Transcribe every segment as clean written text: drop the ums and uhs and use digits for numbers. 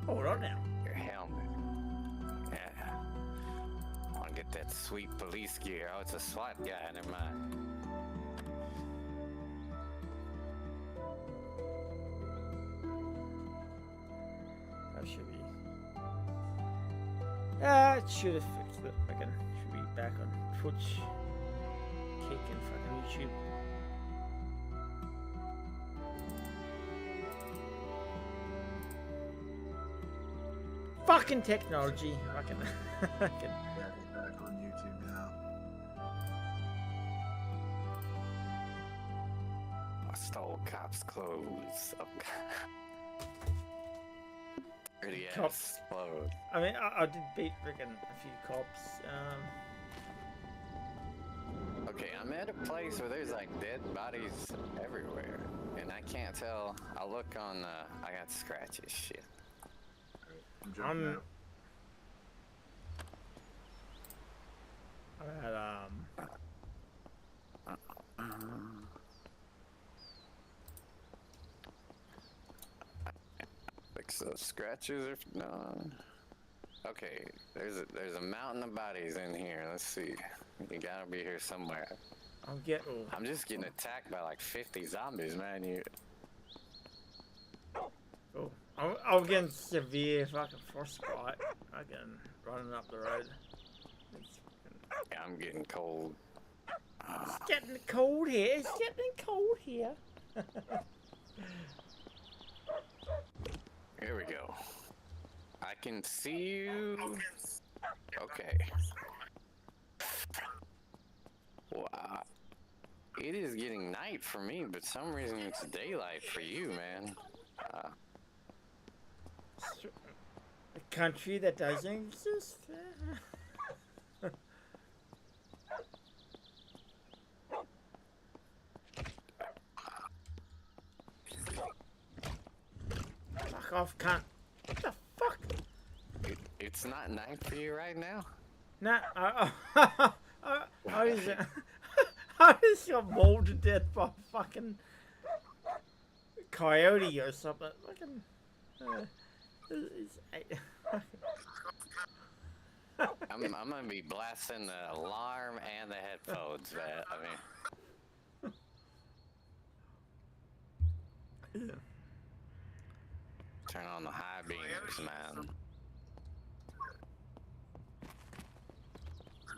Hold on now. Your helmet. Yeah. I want to get that sweet police gear. Oh, it's a SWAT guy. Never mind. That should be. It should have fixed it. Fucking should be back on Twitch, Kick, and fucking YouTube. Fucking technology. Fucking. Yeah, he's back on YouTube now. I stole cops' clothes. Dirty Cops. ass clothes. I mean, I did beat freaking a few cops. Okay, I'm at a place where there's like dead bodies everywhere, and I can't tell. I'll look on. I got scratches. Shit. I'm jumping out. I had Fix those scratches or no. Okay, there's a mountain of bodies in here. Let's see. You gotta be here somewhere. I'm getting. I'm just getting attacked by like 50 zombies, man. You. Oh, I'm getting severe fucking frostbite. Fucking running up the road. It's fucking, Yeah, I'm getting cold. it's getting cold here. It's getting cold here. Here we go. I can see you. Okay. Wow. It is getting night for me, but for some reason it's daylight for you, man. A country that doesn't exist. Fuck off, cunt. What the fuck? It's not night for you right now? Nah, I just got mauled to death by a fucking coyote or something. Fucking. I'm gonna be blasting the alarm and the headphones, man. I mean, turn on the high beams, man.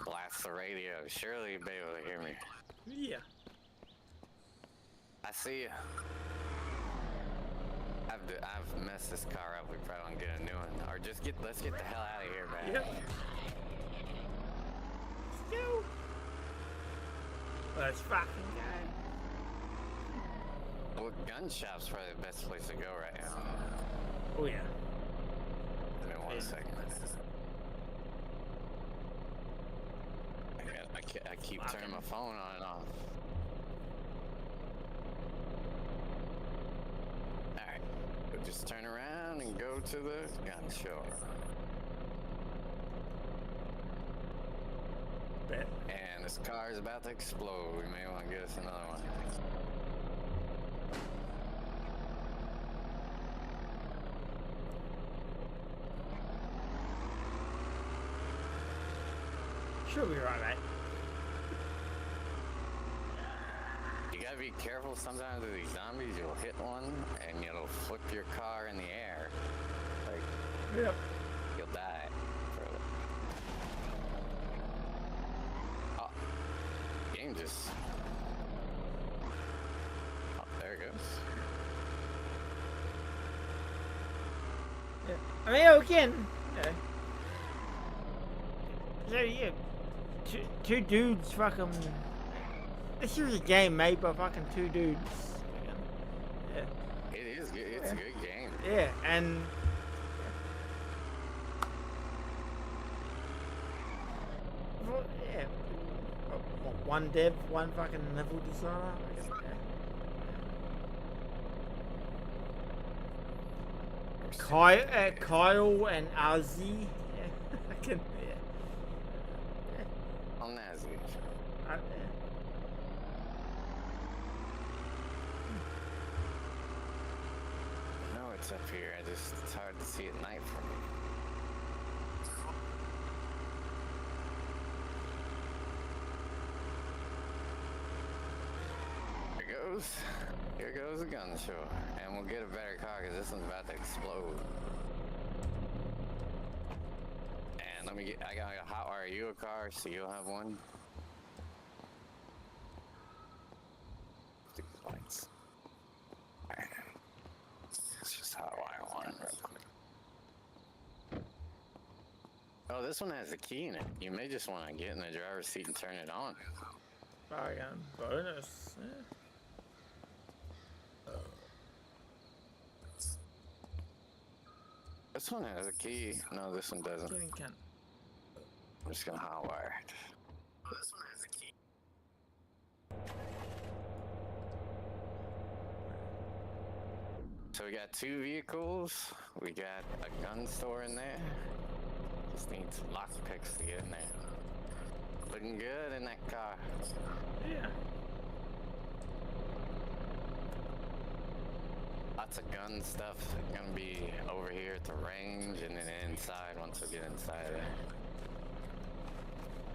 Blast the radio. Surely you'll be able to hear me. Yeah. I see you. I've messed this car up. We probably don't get a new one, or just let's get the hell out of here, man. Yep. Let's go. Let's fucking go. Well, gun shop's probably the best place to go right now. Oh yeah. Give me one second. I keep turning my phone on and off. Alright, we'll just turn around and go to the gun show. Bet. And this car is about to explode. We may want to get us another one. She'll be right, mate. You gotta be careful sometimes with these zombies. You'll hit one and it'll flip your car in the air. Like, Yep. you'll die. Oh, game just. Oh, there it goes. Yeah. I mean, again. So yeah, two dudes fucking. This is a game made by fucking two dudes. Yeah. It is good. It's a good game. Yeah, and. Well, yeah. One dev, one fucking level designer. I guess. Yeah. Kyle and Ozzy. Yeah. I can. Yeah. On Nazi. lights up here. It's hard to see at night for me. Here goes the gun show. And we'll get a better car because this one's about to explode. And let me get, I got a hot wire you a car, so you'll have one. These lights. Alright. Let's just hot wire one real quick. Oh, this one has a key in it. You may just want to get in the driver's seat and turn it on. Bargain bonus. Yeah. This one has a key. No, this one doesn't. Getting can. I'm just gonna hotwire it. Oh, this one has a key. So we got 2 vehicles. We got a gun store in there. Just need some lockpicks to get in there. Looking good in that car. Yeah. Lots of gun stuff gonna be over here at the range and then inside once we get inside there.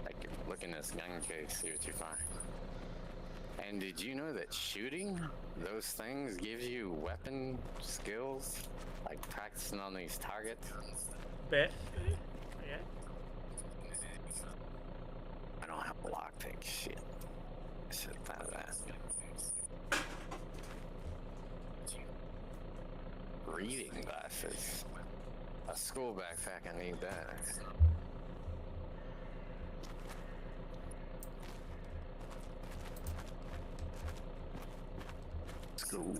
Like, look in this gun case, see what you find. And did you know that shooting those things gives you weapon skills? Like practicing on these targets? Bet. Yeah. I don't have a lockpick, shit. I should have thought of that. Reading glasses. A school backpack, I need that. School.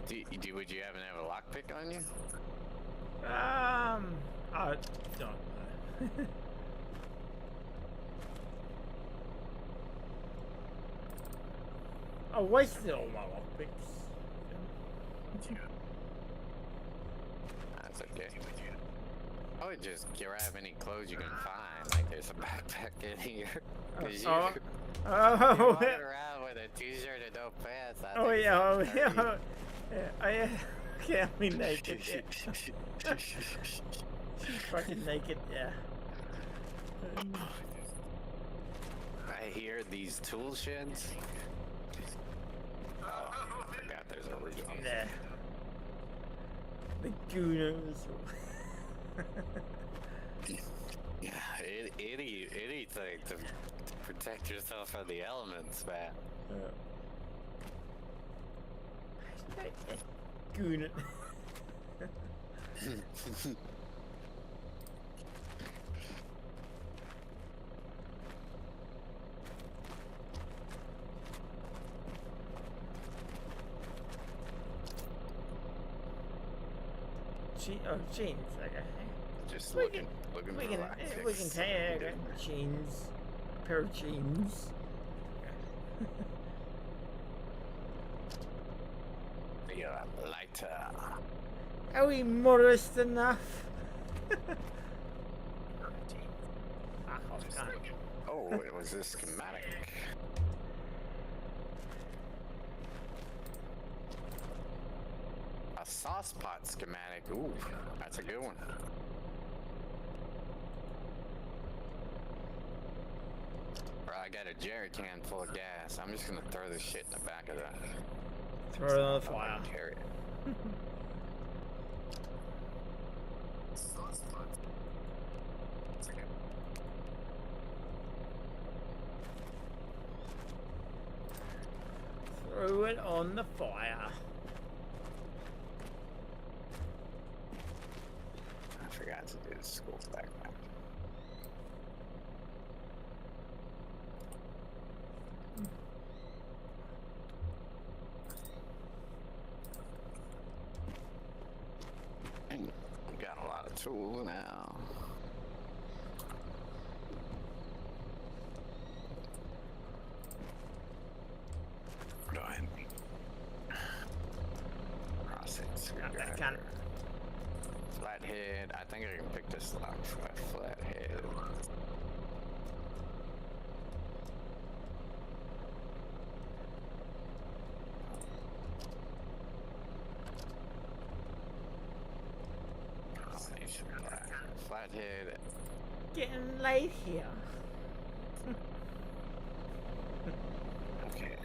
Did you, would you happen to have a lockpick on you? I don't know. I wasted all my lockpicks. That's okay. I would just grab any clothes you can find. Like there's a backpack in here. Cause you're walking around with a t-shirt and no pants. Oh yeah, yeah. Okay, I'll be naked. Yeah. Fucking naked, yeah. I hear these tool sheds. Oh, I forgot there's a roof on Nah. The gooners. Yeah, anything to protect yourself from the elements, man. Goon it. Jeans, okay. Just We looking for lockpicks. we can take jeans, a pair of jeans. Yeah, lighter. Are we modest enough? Oh, it was this schematic. A sauce pot schematic. Ooh, that's a good one. Bro, I got a jerry can full of gas. I'm just gonna throw this shit in the back of that. Throw it on the fire. Carry it. Throw it on the fire. I forgot to do the school backpack. And we got a lot of tools now. Go ahead. Process. Got that gun. Flathead. I think I can pick this lock for my flathead. Combination flathead. Getting late here. Okay.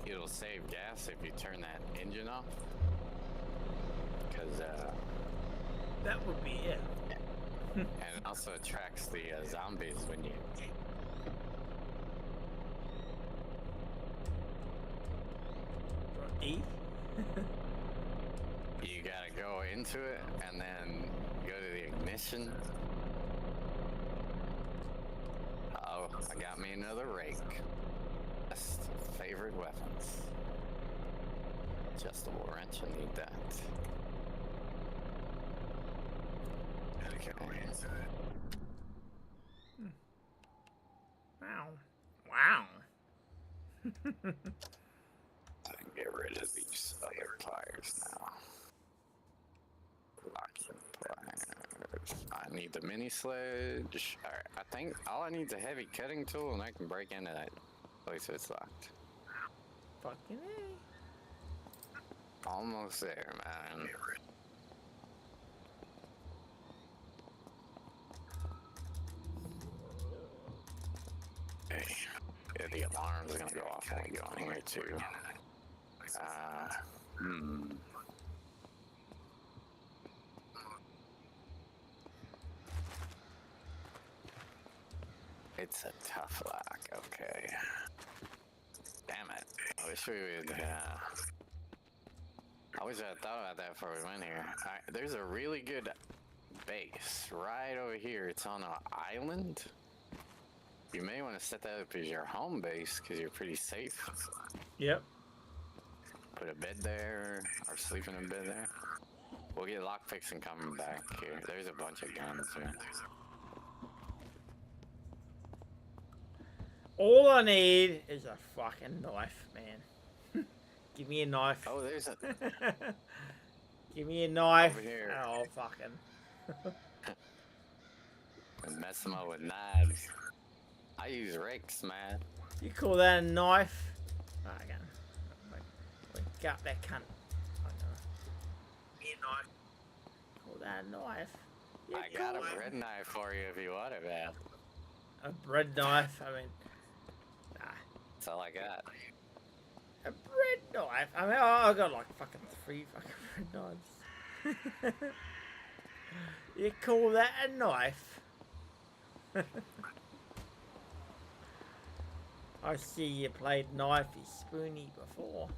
It'll save gas if you turn that engine off. Because, That would be it. and it also attracts the zombies when you. Eat. You gotta go into it and then go to the ignition. Oh, I got me another rake. That's favorite weapons. Adjustable wrench, I need that. Gotta go into it. Wow. Wow. I can get rid of these other pliers now. Locking pliers. I need the mini sledge. Alright, I think all I need is a heavy cutting tool and I can break into that place that's locked. Fucking A. Almost there, man. Hey, yeah, the alarm's gonna go off when we go in here too. It's a tough lock, okay. Damn it. I wish we would, I wish I had thought about that before we went here. There's a really good base right over here. It's on an island. You may want to set that up as your home base because you're pretty safe. Yep. Put a bed there or sleep in a bed there. We'll get lockpicks and come back here. There's a bunch of guns here. All I need is a fucking knife, man. Give me a knife. Oh, there's a... Give me a knife. Over here. And I'll fucking. And mess them up with knives. I use rakes, man. You call that a knife? Fucking. Got that cunt. Give me a knife. Call that a knife? You I got call a it bread knife for you if you want it, man. a bread knife. I mean, nah. That's all I got. A bread knife. I mean, I got like fucking 3 fucking bread knives. You call that a knife? I see you played knifey spoony before.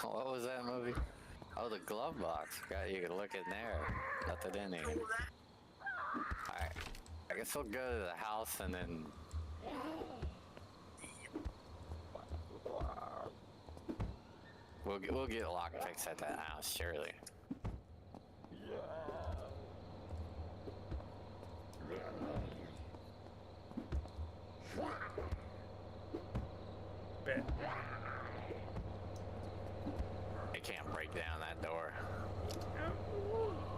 What was that movie? Oh, the glove box. Forgot you could look in there. Nothing in here. Alright. I guess we'll go to the house and then... We'll get lockpicks at that house, surely. Bet. They can't break down that door.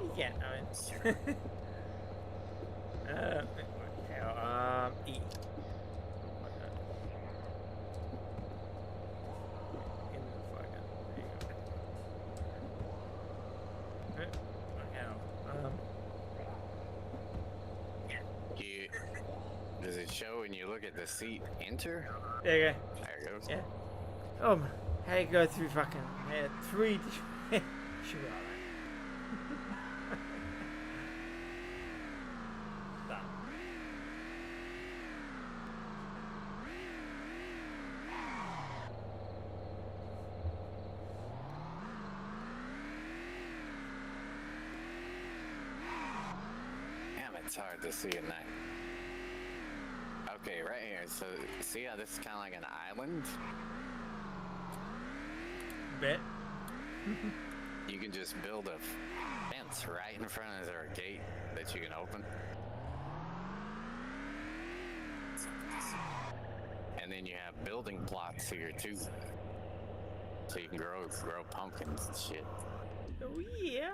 You can't, I mean. E. In the fucking. There you go. Does it show when you look at the seat enter? There you go. There it goes. Yeah. Oh, how you go through fucking 3 shoot all that. Done. Damn, it's hard to see at night. Okay, right here. So, see how this is kind of like an island? Bet. You can just build a fence right in front of there, a gate that you can open. And then you have building plots here too. So you can grow pumpkins and shit. Oh yeah.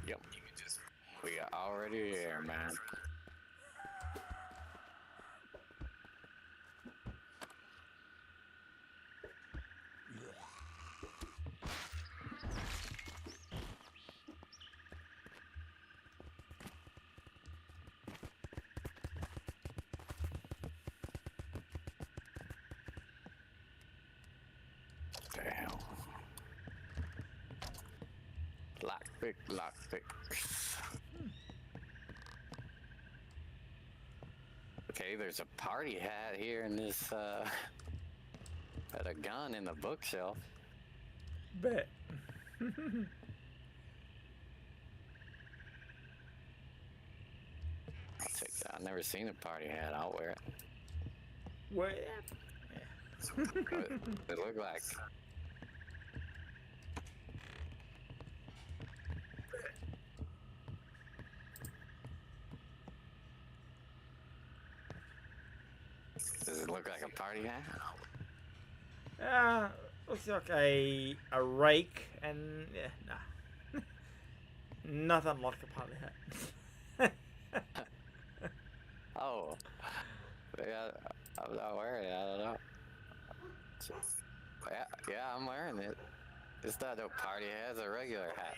Yep. We are already there, man. Damn. Lockpick. Okay, there's a party hat here in this, and a gun in the bookshelf. Bet. I'll take that. I've never seen a party hat. I'll wear it. Where? Yeah. It look like. Does it look like a party hat? Looks like a rake, and yeah, nah. Nothing like a party hat. Oh. Yeah, I'm not wearing it. I don't know. Yeah, I'm wearing it. It's not no party hat. It's a regular hat.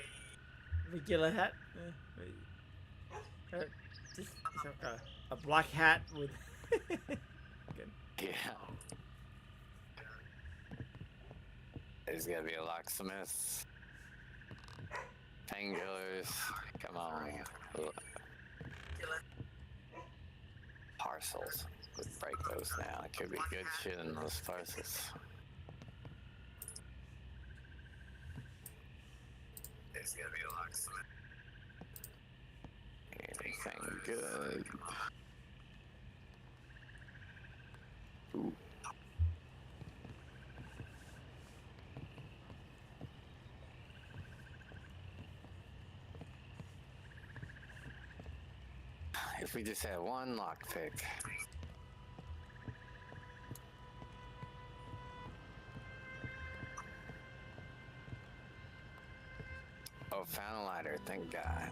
Regular hat. Just it's like a black hat with. Good. Yeah. There's gotta be a locksmith. Painkillers. Come on. Parcels. Let's break those now. It could be good shit in those parcels. There's gotta be a locksmith. Anything good? Ooh. If we just had one lockpick. Oh, found a lighter, thank God.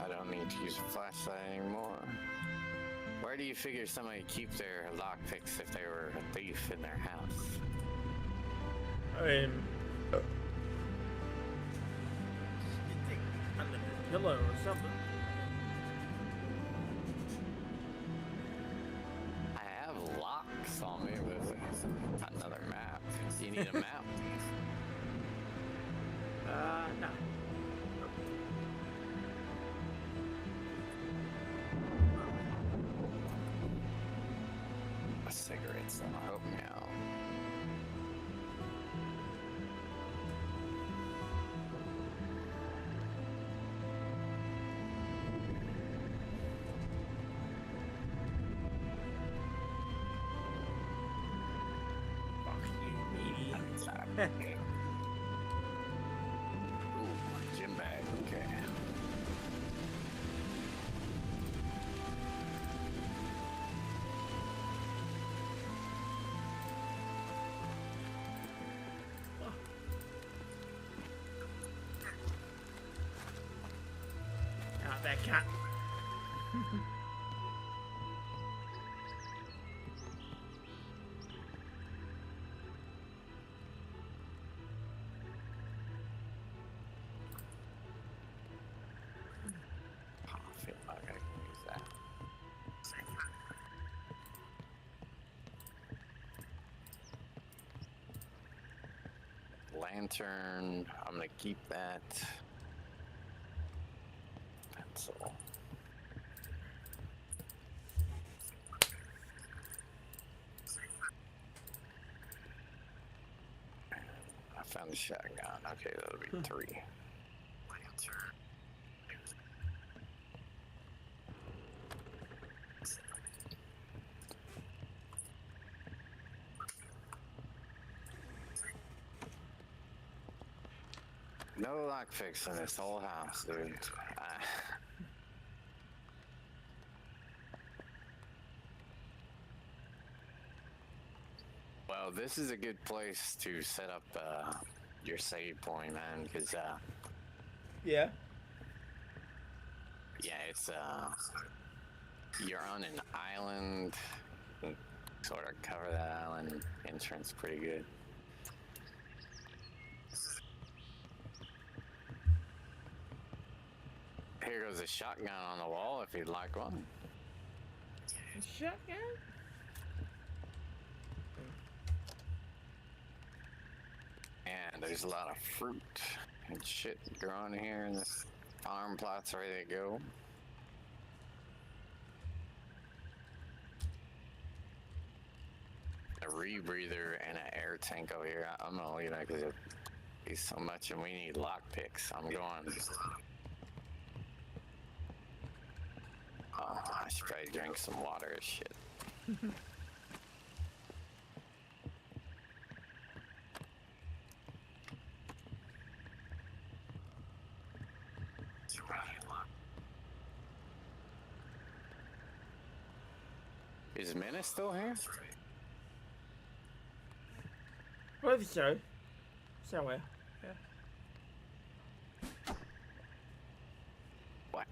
I don't need to use a flashlight anymore. Where do you figure somebody keep their lockpicks if they were a thief in their house? Under the pillow or something. I have locks on me, but not another map. You need a map? No. Cigarettes, I hope now. Fuck you, idiot. Ooh, gym bag, okay. Out that cat. I feel like I can use that. Lantern, I'm gonna keep that. Pencil. I found a shotgun. Okay, that'll be 3. Lantern. No lockpicks in this whole house, dude. Well, this is a good place to set up your save point, man, because Yeah. yeah, it's you're on an island. You can sort of cover that island entrance pretty good. Here goes a shotgun on the wall if you'd like one. Shotgun? And there's a lot of fruit and shit growing here in this farm plot's ready to go. A rebreather and an air tank over here. I'm gonna leave that because it's so much and we need lockpicks. I'm going. Oh, I should probably drink some water or shit. Is Menace still here? What is so? Somewhere. Yeah. What?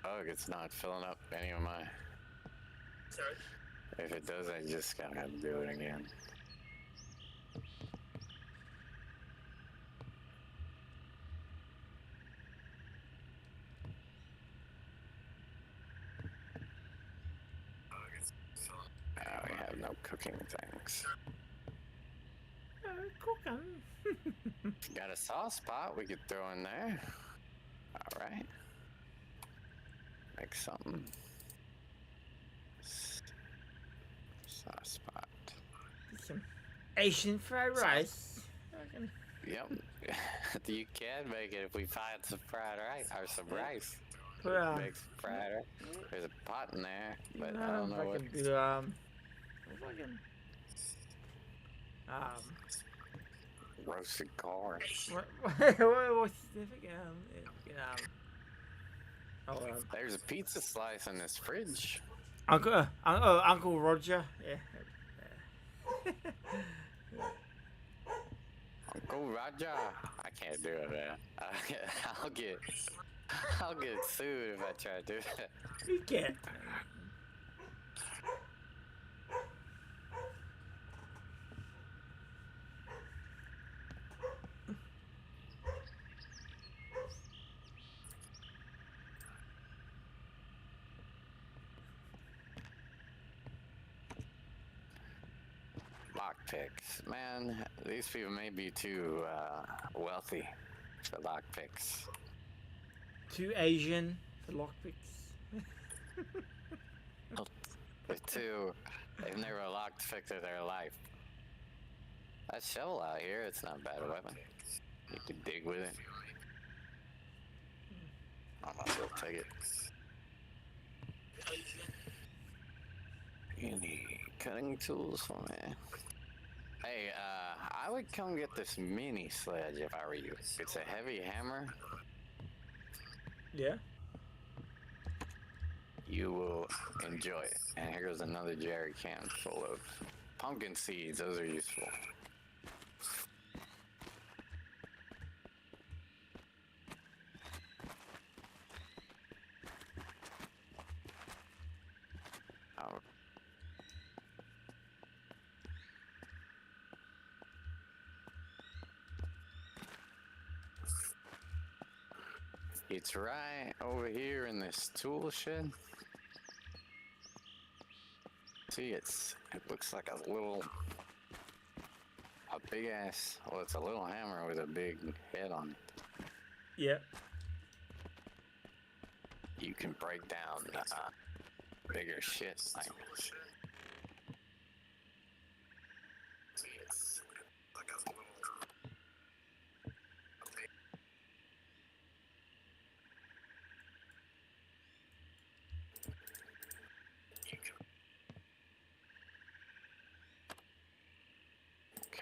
Oh, it's not filling up any of my... Sorry. If it does, I just gotta have to do it again. We have no cooking things. Cooking. Got a sauce pot we could throw in there. All right. Make something. Sauce pot. Some Asian fried rice. Okay. Yep. You can make it if we find some fried rice or some rice. Yeah. Make some fried rice. There's a pot in there, but I No, don't know if I what. can do fucking Roasted corn. what's significant? There's a pizza slice in this fridge. Uncle Roger. Yeah. Uncle Roger. I can't do it, man. I'll get sued if I try to do that. You can't. Lockpicks. Man, these people may be too wealthy for lockpicks. Too Asian for lockpicks. They've never lockpicked in their life. That shovel out here, it's not a bad weapon. You can dig with it. I might as well take it. Any cutting tools for me? Hey, I would come get this mini sledge if I were you. It's a heavy hammer. Yeah. You will enjoy it. And here goes another jerry can full of pumpkin seeds. Those are useful. Oh. It's right over here in this tool shed. See, it looks like a big ass, well, it's a little hammer with a big head on it. Yeah. You can break down bigger shit like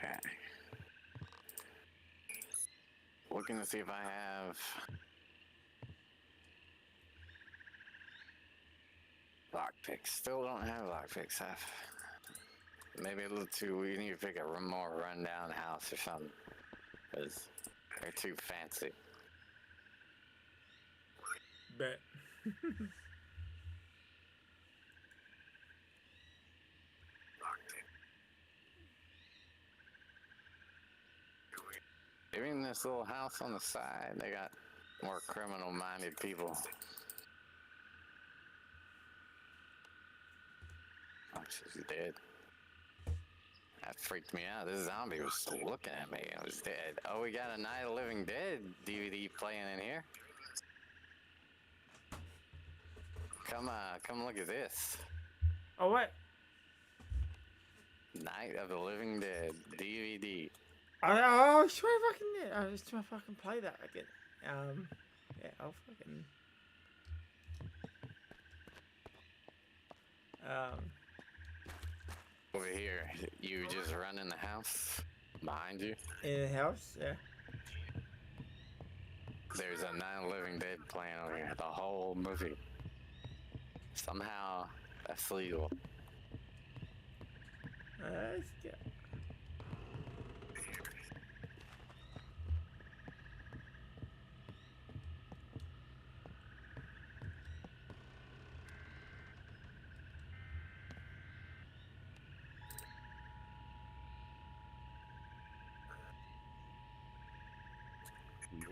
Okay. Looking to see if I have lockpicks. Still don't have lockpicks. Maybe a little too. We need to pick a more rundown house or something. Because they're too fancy. Bet. Even this little house on the side, they got more criminal-minded people. Oh, she's dead. That freaked me out. This zombie was still looking at me. It was dead. Oh, we got a Night of the Living Dead DVD playing in here. Come look at this. Oh, what? Night of the Living Dead DVD. Oh, swear fucking it. I was trying to fucking play that again. Yeah, I'll fucking. Over here, you just run in the house behind you. In the house, yeah. There's a Night of the Living Dead playing over here. The whole movie. Somehow, that's legal. Let's go.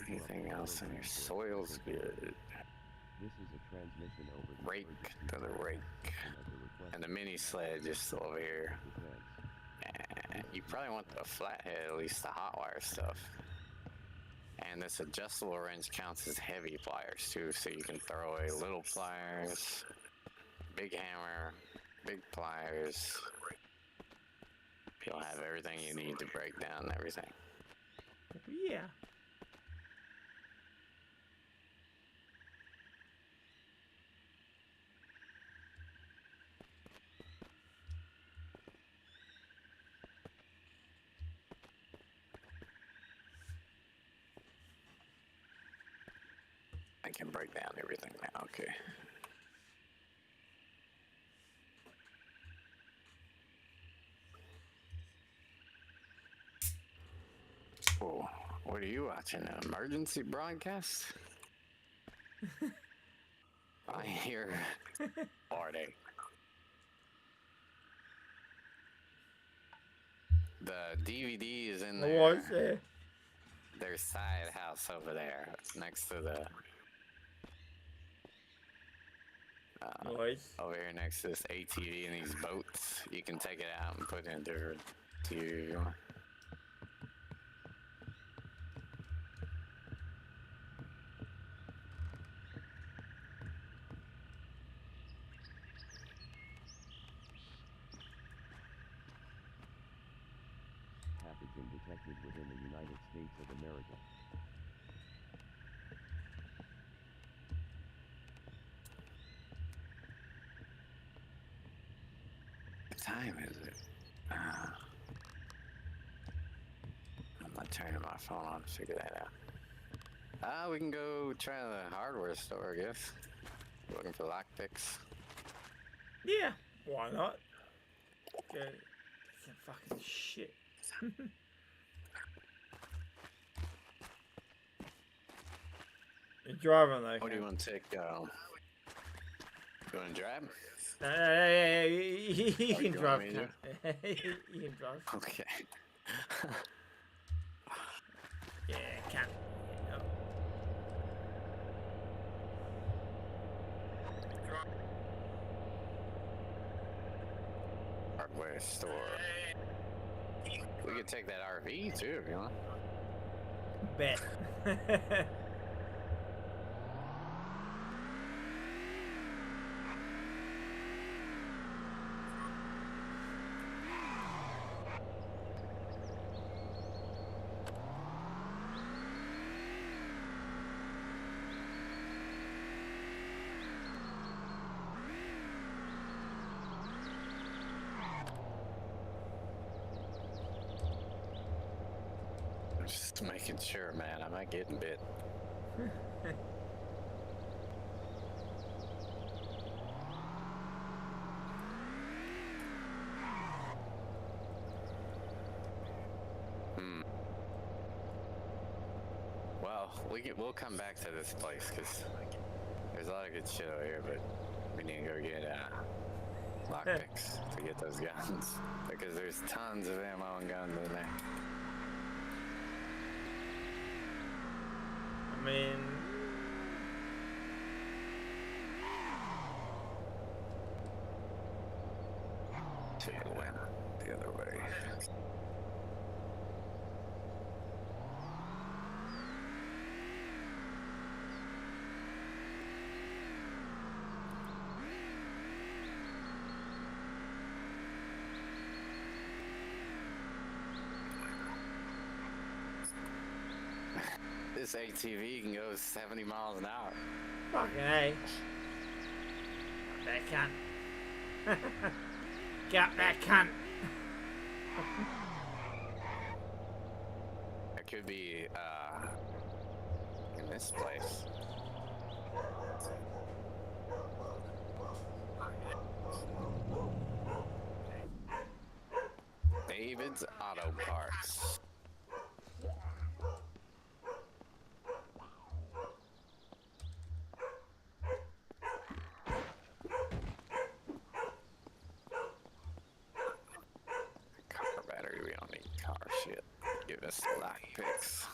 Anything else in your soil's good. This is a transmission over the Rake to the rake. And the mini sled just still over here. And you probably want the flathead, at least the hot wire stuff. And this adjustable wrench counts as heavy pliers too, so you can throw away little pliers, big hammer, big pliers. You'll have everything you need to break down everything. Yeah. I can break down everything now, okay. Oh, what are you watching? An emergency broadcast? I hear party. The DVD is in there. What's there? There's side house over there, next to the. Nice. Over here next to this ATV and these boats. You can take it out and put it into your TV if you want. Pathogen detected within the United States of America. What time is it? I'm not turning my phone on to figure that out. We can go try the hardware store, I guess. Looking for lockpicks. Yeah. Why not? Get some fucking shit. You're driving though. What do you want to take? You want to drive? No, you Oh, can you drive. want me to? You can drive. Okay. Yeah, can't. Oh. Hardware store. We could take that RV too if you want. Bet. Just making sure, man. I'm not getting bit. Well, we'll come back to this place because there's a lot of good shit over here, but we need to go get lockpicks to get those guns because there's tons of ammo and guns in there. I mean, Shit went the other way. This ATV can go 70 miles an hour. fucking A. That cunt. Got that cunt. It could be in this place. David's Auto Parts. Car battery, we don't need car shit. Give us lock picks.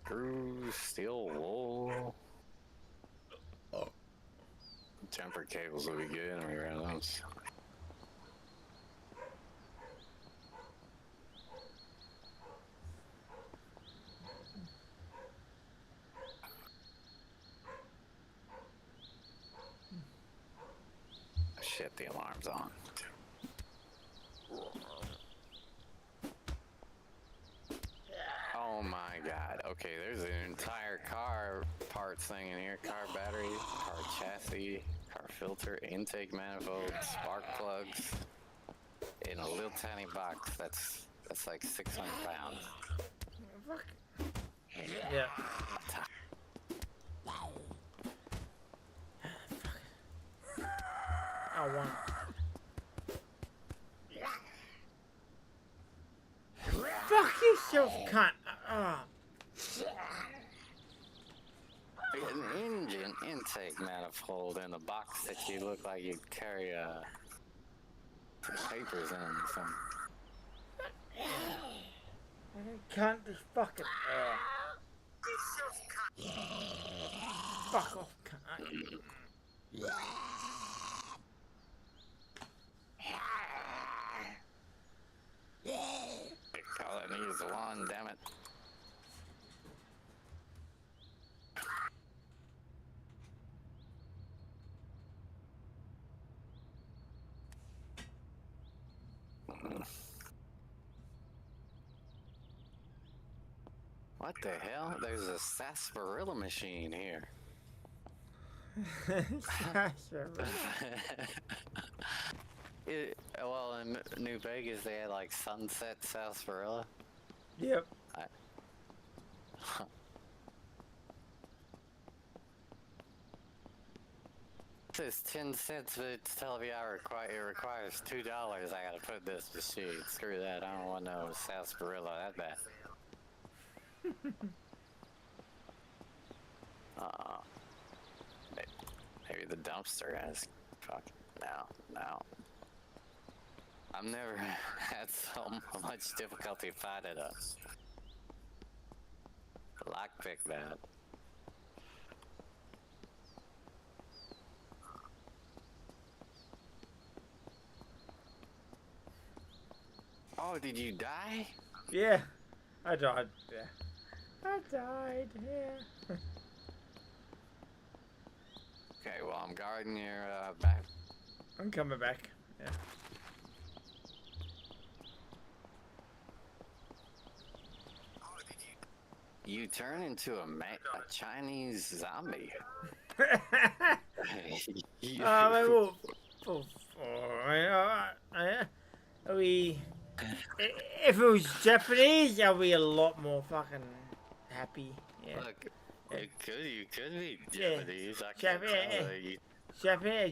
Screw, steel wool. Jumper cables will be good when we run those. Shit, the alarm's on. Oh my god. Okay, there's an entire car parts thing in here. Car battery, car chassis, car filter, intake manifold, spark plugs. In a little tiny box that's like 600 pounds. Fuck. Yeah. I want. Fuck yourself, cunt. An engine intake manifold in a box that you look like you'd carry some papers in or something. Cunt, just fucking. Fuck off, cunt. All I need is a lawn, damn it. What the hell? There's a sarsaparilla machine here. Well, in New Vegas, they had like Sunset Sarsaparilla. Yep. It says 10 cents, but it's telling me it requires $2. I gotta put this machine. Screw that. I don't want no sarsaparilla that bad. Maybe the dumpster has. Fuck. No. I've never had so much difficulty finding a lockpick, man. Oh, did you die? Yeah. I died. Yeah. I died. Yeah. Okay, well, I'm guarding your back. I'm coming back. Yeah. You turn into a Chinese zombie. My wolf. Are we? If it was Japanese, I'd be a lot more fucking happy. Yeah. Look, you could be Yeah. Japanese. I can't Japan- tell that you.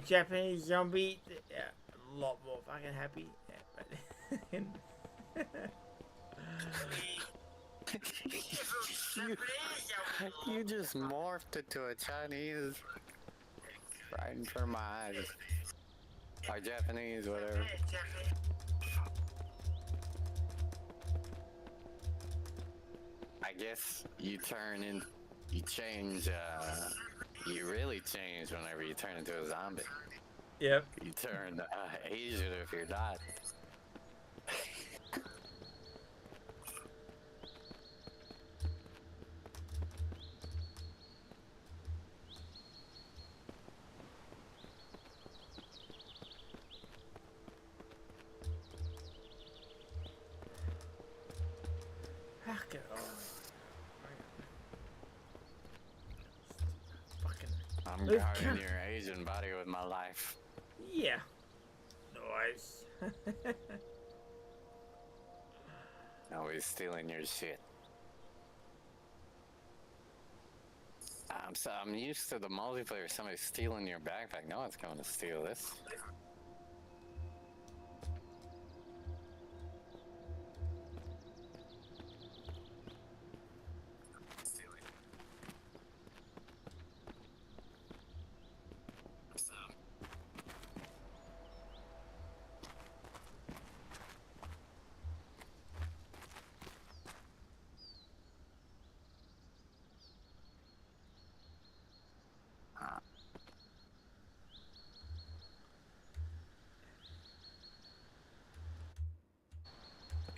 Japanese zombie, yeah, a lot more fucking happy. Yeah, You just morphed into a Chinese. Right in front of my eyes. Or Japanese, whatever. I guess you really change whenever you turn into a zombie. Yep. You turn Asian if you're not. Fuck it. Oh. Fucking. I'm Look, guarding your Asian body with my life. Yeah. Nice. Always stealing your shit. I'm used to the multiplayer. Somebody stealing your backpack. No one's going to steal this.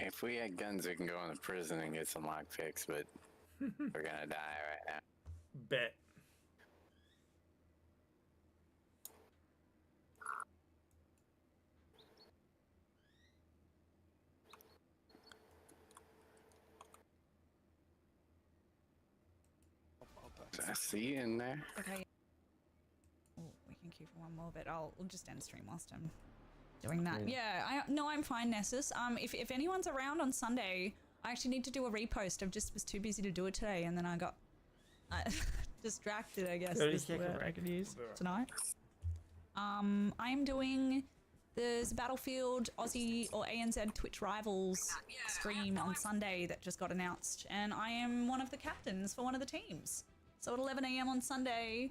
If we had guns, we can go into prison and get some lockpicks, but we're gonna die right now. Bet. I see you in there. Okay. Oh, we can keep one more, but we'll just end stream whilst I'm doing that. Yeah, I'm fine, Nessus. If anyone's around on Sunday, I actually need to do a repost. I just was too busy to do it today, and then I got distracted, I guess. Is the word I could use tonight. I'm doing the Battlefield Aussie or ANZ Twitch Rivals stream on Sunday that just got announced, and I am one of the captains for one of the teams. So at 11 AM on Sunday,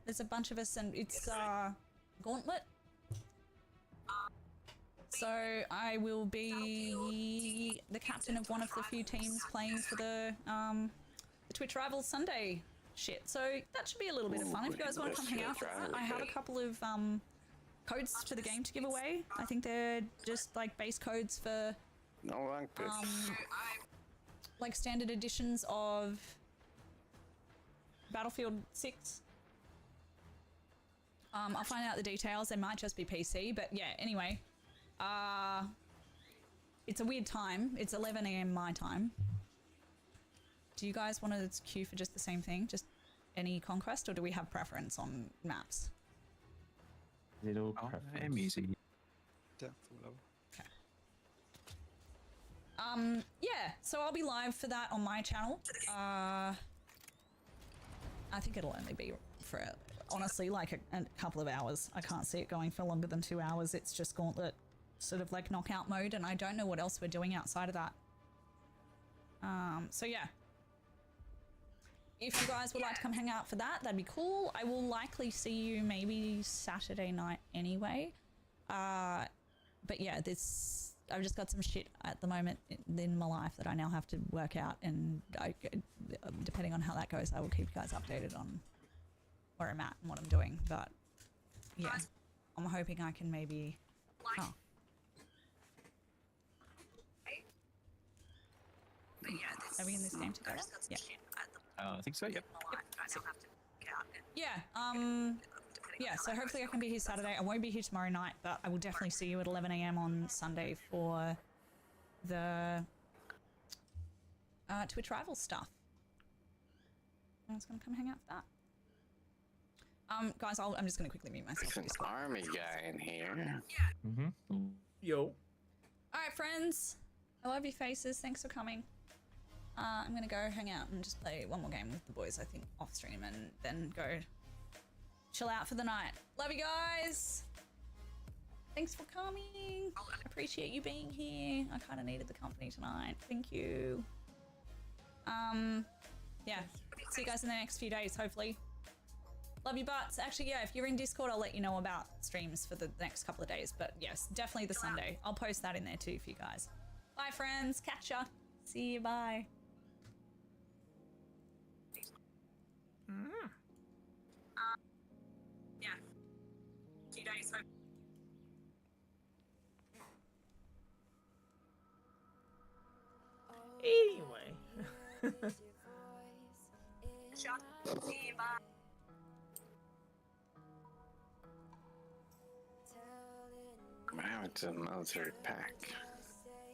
there's a bunch of us, and it's Gauntlet. So I will be the captain of one of the few teams playing for the Twitch Rivals Sunday shit. So that should be a little bit of fun. If you guys want to come hang out for that, I have a couple of codes for the game to give away. I think they're just like base codes for No lockpicks. like standard editions of Battlefield 6. I'll find out the details. They might just be PC, but yeah, anyway. It's a weird time. It's 11 AM my time. Do you guys want to queue for just the same thing? Just any conquest, or do we have preference on maps? Little preference. easy. Okay. Yeah, so I'll be live for that on my channel. I think it'll only be for, honestly, like a couple of hours. I can't see it going for longer than 2 hours. It's just Gauntlet, sort of like knockout mode, and I don't know what else we're doing outside of that. So yeah. If you guys would like to come hang out for that, that'd be cool. I will likely see you maybe Saturday night anyway. But yeah, I've just got some shit at the moment in my life that I now have to work out, and depending on how that goes, I will keep you guys updated on where I'm at and what I'm doing. But yeah, I'm hoping I can maybe. Oh. Are we in this game together? Yeah. I think so, yep. Yeah, yeah, so hopefully I can be here Saturday. I won't be here tomorrow night, but I will definitely see you at 11 AM on Sunday for the Twitch Rivals stuff. I was going to come hang out for Guys, I'm just gonna quickly mute myself. There's an army guy in here. Mm-hmm. Yo. All right, friends. I love your faces. Thanks for coming. I'm gonna go hang out and just play one more game with the boys, I think, off stream, and then go chill out for the night. Love you guys. Thanks for coming. I appreciate you being here. I kind of needed the company tonight. Thank you. Yeah. See you guys in the next few days, hopefully. Love you butts. Actually, yeah, if you're in Discord, I'll let you know about streams for the next couple of days. But yes, definitely the Sunday. I'll post that in there too for you guys. Bye, friends. Catch ya. See you. Bye. Yeah. Few days. Anyway. See you. Bye. Wow, it's a military pack.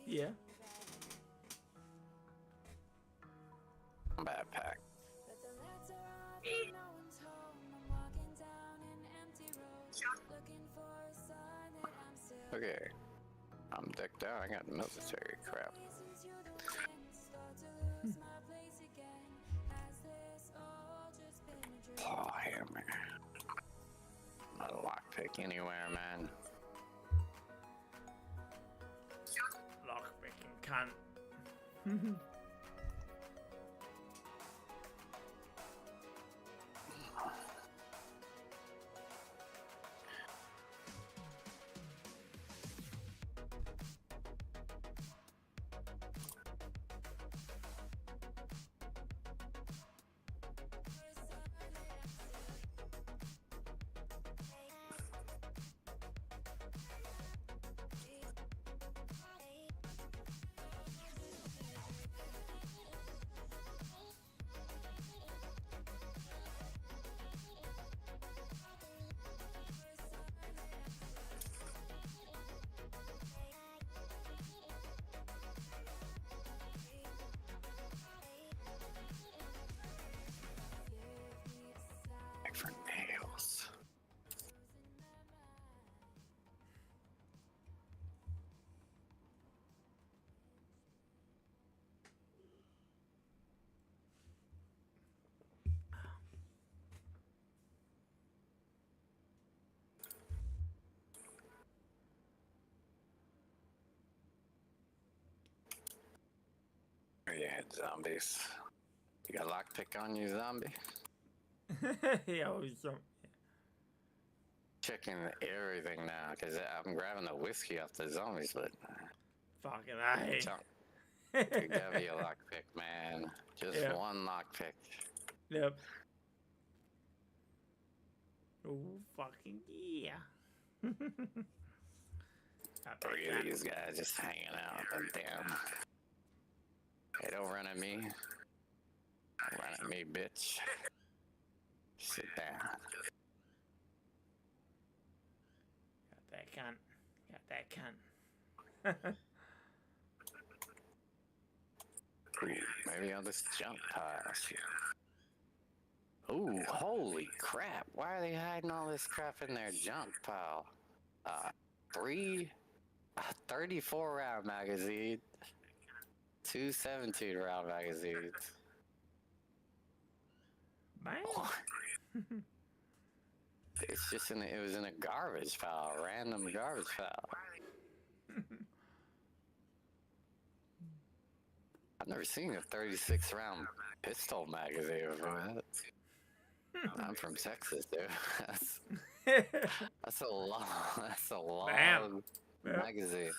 Yeah. Bad pack. Okay. I'm decked out. I got military crap. Oh, hammer. Not a lockpick anywhere, man. Lockpicking cunt. For nails. Where you at, zombies? You got lockpick on you, zombie? Yeah, I was Checking everything now, because I'm grabbing the whiskey off the zombies, but fucking A. you gotta be a lockpick, man. Just Yeah. one lockpick. Yep. Oh, fucking yeah. Three of these guys just hanging out. Damn. Hey, don't run at me. Don't run at me, bitch. Sit down. Got that cunt. Got that cunt. Maybe I'll just jump past you. Ooh, holy crap. Why are they hiding all this crap in their junk pile? 34 round magazine. 2 17 round magazines. Man. It's just it was in a garbage pile, random garbage pile. I've never seen a 36 round pistol magazine before. I'm from Texas, dude. That's a long. That's a long Bam. magazine.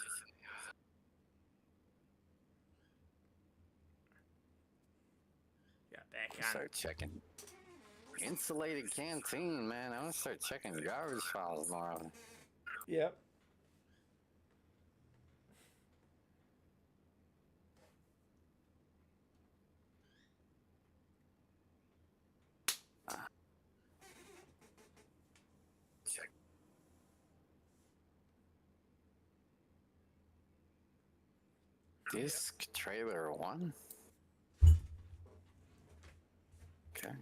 Got that cunt. Start checking. Insulated canteen, man. I'm gonna start checking garbage files more often. Yep. Check. Disc trailer 1. Okay.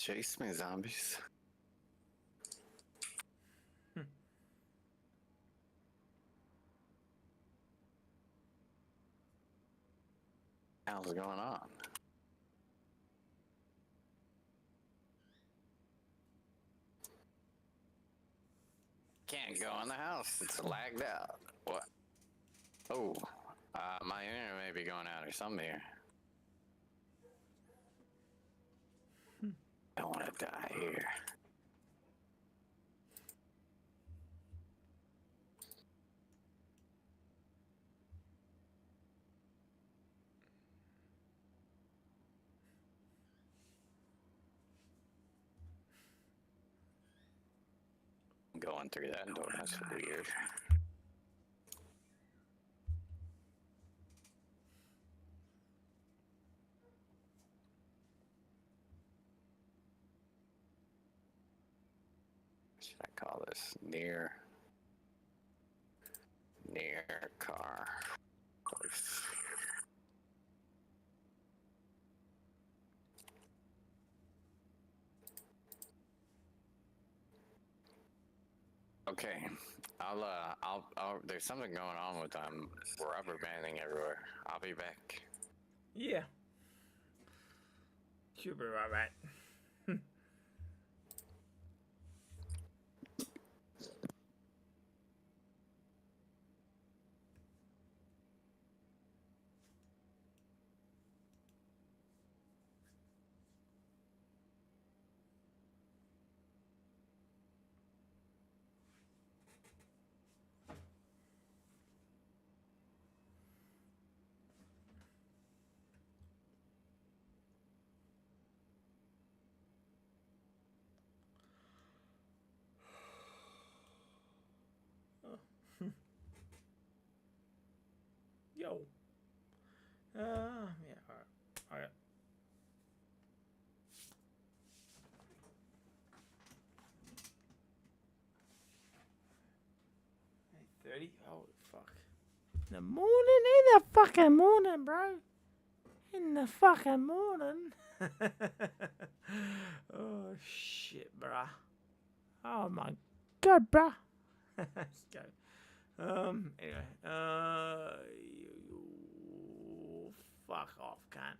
chase me, zombies. Hell's going on? Can't go in the house. It's lagged out. What? Oh, my internet may be going out or something here. I don't want to die here. Going through that door, that's weird. Should I call this near car place? Okay, there's something going on with rubber banding everywhere. I'll be back. Yeah. Should be right. Yo. Yeah, alright. 8:30? Oh, fuck. In the morning? In the fucking morning, bro. In the fucking morning. Oh, shit, bruh. Oh, my God, bruh. Let's go. Anyway, you fuck off, cunt.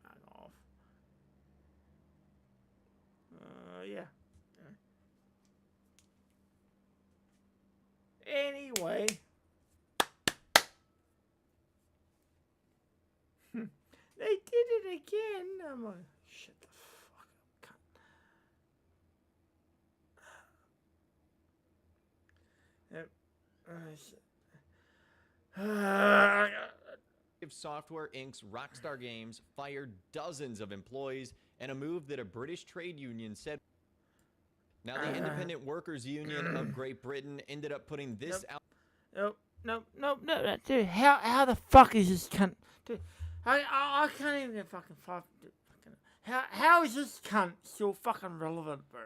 Fuck off. Yeah. Anyway. They did it again. I'm like, shut the fuck up, cunt. Yep. Shit. Software Inc.'s Rockstar Games fired dozens of employees in a move that a British trade union said. Now, the Independent Workers Union of Great Britain ended up putting this out. Nope. Dude, how the fuck is this cunt? Dude, I can't even fucking how is this cunt still fucking relevant, bro?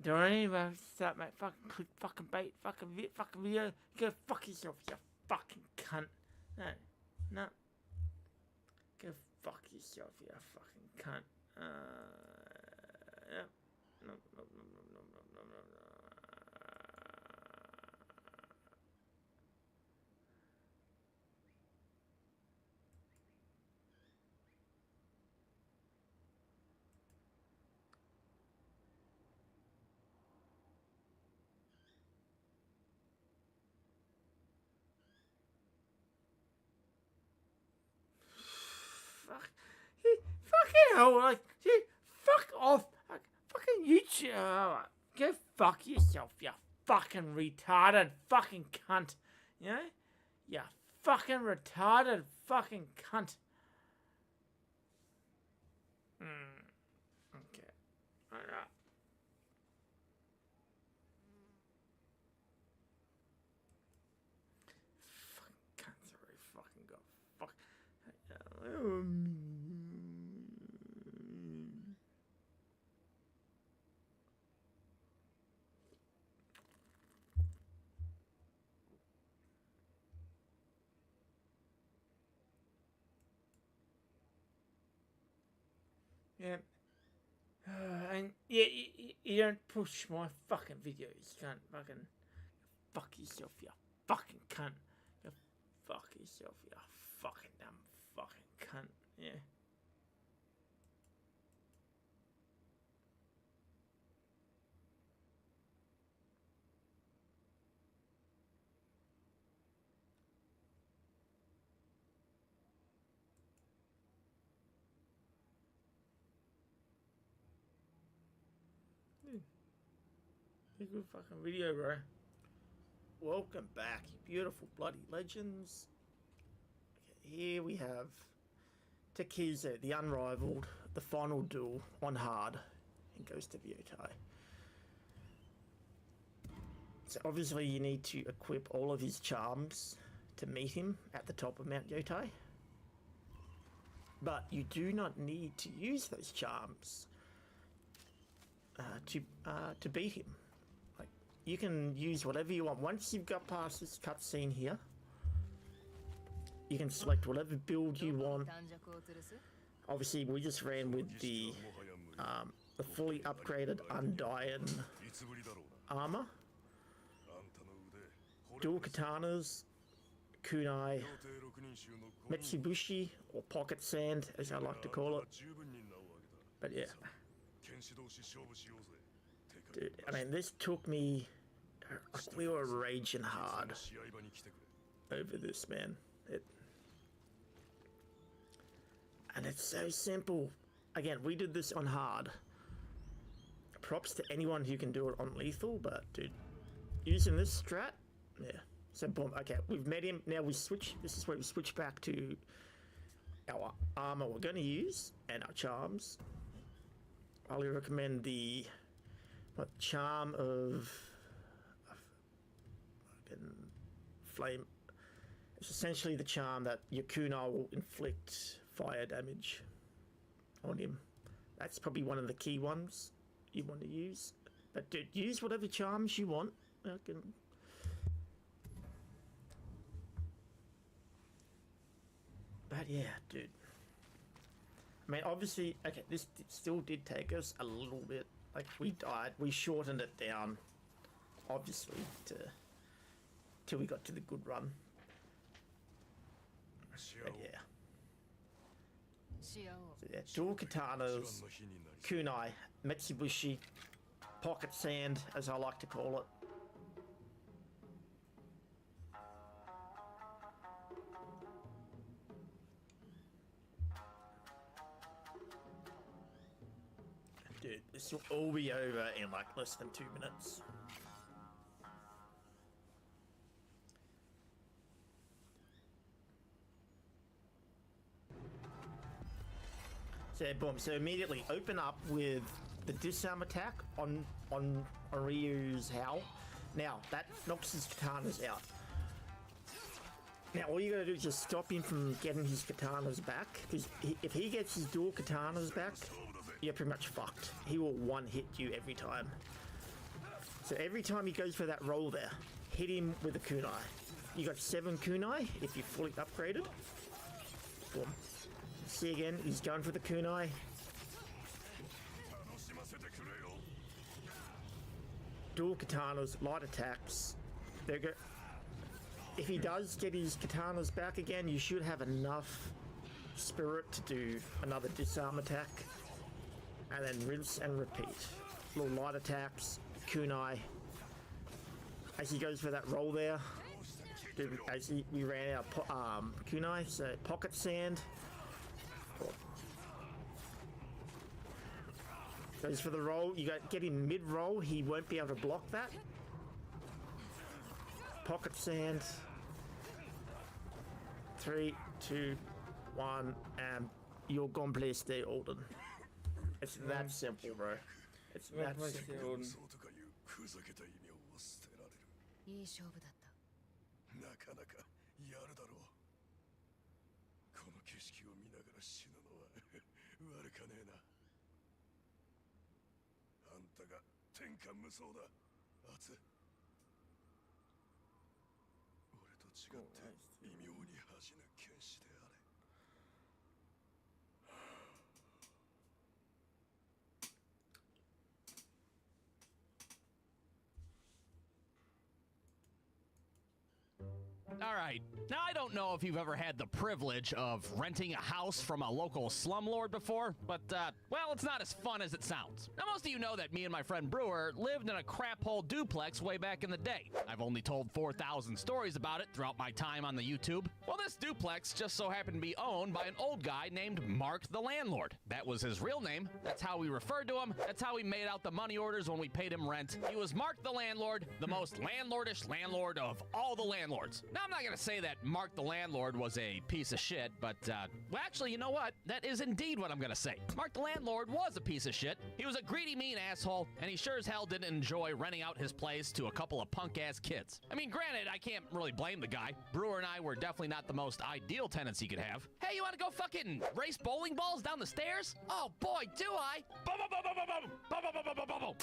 Do I need to start, mate? Fucking click, fucking bait, fucking video. Go fuck yourself, you fucking cunt. No. Go fuck yourself, you fucking cunt. Yep. No. Fucking hell, like, dude, fuck off. Like, fucking YouTube. Go fuck yourself, you fucking retarded fucking cunt. You know? You fucking retarded fucking cunt. Okay. Alright. Fucking cunts already fucking got fuck. Yeah. And yeah, you don't push my fucking videos. You can't fucking fuck yourself, you fucking cunt. You fuck yourself, you fucking dumb fucking cunt. Yeah. A good fucking video, bro. Welcome back, you beautiful bloody legends. Okay, here we have Takizo, the unrivaled, the final duel on hard in Ghost of Yotei. So obviously you need to equip all of his charms to meet him at the top of Mount Yotei. But you do not need to use those charms to beat him. Like, you can use whatever you want. Once you've got past this cutscene here, you can select whatever build you want. Obviously, we just ran with the fully upgraded Undying armor, dual katanas, kunai, Metsubushi, or pocket sand, as I like to call it. But yeah. Dude, I mean, this took me... Like, we were raging hard over this, man. And it's so simple. Again, we did this on hard. Props to anyone who can do it on lethal, but, dude, using this strat, yeah. So, boom, okay, we've met him. Now we switch, this is where we switch back to our armor we're going to use and our charms. I highly recommend the charm of flame. It's essentially the charm that your kunai will inflict fire damage on him. That's probably one of the key ones you want to use. But dude, use whatever charms you want. But yeah, dude. I mean, obviously, okay, this still did take us a little bit. Like, we died, we shortened it down, obviously, till we got to the good run. But yeah. So yeah, dual katanas, kunai, Metsubushi, pocket sand, as I like to call it. Dude, this will all be over in like less than 2 minutes. So boom, so immediately open up with the disarm attack on Ryu's Howl. Now, that knocks his katanas out. Now, all you gotta do is just stop him from getting his katanas back, because if he gets his dual katanas back, you're pretty much fucked. He will one-hit you every time. So every time he goes for that roll there, hit him with a kunai. You got 7 kunai if you're fully upgraded. Boom. See again, he's going for the kunai. Dual katanas, light attacks. There you go. If he does get his katanas back again, you should have enough spirit to do another disarm attack. And then rinse and repeat. Little light attacks, kunai. As he goes for that roll there, as we ran out kunai, so pocket sand. Goes for the roll, you get him mid-roll, he won't be able to block that. Pocket sand. 3, 2, 1, and you're gone play stay Alden. It's that simple, bro. It's that simple. いい勝負だった。なかなかやるだろう。この景色を見ながら死ぬのは悪かねえな。あんたが天下無双だ、アツ。俺と違って異名に恥じぬ剣士であれ。All right. Now, I don't know if you've ever had the privilege of renting a house from a local slumlord before, but, well, it's not as fun as it sounds. Now, most of you know that me and my friend Brewer lived in a crap-hole duplex way back in the day. I've only told 4,000 stories about it throughout my time on the YouTube. Well, this duplex just so happened to be owned by an old guy named Mark the Landlord. That was his real name. That's how we referred to him. That's how we made out the money orders when we paid him rent. He was Mark the Landlord, the most landlordish landlord of all the landlords. Now, I'm not going to say that Mark the Landlord was a piece of shit, but, well, actually, you know what? That is indeed what I'm going to say. Mark the Landlord was a piece of shit. He was a greedy, mean asshole, and he sure as hell didn't enjoy renting out his place to a couple of punk-ass kids. I mean, granted, I can't really blame the guy. Brewer and I were definitely not the most ideal tenants he could have. Hey, you want to go fucking race bowling balls down the stairs? Oh, boy, do I. Boom, boom, boom, boom, boom, boom, boom, boom, boom, boom, boom, boom.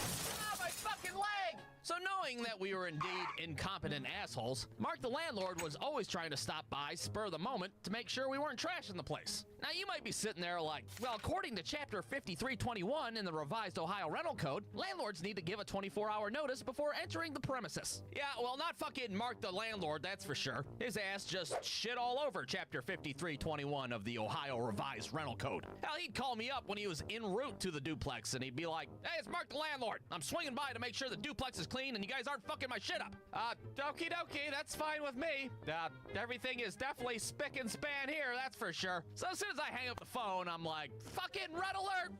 Ah, my fucking leg! So knowing that we were indeed incompetent assholes, Mark the Landlord was always trying to stop by spur of the moment to make sure we weren't trashing the place. Now you might be sitting there like, well, according to chapter 5321 in the revised Ohio Rental Code, landlords need to give a 24-hour notice before entering the premises. Yeah, well, not fucking Mark the Landlord, that's for sure. His ass just shit all over chapter 5321 of the Ohio Revised Rental Code. Hell, he'd call me up when he was en route to the duplex and he'd be like, hey, it's Mark the Landlord. I'm swinging by to make sure the duplex is clean and you guys aren't fucking my shit up. Okie dokie, that's fine with me. Everything is definitely spick and span here, that's for sure. So as soon as I hang up the phone, I'm like, fucking red alert,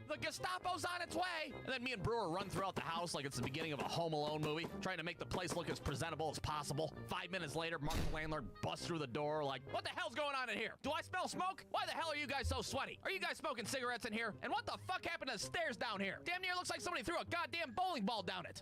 the Gestapo's on its way. And then me and Brewer run throughout the house like it's the beginning of a Home Alone movie, trying to make the place look as presentable as possible. 5 minutes later, Mark the Landlord busts through the door like, what the hell's going on in here? Do I smell smoke? Why the hell are you guys so sweaty? Are you guys smoking cigarettes in here? And what the fuck happened to the stairs down here? Damn near looks like somebody threw a goddamn bowling ball down it.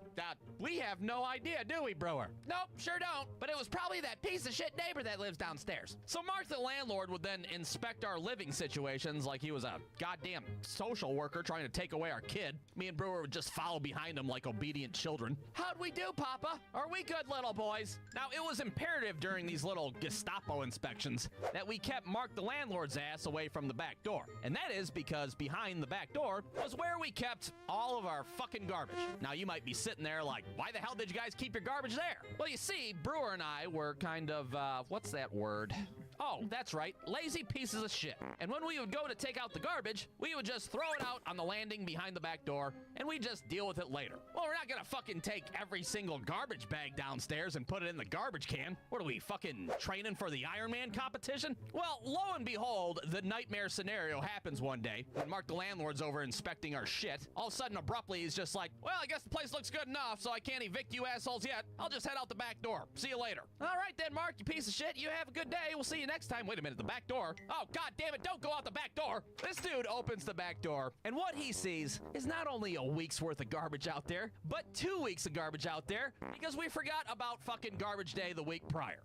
We have no idea, do we, Brewer? Nope, sure don't. But it was probably that piece of shit neighbor that lives downstairs. So Mark the Landlord would then inspect our living situations like he was a goddamn social worker trying to take away our kid. Me and Brewer would just follow behind him like obedient children. How'd we do, Papa? Are we good little boys? Now, it was imperative during these little Gestapo inspections that we kept Mark the Landlord's ass away from the back door. And that is because behind the back door was where we kept all of our fucking garbage. Now, you might be sitting there like, why the hell did you guys keep your garbage there? Well, you see, Brewer and I were kind of, what's that word? Oh, that's right, lazy pieces of shit. And when we would go to take out the garbage, we would just throw it out on the landing behind the back door, and we'd just deal with it later. Well, we're not gonna fucking take every single garbage bag downstairs and put it in the garbage can. What are we, fucking training for the Iron Man competition? Well, lo and behold, the nightmare scenario happens one day when Mark the Landlord's over inspecting our shit. All of a sudden, abruptly, he's just like, well, I guess the place looks good enough, so I can't evict you assholes yet. I'll just head out the back door. See you later. All right then, Mark, you piece of shit. You have a good day. We'll see you next time. Wait a minute, the back door? Oh, god damn it, don't go out the back door. This dude opens the back door, and what he sees is not only a week's worth of garbage out there, but 2 weeks of garbage out there, because we forgot about fucking garbage day the week prior.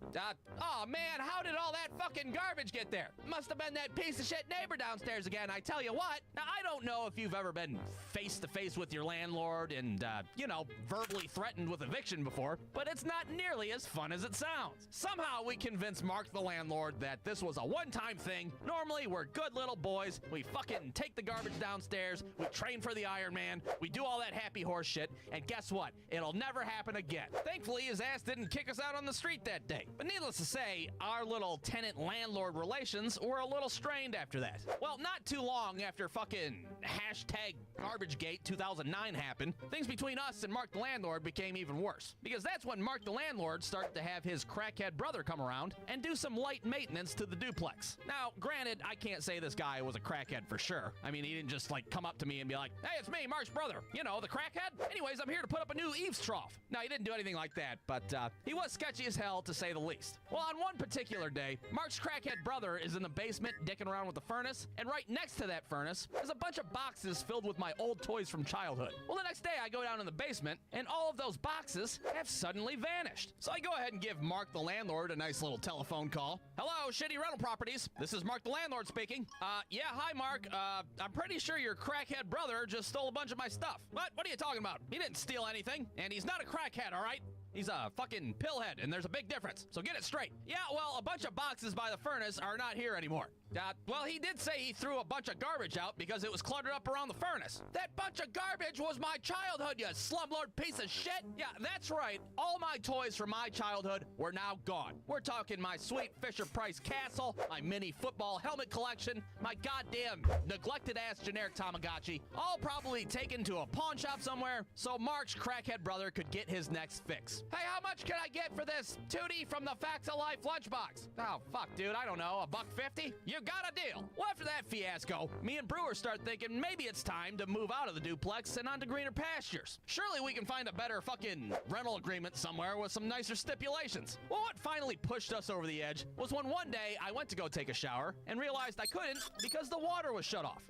Oh man, how did all that fucking garbage get there? Must have been that piece of shit neighbor downstairs again, I tell you what. Now, I don't know if you've ever been face to face with your landlord and, you know, verbally threatened with eviction before, but it's not nearly as fun as it sounds. Somehow we convinced Mark the Landlord that this was a one-time thing. Normally, we're good little boys. We fucking take the garbage downstairs. We train for the Iron Man. We do all that happy horse shit. And guess what? It'll never happen again. Thankfully, his ass didn't kick us out on the street that day. But needless to say, our little tenant-landlord relations were a little strained after that. Well, not too long after fucking hashtag GarbageGate 2009 happened, things between us and Mark the Landlord became even worse. Because that's when Mark the Landlord started to have his crackhead brother come around and do some light maintenance to the duplex. Now, granted, I can't say this guy was a crackhead for sure. I mean, he didn't just like come up to me and be like, hey, it's me, Mark's brother. You know, the crackhead? Anyways, I'm here to put up a new eaves trough. No, he didn't do anything like that, but he was sketchy as hell to say the least. Well, on one particular day, Mark's crackhead brother is in the basement dicking around with the furnace, and right next to that furnace is a bunch of boxes filled with my old toys from childhood. Well, the next day I go down in the basement, and all of those boxes have suddenly vanished. So I go ahead and give Mark the Landlord a nice little telephone call. Hello, Shitty Rental Properties. This is Mark the Landlord speaking. Yeah, hi, Mark. I'm pretty sure your crackhead brother just stole a bunch of my stuff. What? What are you talking about? He didn't steal anything, and he's not a crackhead, all right? He's a fucking pillhead, and there's a big difference. So get it straight. Yeah, well, a bunch of boxes by the furnace are not here anymore. Well, he did say he threw a bunch of garbage out because it was cluttered up around the furnace. That bunch of garbage was my childhood, you slumlord piece of shit. Yeah, that's right. All my toys from my childhood were now gone. We're talking my sweet Fisher-Price castle, my mini football helmet collection, my goddamn neglected-ass generic Tamagotchi, all probably taken to a pawn shop somewhere so Mark's crackhead brother could get his next fix. Hey, how much can I get for this 2D from the Facts of Life lunchbox? Oh, fuck, dude, I don't know, $1.50? You got a deal. Well, after that fiasco, me and Brewer start thinking maybe it's time to move out of the duplex and onto greener pastures. Surely we can find a better fucking rental agreement somewhere with some nicer stipulations. Well, what finally pushed us over the edge was when one day I went to go take a shower and realized I couldn't because the water was shut off.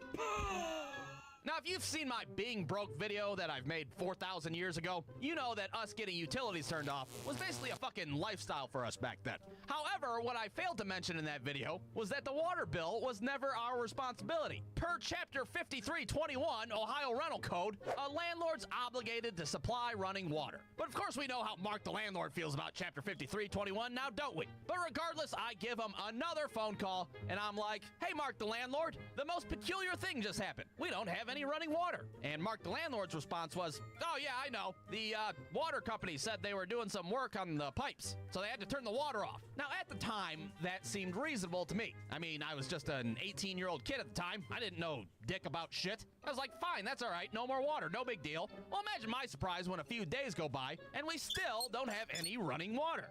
Now, if you've seen my being broke video that I've made 4,000 years ago, you know that us getting utilities turned off was basically a fucking lifestyle for us back then. However, what I failed to mention in that video was that the water bill was never our responsibility. Per Chapter 5321 Ohio Rental Code, a landlord's obligated to supply running water. But of course we know how Mark the landlord feels about Chapter 5321 now, don't we? But regardless, I give him another phone call, and I'm like, hey Mark the landlord, the most peculiar thing just happened. We don't have any running water. And Mark the landlord's response was, oh yeah, I know. The water company said they were doing some work on the pipes, so they had to turn the water off. Now at the time, that seemed reasonable to me. I mean, I was just an 18-year-old kid at the time. I didn't know dick about shit. I was like, fine, that's all right. No more water, no big deal. Well, imagine my surprise when a few days go by and we still don't have any running water.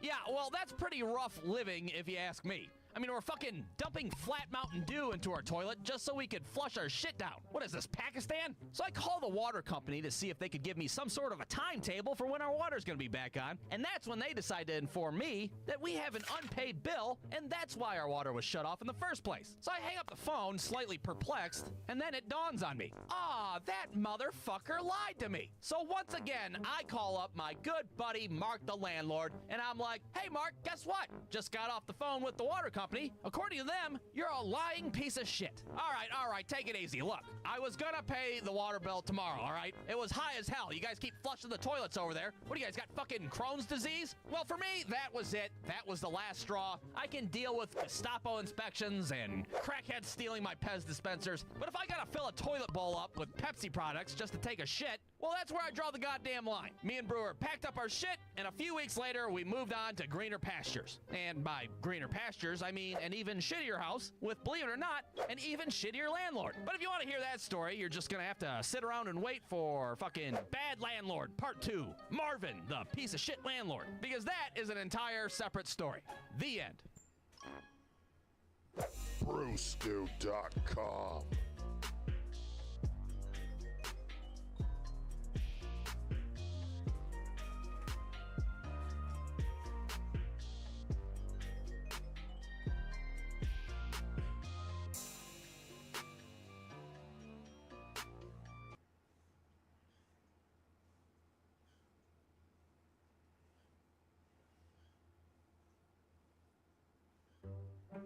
Yeah, well, that's pretty rough living if you ask me. I mean, we're fucking dumping flat Mountain Dew into our toilet just so we could flush our shit down. What is this, Pakistan? So I call the water company to see if they could give me some sort of a timetable for when our water's gonna be back on, and that's when they decide to inform me that we have an unpaid bill, and that's why our water was shut off in the first place. So I hang up the phone, slightly perplexed, and then it dawns on me. That motherfucker lied to me. So once again, I call up my good buddy Mark the landlord, and I'm like, hey Mark, guess what? Just got off the phone with the water company. According to them, you're a lying piece of shit. All right, take it easy. Look, I was gonna pay the water bill tomorrow, all right? It was high as hell. You guys keep flushing the toilets over there. What do you guys got, fucking Crohn's disease? Well, for me, that was it. That was the last straw. I can deal with Gestapo inspections and crackheads stealing my Pez dispensers, but if I gotta fill a toilet bowl up with Pepsi products just to take a shit, well, that's where I draw the goddamn line. Me and Brewer packed up our shit, and a few weeks later, we moved on to greener pastures. And by greener pastures, I mean an even shittier house with, believe it or not, an even shittier landlord. But if you want to hear that story, you're just gonna have to sit around and wait for fucking Bad Landlord Part 2, Marvin, the piece of shit landlord, because that is an entire separate story. The end. Brewstew.com.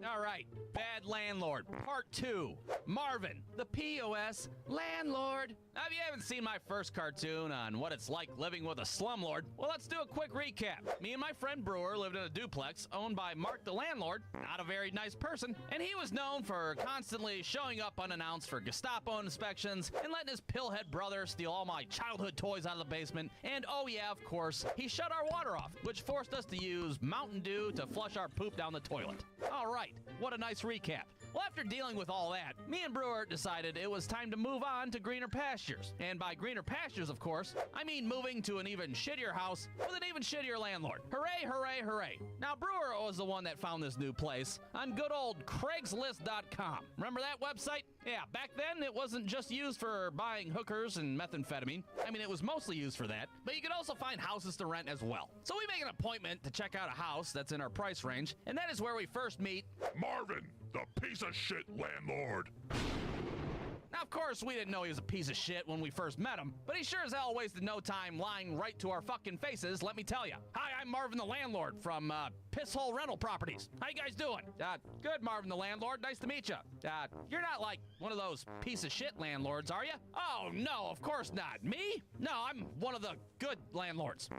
All right, Bad Landlord, Part 2, Marvin, the POS landlord. Now, if you haven't seen my first cartoon on what it's like living with a slumlord, well, let's do a quick recap. Me and my friend Brewer lived in a duplex owned by Mark the landlord, not a very nice person, and he was known for constantly showing up unannounced for Gestapo inspections and letting his pillhead brother steal all my childhood toys out of the basement, and oh yeah, of course, he shut our water off, which forced us to use Mountain Dew to flush our poop down the toilet. All right, what a nice recap. Well, after dealing with all that, me and Brewer decided it was time to move on to greener pastures. And by greener pastures, of course, I mean moving to an even shittier house with an even shittier landlord. Hooray, hooray, hooray. Now, Brewer was the one that found this new place on good old Craigslist.com. Remember that website? Yeah, back then it wasn't just used for buying hookers and methamphetamine. I mean, it was mostly used for that, but you could also find houses to rent as well. So we make an appointment to check out a house that's in our price range, and that is where we first meet Marvin, the piece of shit landlord. Now, of course, we didn't know he was a piece of shit when we first met him, but he sure as hell wasted no time lying right to our fucking faces, let me tell you. Hi, I'm Marvin the landlord from Pisshole Rental Properties. How you guys doing? Good, Marvin the landlord. Nice to meet you. You're not like one of those piece of shit landlords, are you? Oh, no, of course not. Me? No, I'm one of the good landlords.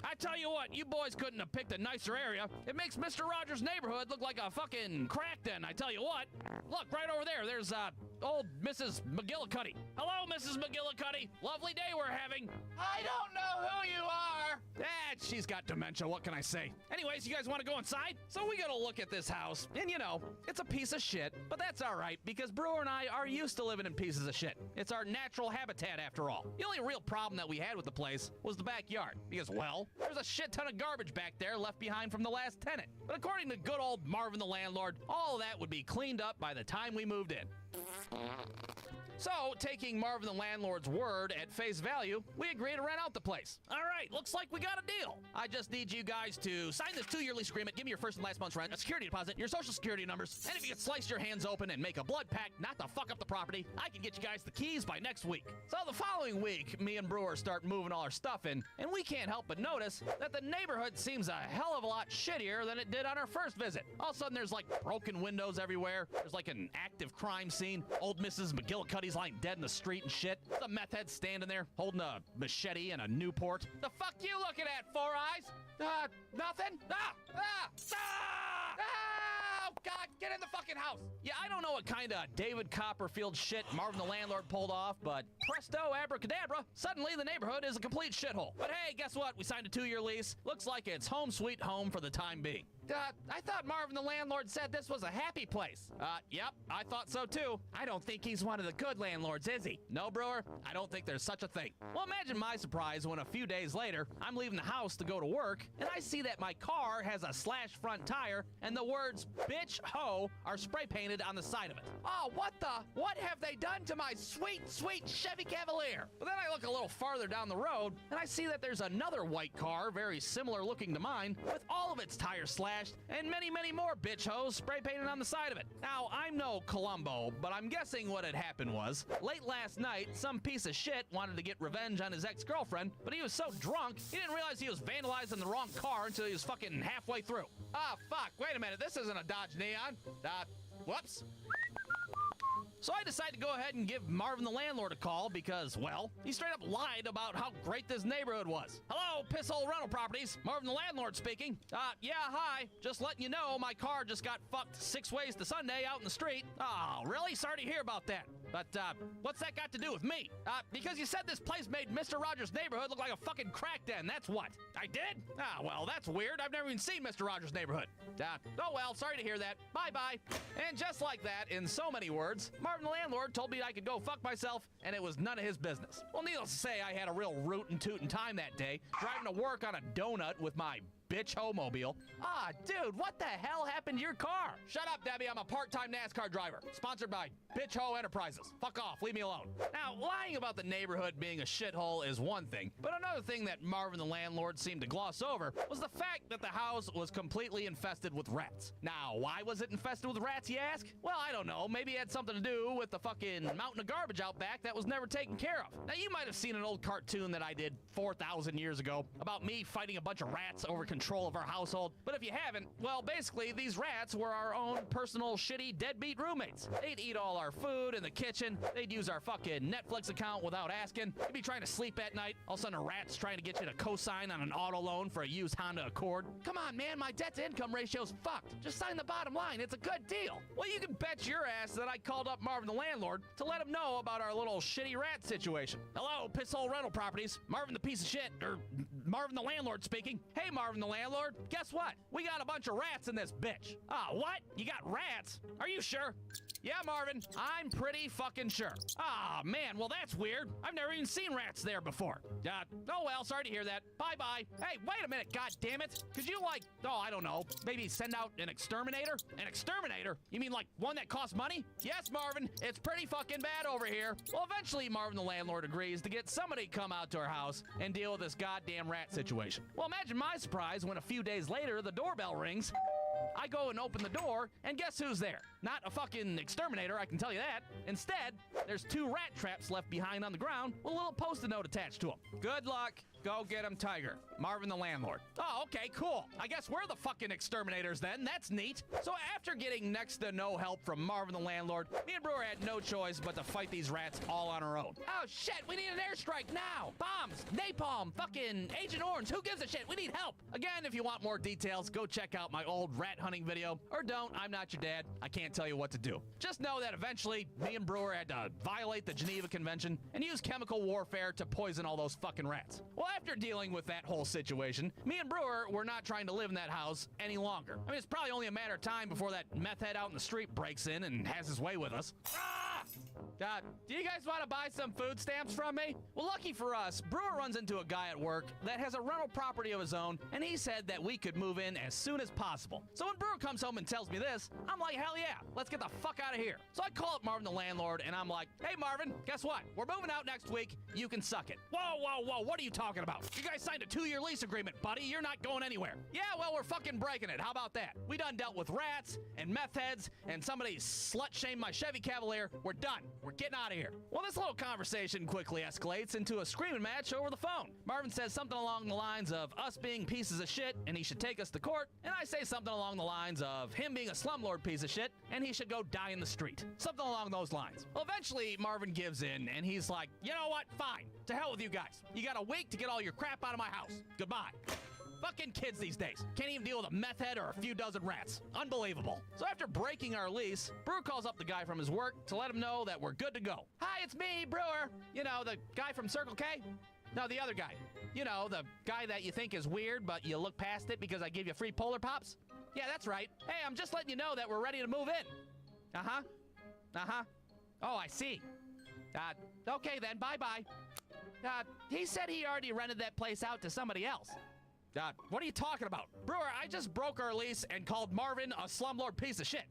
I tell you what, you boys couldn't have picked a nicer area. It makes Mr. Rogers' neighborhood look like a fucking crack den, I tell you what. Look, right over there, there's, old Mrs. McGillicuddy. Hello, Mrs. McGillicuddy. Lovely day we're having. I don't know who you are. She's got dementia, what can I say? Anyways, you guys want to go inside? So we got to look at this house, and you know, it's a piece of shit, but that's all right, because Brewer and I are used to living in pieces of shit. It's our natural habitat, after all. The only real problem that we had with the place was the backyard, because, well, there's a shit ton of garbage back there left behind from the last tenant. But according to good old Marvin the landlord, all of that would be cleaned up by the time we moved in. So, taking Marvin the landlord's word at face value, we agreed to rent out the place. All right, looks like we got a deal. I just need you guys to sign this 2-year lease agreement, give me your first and last month's rent, a security deposit, your social security numbers, and if you could slice your hands open and make a blood pact not to fuck up the property, I can get you guys the keys by next week. So the following week, me and Brewer start moving all our stuff in, and we can't help but notice that the neighborhood seems a hell of a lot shittier than it did on our first visit. All of a sudden, there's like broken windows everywhere. There's like an active crime scene. Old Mrs. McGillicuddy's lying dead in the street and shit. The meth head standing there holding a machete and a Newport. The fuck you looking at, Four Eyes? Nothing? Oh, God, get in the fucking house. Yeah, I don't know what kind of David Copperfield shit Marvin the landlord pulled off, but presto abracadabra, suddenly the neighborhood is a complete shithole. But hey, guess what? We signed a 2-year lease. Looks like it's home sweet home for the time being. I thought Marvin the landlord said this was a happy place. Yep, I thought so too. I don't think he's one of the good landlords, is he? No, Brewer, I don't think there's such a thing. Well, imagine my surprise when a few days later, I'm leaving the house to go to work, and I see that my car has a slashed front tire, and the words, bitch, ho, are spray painted on the side of it. Oh, what have they done to my sweet, sweet Chevy Cavalier? But then I look a little farther down the road, and I see that there's another white car, very similar looking to mine, with all of its tires slashed, and many, many more bitch hoes spray painted on the side of it. Now, I'm no Columbo, but I'm guessing what had happened was, late last night, some piece of shit wanted to get revenge on his ex-girlfriend, but he was so drunk, he didn't realize he was vandalizing the wrong car until he was fucking halfway through. Ah, fuck, wait a minute, this isn't a Dodge Neon. Whoops. So I decided to go ahead and give Marvin the landlord a call because, well, he straight up lied about how great this neighborhood was. Hello, pisshole rental properties. Marvin the landlord speaking. Yeah, hi. Just letting you know my car just got fucked 6 ways to Sunday out in the street. Oh, really? Sorry to hear about that. But, what's that got to do with me? Because you said this place made Mr. Rogers' neighborhood look like a fucking crack den, that's what. I did? Ah, well, that's weird. I've never even seen Mr. Rogers' neighborhood. Oh well, sorry to hear that. Bye-bye. And just like that, in so many words, Marvin the landlord told me I could go fuck myself, and it was none of his business. Well, needless to say, I had a real rootin' tootin' time that day, driving to work on a donut with my bitch ho-mobile. Ah, dude, what the hell happened to your car? Shut up, Debbie. I'm a part-time NASCAR driver. Sponsored by Bitch Ho Enterprises. Fuck off. Leave me alone. Now, lying about the neighborhood being a shithole is one thing, but another thing that Marvin the landlord seemed to gloss over was the fact that the house was completely infested with rats. Now, why was it infested with rats, you ask? Well, I don't know. Maybe it had something to do with the fucking mountain of garbage out back that was never taken care of. Now, you might have seen an old cartoon that I did 4,000 years ago about me fighting a bunch of rats over control of our household. But if you haven't, well, basically, these rats were our own personal shitty deadbeat roommates. They'd eat all our food in the kitchen. They'd use our fucking Netflix account without asking. You'd be trying to sleep at night. All of a sudden, a rat's trying to get you to co-sign on an auto loan for a used Honda Accord. Come on, man, my debt-to-income ratio's fucked. Just sign the bottom line. It's a good deal. Well, you can bet your ass that I called up Marvin the landlord to let him know about our little shitty rat situation. Hello, pisshole rental properties. Marvin the piece of shit, or Marvin the landlord speaking. Hey, Marvin the landlord. Guess what? We got a bunch of rats in this bitch. Ah, what? You got rats? Are you sure? Yeah, Marvin, I'm pretty fucking sure. Ah, man, well, that's weird. I've never even seen rats there before. Oh, well, sorry to hear that. Bye-bye. Hey, wait a minute, goddammit. Could you, like, oh, I don't know, maybe send out an exterminator? An exterminator? You mean, like, one that costs money? Yes, Marvin, it's pretty fucking bad over here. Well, eventually, Marvin the landlord agrees to get somebody to come out to our house and deal with this goddamn rat situation. Well, imagine my surprise when a few days later, the doorbell rings. I go and open the door, and guess who's there? Not a fucking exterminator, I can tell you that. Instead, there's 2 rat traps left behind on the ground with a little post-it note attached to them. Good luck. Go get him, Tiger. Marvin the landlord. Oh, okay, cool. I guess we're the fucking exterminators then. That's neat. So after getting next to no help from Marvin the landlord, me and Brewer had no choice but to fight these rats all on our own. Oh shit, we need an airstrike now. Bombs, napalm, fucking Agent Orange. Who gives a shit? We need help. Again, if you want more details, go check out my old rat hunting video. Or don't, I'm not your dad. I can't tell you what to do. Just know that eventually, me and Brewer had to violate the Geneva Convention and use chemical warfare to poison all those fucking rats. Well, after dealing with that whole situation, me and Brewer were not trying to live in that house any longer. I mean, it's probably only a matter of time before that meth head out in the street breaks in and has his way with us. Ah! God, do you guys want to buy some food stamps from me? Well, lucky for us, Brewer runs into a guy at work that has a rental property of his own, and he said that we could move in as soon as possible. So when Brewer comes home and tells me this, I'm like, hell yeah, let's get the fuck out of here. So I call up Marvin the landlord, and I'm like, hey Marvin, guess what? We're moving out next week. You can suck it. Whoa, whoa, whoa, what are you talking about? You guys signed a 2-year lease agreement, buddy. You're not going anywhere. Yeah, well, we're fucking breaking it. How about that? We done dealt with rats and meth heads, and somebody slut-shamed my Chevy Cavalier. We're done. We're getting out of here. Well, this little conversation quickly escalates into a screaming match over the phone. Marvin says something along the lines of us being pieces of shit and he should take us to court, and I say something along the lines of him being a slumlord piece of shit and he should go die in the street. Something along those lines. Well, eventually Marvin gives in and he's like, you know what? Fine. To hell with you guys. You got a week to get all your crap out of my house. Goodbye. Fucking kids these days. Can't even deal with a meth head or a few dozen rats. Unbelievable. So after breaking our lease, Brewer calls up the guy from his work to let him know that we're good to go. Hi, it's me, Brewer. You know, the guy from Circle K? No, the other guy. You know, the guy that you think is weird, but you look past it because I gave you free Polar Pops? Yeah, that's right. Hey, I'm just letting you know that we're ready to move in. Uh-huh. Uh-huh. Oh, I see. Okay then, bye-bye. He said he already rented that place out to somebody else. What are you talking about? Brewer, I just broke our lease and called Marvin a slumlord piece of shit.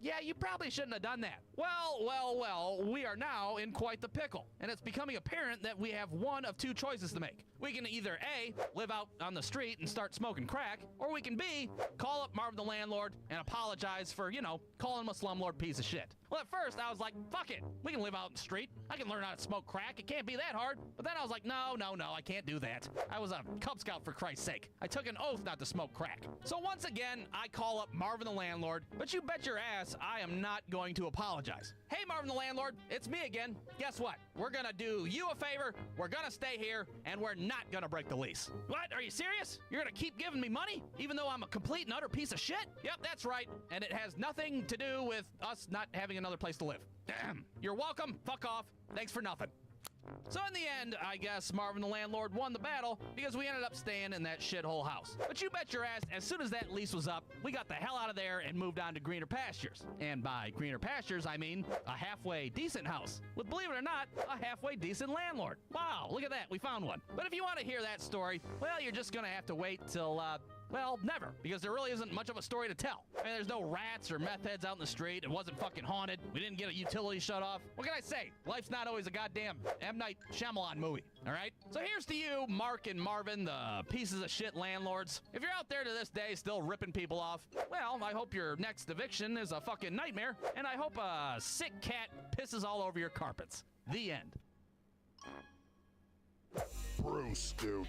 Yeah, you probably shouldn't have done that. Well, we are now in quite the pickle, and it's becoming apparent that we have one of two choices to make. We can either A, live out on the street and start smoking crack, or we can B, call up Marvin the landlord and apologize for, you know, calling him a slumlord piece of shit. Well, at first, I was like, fuck it. We can live out in the street. I can learn how to smoke crack. It can't be that hard. But then I was like, no, I can't do that. I was a Cub Scout, for Christ's sake. I took an oath not to smoke crack. So once again, I call up Marvin the landlord, but you bet your ass I am not going to apologize. Hey, Marvin the landlord, it's me again. Guess what? We're gonna do you a favor, we're gonna stay here, and we're not gonna break the lease. What? Are you serious? You're gonna keep giving me money, even though I'm a complete and utter piece of shit? Yep, that's right, and it has nothing to do with us not having another place to live. Damn. You're welcome. Fuck off. Thanks for nothing. So in the end, I guess Marvin the landlord won the battle because we ended up staying in that shithole house. But you bet your ass, as soon as that lease was up, we got the hell out of there and moved on to greener pastures. And by greener pastures, I mean a halfway decent house with, believe it or not, a halfway decent landlord. Wow, look at that, we found one. But if you want to hear that story, well, you're just gonna have to wait till, well, never, because there really isn't much of a story to tell. I mean, there's no rats or meth heads out in the street. It wasn't fucking haunted. We didn't get a utility shut off. What can I say? Life's not always a goddamn M. Night Shyamalan movie, all right? So here's to you, Mark and Marvin, the pieces of shit landlords. If you're out there to this day still ripping people off, well, I hope your next eviction is a fucking nightmare, and I hope a sick cat pisses all over your carpets. The end. Brosto.com.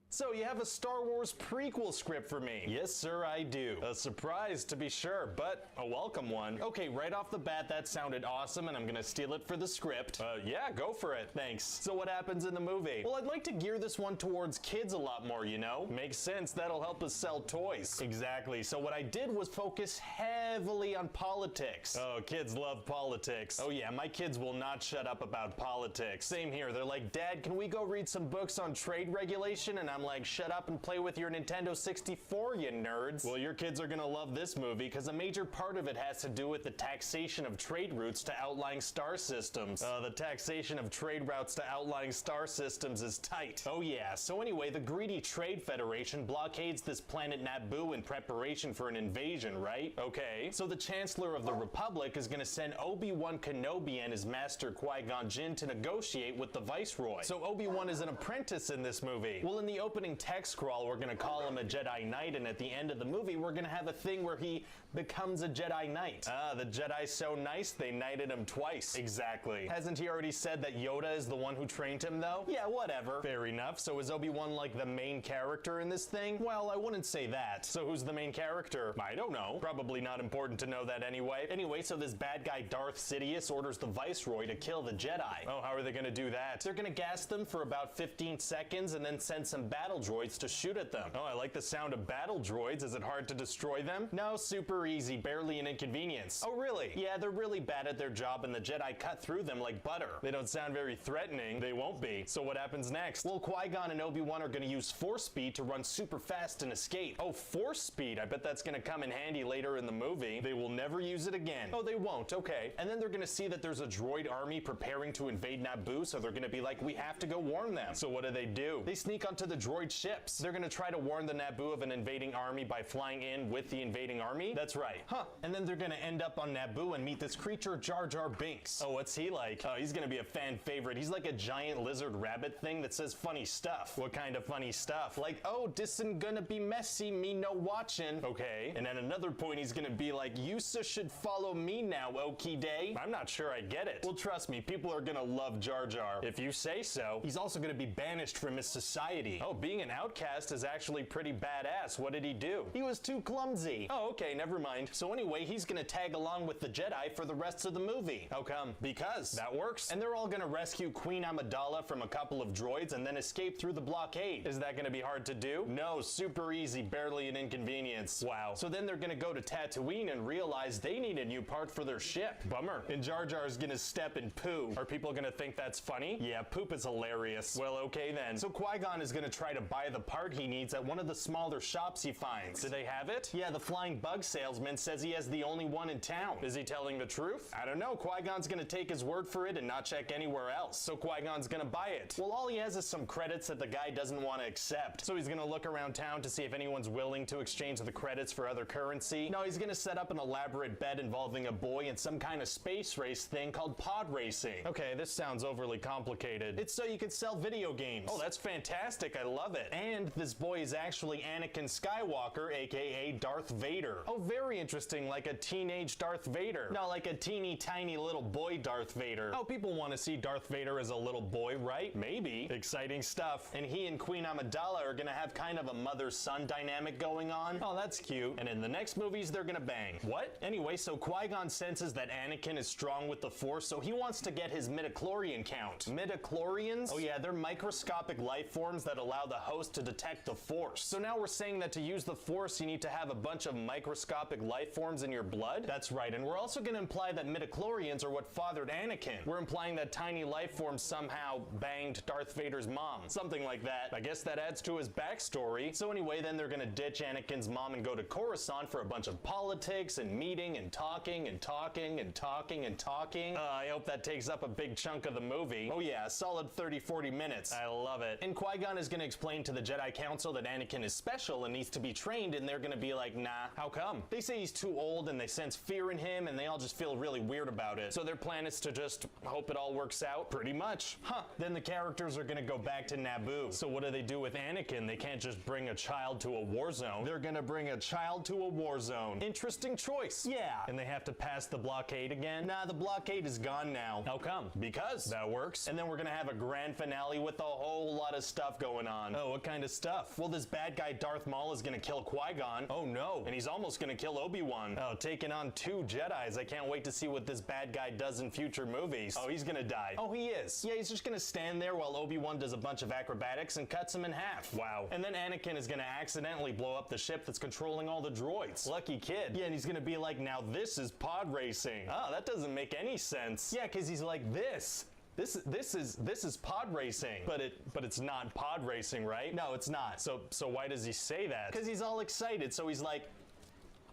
So you have a Star Wars prequel script for me? Yes, sir, I do. A surprise, to be sure, but a welcome one. Okay, right off the bat, that sounded awesome, and I'm gonna steal it for the script. Yeah, go for it. Thanks. So what happens in the movie? Well, I'd like to gear this one towards kids a lot more, you know? Makes sense, that'll help us sell toys. Exactly, so what I did was focus heavily on politics. Oh, kids love politics. Oh yeah, my kids will not shut up about politics. Same here, they're like, Dad, can we go read some books on trade regulation? And I'm like, shut up and play with your Nintendo 64, you nerds. Well, your kids are gonna love this movie because a major part of it has to do with the taxation of trade routes to outlying star systems. The taxation of trade routes to outlying star systems is tight. Oh yeah, so anyway, the greedy Trade Federation blockades this planet Naboo in preparation for an invasion, right? Okay, so the Chancellor of the Republic is gonna send Obi-Wan Kenobi and his master Qui-Gon Jinn to negotiate with the Viceroy. So Obi-Wan is an apprentice in this movie. Well, in the opening text scroll, we're gonna call him a Jedi Knight, and at the end of the movie, we're gonna have a thing where he becomes a Jedi Knight. The Jedi's so nice, they knighted him twice. Exactly. Hasn't he already said that Yoda is the one who trained him, though? Yeah, whatever. Fair enough. So is Obi-Wan like the main character in this thing? Well, I wouldn't say that. So who's the main character? I don't know. Probably not important to know that anyway. Anyway, so this bad guy Darth Sidious orders the Viceroy to kill the Jedi. Oh, how are they gonna do that? They're gonna gas them for about 15 seconds and then send some battle droids to shoot at them. Oh, I like the sound of battle droids. Is it hard to destroy them? No, super easy, barely an inconvenience. Oh, really? Yeah, they're really bad at their job and the Jedi cut through them like butter. They don't sound very threatening. They won't be. So what happens next? Well, Qui-Gon and Obi-Wan are gonna use force speed to run super fast and escape. Oh, force speed. I bet that's gonna come in handy later in the movie. They will never use it again. Oh, they won't. Okay. And then they're gonna see that there's a droid army preparing to invade Naboo, so they're gonna be like, we have to go warn them. So what do? They sneak onto the droid ships. They're gonna try to warn the Naboo of an invading army by flying in with the invading army? That's right. Huh. And then they're gonna end up on Naboo and meet this creature, Jar Jar Binks. Oh, what's he like? Oh, he's gonna be a fan favorite. He's like a giant lizard rabbit thing that says funny stuff. What kind of funny stuff? Like, oh, dis'n gonna be messy, me no watchin'. Okay. And at another point, he's gonna be like, you should follow me now, okie day. I'm not sure I get it. Well, trust me, people are gonna love Jar Jar. If you say so. He's also gonna be banished from his society. Oh, being an outcast is actually pretty badass. What did he do? He was too clumsy. Oh, okay, never mind. So anyway, he's gonna tag along with the Jedi for the rest of the movie. How come? Because that works. And they're all gonna rescue Queen Amidala from a couple of droids and then escape through the blockade. Is that gonna be hard to do? No, super easy, barely an inconvenience. Wow. So then they're gonna go to Tatooine and realize they need a new part for their ship. Bummer. And Jar Jar's gonna step in poo. Are people gonna think that's funny? Yeah, poop is hilarious. Well, okay then. So Qui-Gon is gonna try to buy the part he needs at one of the smaller shops he finds. Do they have it? Yeah, the flying bug salesman says he has the only one in town. Is he telling the truth? I don't know. Qui-Gon's gonna take his word for it and not check anywhere else. So Qui-Gon's gonna buy it. Well, all he has is some credits that the guy doesn't want to accept. So he's gonna look around town to see if anyone's willing to exchange the credits for other currency. No, he's gonna set up an elaborate bet involving a boy and some kind of space race thing called pod racing. Okay, this sounds overly complicated. It's so you can sell video games. Oh, that's fantastic. I love it. And this boy is actually Anakin Skywalker, aka Darth Vader. Oh, very interesting, like a teenage Darth Vader. No, like a teeny tiny little boy Darth Vader. Oh, people want to see Darth Vader as a little boy, right? Maybe. Exciting stuff. And he and Queen Amidala are gonna have kind of a mother-son dynamic going on. Oh, that's cute. And in the next movies, they're gonna bang. What? Anyway, so Qui-Gon senses that Anakin is strong with the Force, so he wants to get his midichlorian count. Midichlorians? Oh yeah, they're microscopic life forms that allow the host to detect the Force. So now we're saying that to use the Force, you need to have a bunch of microscopic life forms in your blood? That's right, and we're also gonna imply that midichlorians are what fathered Anakin. We're implying that tiny life forms somehow banged Darth Vader's mom. Something like that. I guess that adds to his backstory. So anyway, then they're gonna ditch Anakin's mom and go to Coruscant for a bunch of politics and meeting and talking and talking and talking and talking. I hope that takes up a big chunk of the movie. Oh yeah, a solid 30-40 minutes. I love it. And Qui-Gon is gonna explain to the Jedi Council that Anakin is special and needs to be trained, and they're gonna be like, nah, how come? They say he's too old and they sense fear in him and they all just feel really weird about it. So their plan is to just hope it all works out. Pretty much. Huh. Then the characters are gonna go back to Naboo. So what do they do with Anakin? They can't just bring a child to a war zone. They're gonna bring a child to a war zone. Interesting choice. Yeah. And they have to pass the blockade again? Nah, the blockade is gone now. How come? Because that works. And then we're gonna have a grand finale with a whole lot of stuff going on. Oh, what kind of stuff? Well, this bad guy Darth Maul is gonna kill Qui-Gon. Oh no. And he's almost gonna kill Obi-Wan. Oh, taking on 2 Jedis. I can't wait to see what this bad guy does in future movies. Oh, he's gonna die. Oh, he is. Yeah, he's just gonna stand there while Obi-Wan does a bunch of acrobatics and cuts him in half. Wow. And then Anakin is gonna accidentally blow up the ship that's controlling all the droids. Lucky kid. Yeah, and he's gonna be like, now this is pod racing. Oh, that doesn't make any sense. Yeah, because he's like this. This is pod racing, but it's not pod racing, right? No, it's not. So why does he say that? Because he's all excited. So he's like,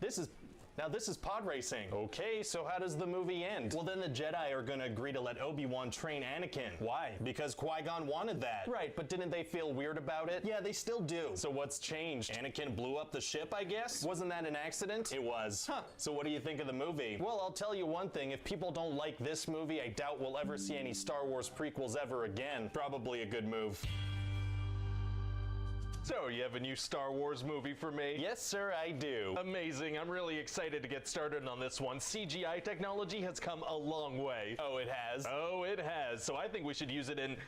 this is pod racing. Okay, so how does the movie end? Well, then the Jedi are gonna agree to let Obi-Wan train Anakin. Why? Because Qui-Gon wanted that. Right, but didn't they feel weird about it? Yeah, they still do. So what's changed? Anakin blew up the ship, I guess? Wasn't that an accident? It was. Huh. So what do you think of the movie? Well, I'll tell you one thing. If people don't like this movie, I doubt we'll ever see any Star Wars prequels ever again. Probably a good move. So, you have a new Star Wars movie for me? Yes, sir, I do. Amazing. I'm really excited to get started on this one. CGI technology has come a long way. Oh, it has? Oh, it has. So I think we should use it in,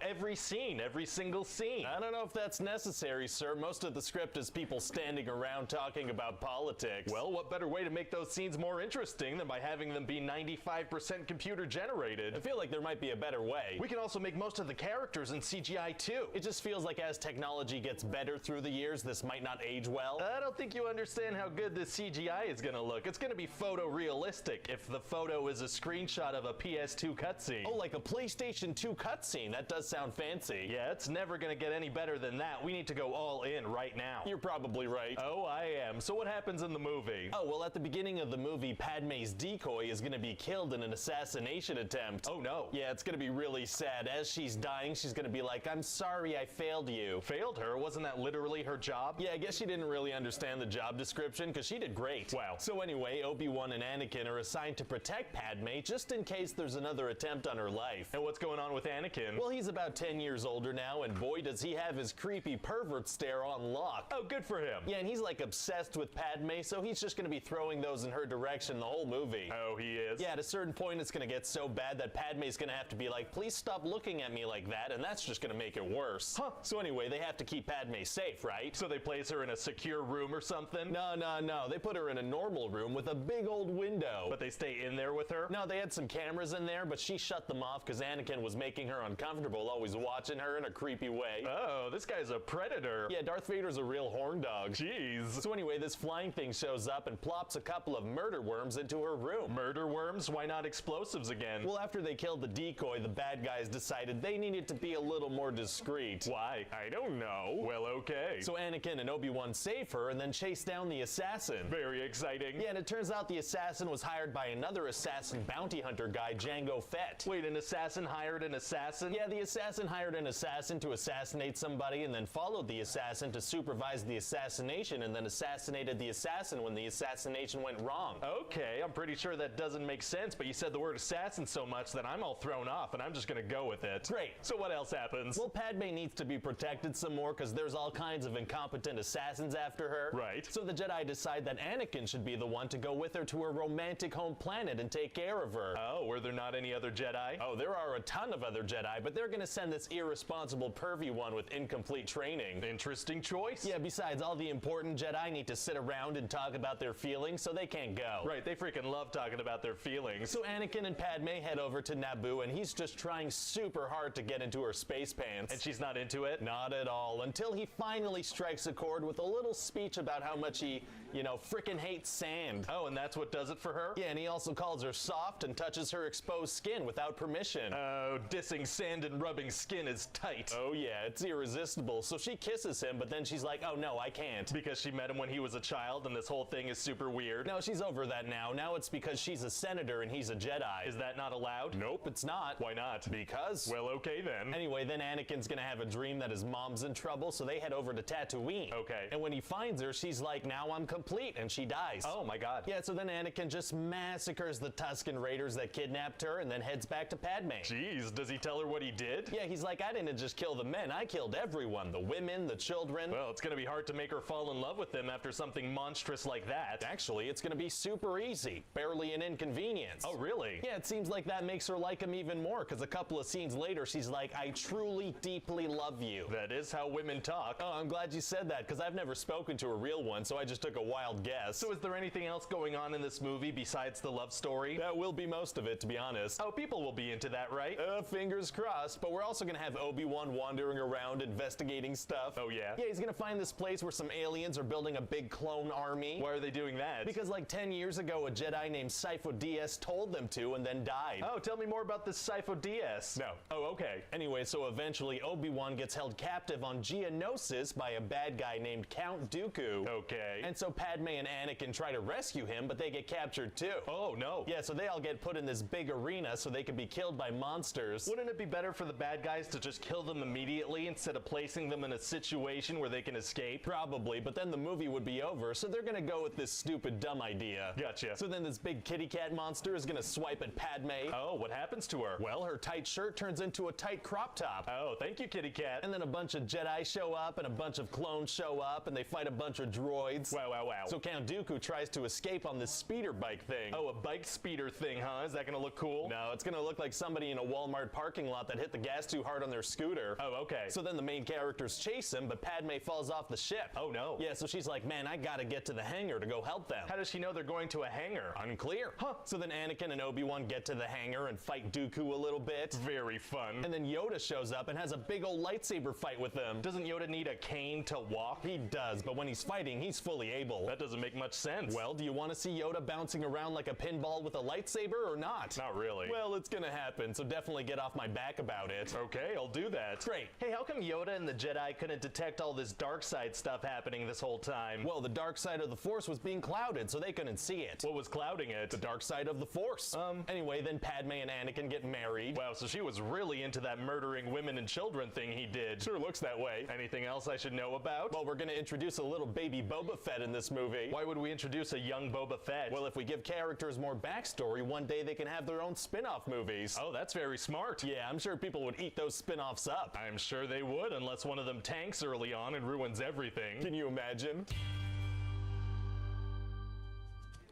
every scene, every single scene. I don't know if that's necessary, sir. Most of the script is people standing around talking about politics. Well, what better way to make those scenes more interesting than by having them be 95% computer generated? I feel like there might be a better way. We can also make most of the characters in CGI too. It just feels like as technology gets better through the years, this might not age well. I don't think you understand how good this CGI is gonna look. It's gonna be photorealistic if the photo is a screenshot of a PS2 cutscene. Oh, like a PlayStation 2 cutscene. That does sound fancy. Yeah, it's never gonna get any better than that. We need to go all in right now. You're probably right. Oh, I am. So what happens in the movie? Oh, well, at the beginning of the movie, Padme's decoy is gonna be killed in an assassination attempt. Oh, no. Yeah, it's gonna be really sad. As she's dying, she's gonna be like, I'm sorry I failed you. Failed her? Wasn't that literally her job? Yeah, I guess she didn't really understand the job description because she did great. Wow. So anyway, Obi-Wan and Anakin are assigned to protect Padme just in case there's another attempt on her life. And what's going on with Anakin? Well, he's about 10 years older now, and boy, does he have his creepy pervert stare on lock. Oh, good for him. Yeah, and he's like obsessed with Padme, so he's just gonna be throwing those in her direction the whole movie. Oh, he is? Yeah, at a certain point, it's gonna get so bad that Padme's gonna have to be like, please stop looking at me like that, and that's just gonna make it worse. Huh. So anyway, they have to keep Padme safe, right? So they place her in a secure room or something? No. They put her in a normal room with a big old window. But they stay in there with her? No, they had some cameras in there, but she shut them off because Anakin was making her uncomfortable, always watching her in a creepy way. Oh, this guy's a predator. Yeah, Darth Vader's a real horn dog. Jeez. So anyway, this flying thing shows up and plops a couple of murder worms into her room. Murder worms? Why not explosives again? Well, after they killed the decoy, the bad guys decided they needed to be a little more discreet. Why? I don't know. Well, okay. So Anakin and Obi-Wan save her and then chase down the assassin. Very exciting. Yeah, and it turns out the assassin was hired by another assassin bounty hunter guy, Jango Fett. Wait, an assassin hired an assassin? Yeah, the assassin hired an assassin to assassinate somebody and then followed the assassin to supervise the assassination and then assassinated the assassin when the assassination went wrong. Okay, I'm pretty sure that doesn't make sense, but you said the word assassin so much that I'm all thrown off and I'm just gonna go with it. Great. So what else happens? Well, Padme needs to be protected some more because there's all kinds of incompetent assassins after her. Right. So the Jedi decide that Anakin should be the one to go with her to her romantic home planet and take care of her. Oh, were there not any other Jedi? Oh, there are a ton of other Jedi, but they're gonna send this irresponsible pervy one with incomplete training. Interesting choice. Yeah, besides, all the important Jedi need to sit around and talk about their feelings, so they can't go. Right, they freaking love talking about their feelings. So Anakin and Padme head over to Naboo, and he's just trying super hard to get into her space pants. And she's not into it? Not at all, until he finally strikes a chord with a little speech about how much he, frickin' hates sand. Oh, and that's what does it for her? Yeah, and he also calls her soft and touches her exposed skin without permission. Oh, dissing sand and rubbing skin is tight. Oh yeah, it's irresistible. So she kisses him, but then she's like, oh no, I can't. Because she met him when he was a child and this whole thing is super weird. No, she's over that now. Now it's because she's a senator and he's a Jedi. Is that not allowed? Nope, it's not. Why not? Because. Well, okay then. Anyway, then Anakin's gonna have a dream that his mom's in trouble, so they head over to Tatooine. Okay. And when he finds her, she's like, now I'm complete, and she dies. Oh my god. Yeah, so then Anakin just massacres the Tusken Raiders that kidnapped her and then heads back to Padme. Jeez, does he tell her what he did? Yeah, he's like, I didn't just kill the men, I killed everyone. The women, the children. Well, it's gonna be hard to make her fall in love with them after something monstrous like that. Actually, it's gonna be super easy. Barely an inconvenience. Oh, really? Yeah, it seems like that makes her like him even more, because a couple of scenes later, she's like, I truly, deeply love you. That is how women talk. Oh, I'm glad you said that, because I've never spoken to a real one, so I just took a wild guess. So is there anything else going on in this movie besides the love story? That will be most of it, to be honest. Oh, people will be into that, right? Fingers crossed. But we're also gonna have Obi-Wan wandering around investigating stuff. Oh yeah? Yeah, he's gonna find this place where some aliens are building a big clone army. Why are they doing that? Because like 10 years ago, a Jedi named Sifo Dyas told them to and then died. Oh, tell me more about this Sifo Dyas. No. Oh, okay. Anyway, so eventually Obi-Wan gets held captive on Geonosis by a bad guy named Count Dooku. Okay. And so Padme and Anakin try to rescue him, but they get captured too. Oh, no. Yeah, so they all get put in this big arena so they can be killed by monsters. Wouldn't it be better for the bad guys to just kill them immediately instead of placing them in a situation where they can escape? Probably, but then the movie would be over, so they're gonna go with this stupid, dumb idea. Gotcha. So then this big kitty cat monster is gonna swipe at Padme. Oh, what happens to her? Well, her tight shirt turns into a tight crop top. Oh, thank you, kitty cat. And then a bunch of Jedi show up and a bunch of clones show up and they fight a bunch of droids. Wow, wow, wow. So Count Dooku tries to escape on this speeder bike thing. Oh, a bike speeder thing, huh? Is that gonna look cool? No, it's gonna look like somebody in a Walmart parking lot that hit the gas too hard on their scooter. Oh, okay. So then the main characters chase him, but Padme falls off the ship. Oh, no. Yeah, so she's like, man, I gotta get to the hangar to go help them. How does she know they're going to a hangar? Unclear. Huh. So then Anakin and Obi-Wan get to the hangar and fight Dooku a little bit. Very fun. And then Yoda shows up and has a big old lightsaber fight with them. Doesn't Yoda need a cane to walk? He does, but when he's fighting, he's fully able. That doesn't make much sense. Well, do you want to see Yoda bouncing around like a pinball with a lightsaber or not? Not really. Well, it's gonna happen, so definitely get off my back about it. Okay, I'll do that. Great. Hey, how come Yoda and the Jedi couldn't detect all this dark side stuff happening this whole time? Well, the dark side of the Force was being clouded, so they couldn't see it. What was clouding it? The dark side of the Force. Anyway, then Padme and Anakin get married. Wow, so she was really into that murdering women and children thing he did. Sure looks that way. Anything else I should know about? Well, we're gonna introduce a little baby Boba Fett in this movie. Why would we introduce a young Boba Fett? Well, if we give characters more backstory, one day they can have their own spin-off movies. Oh, that's very smart. Yeah, I'm sure people would eat those spin-offs up. I'm sure they would, unless one of them tanks early on and ruins everything. Can you imagine?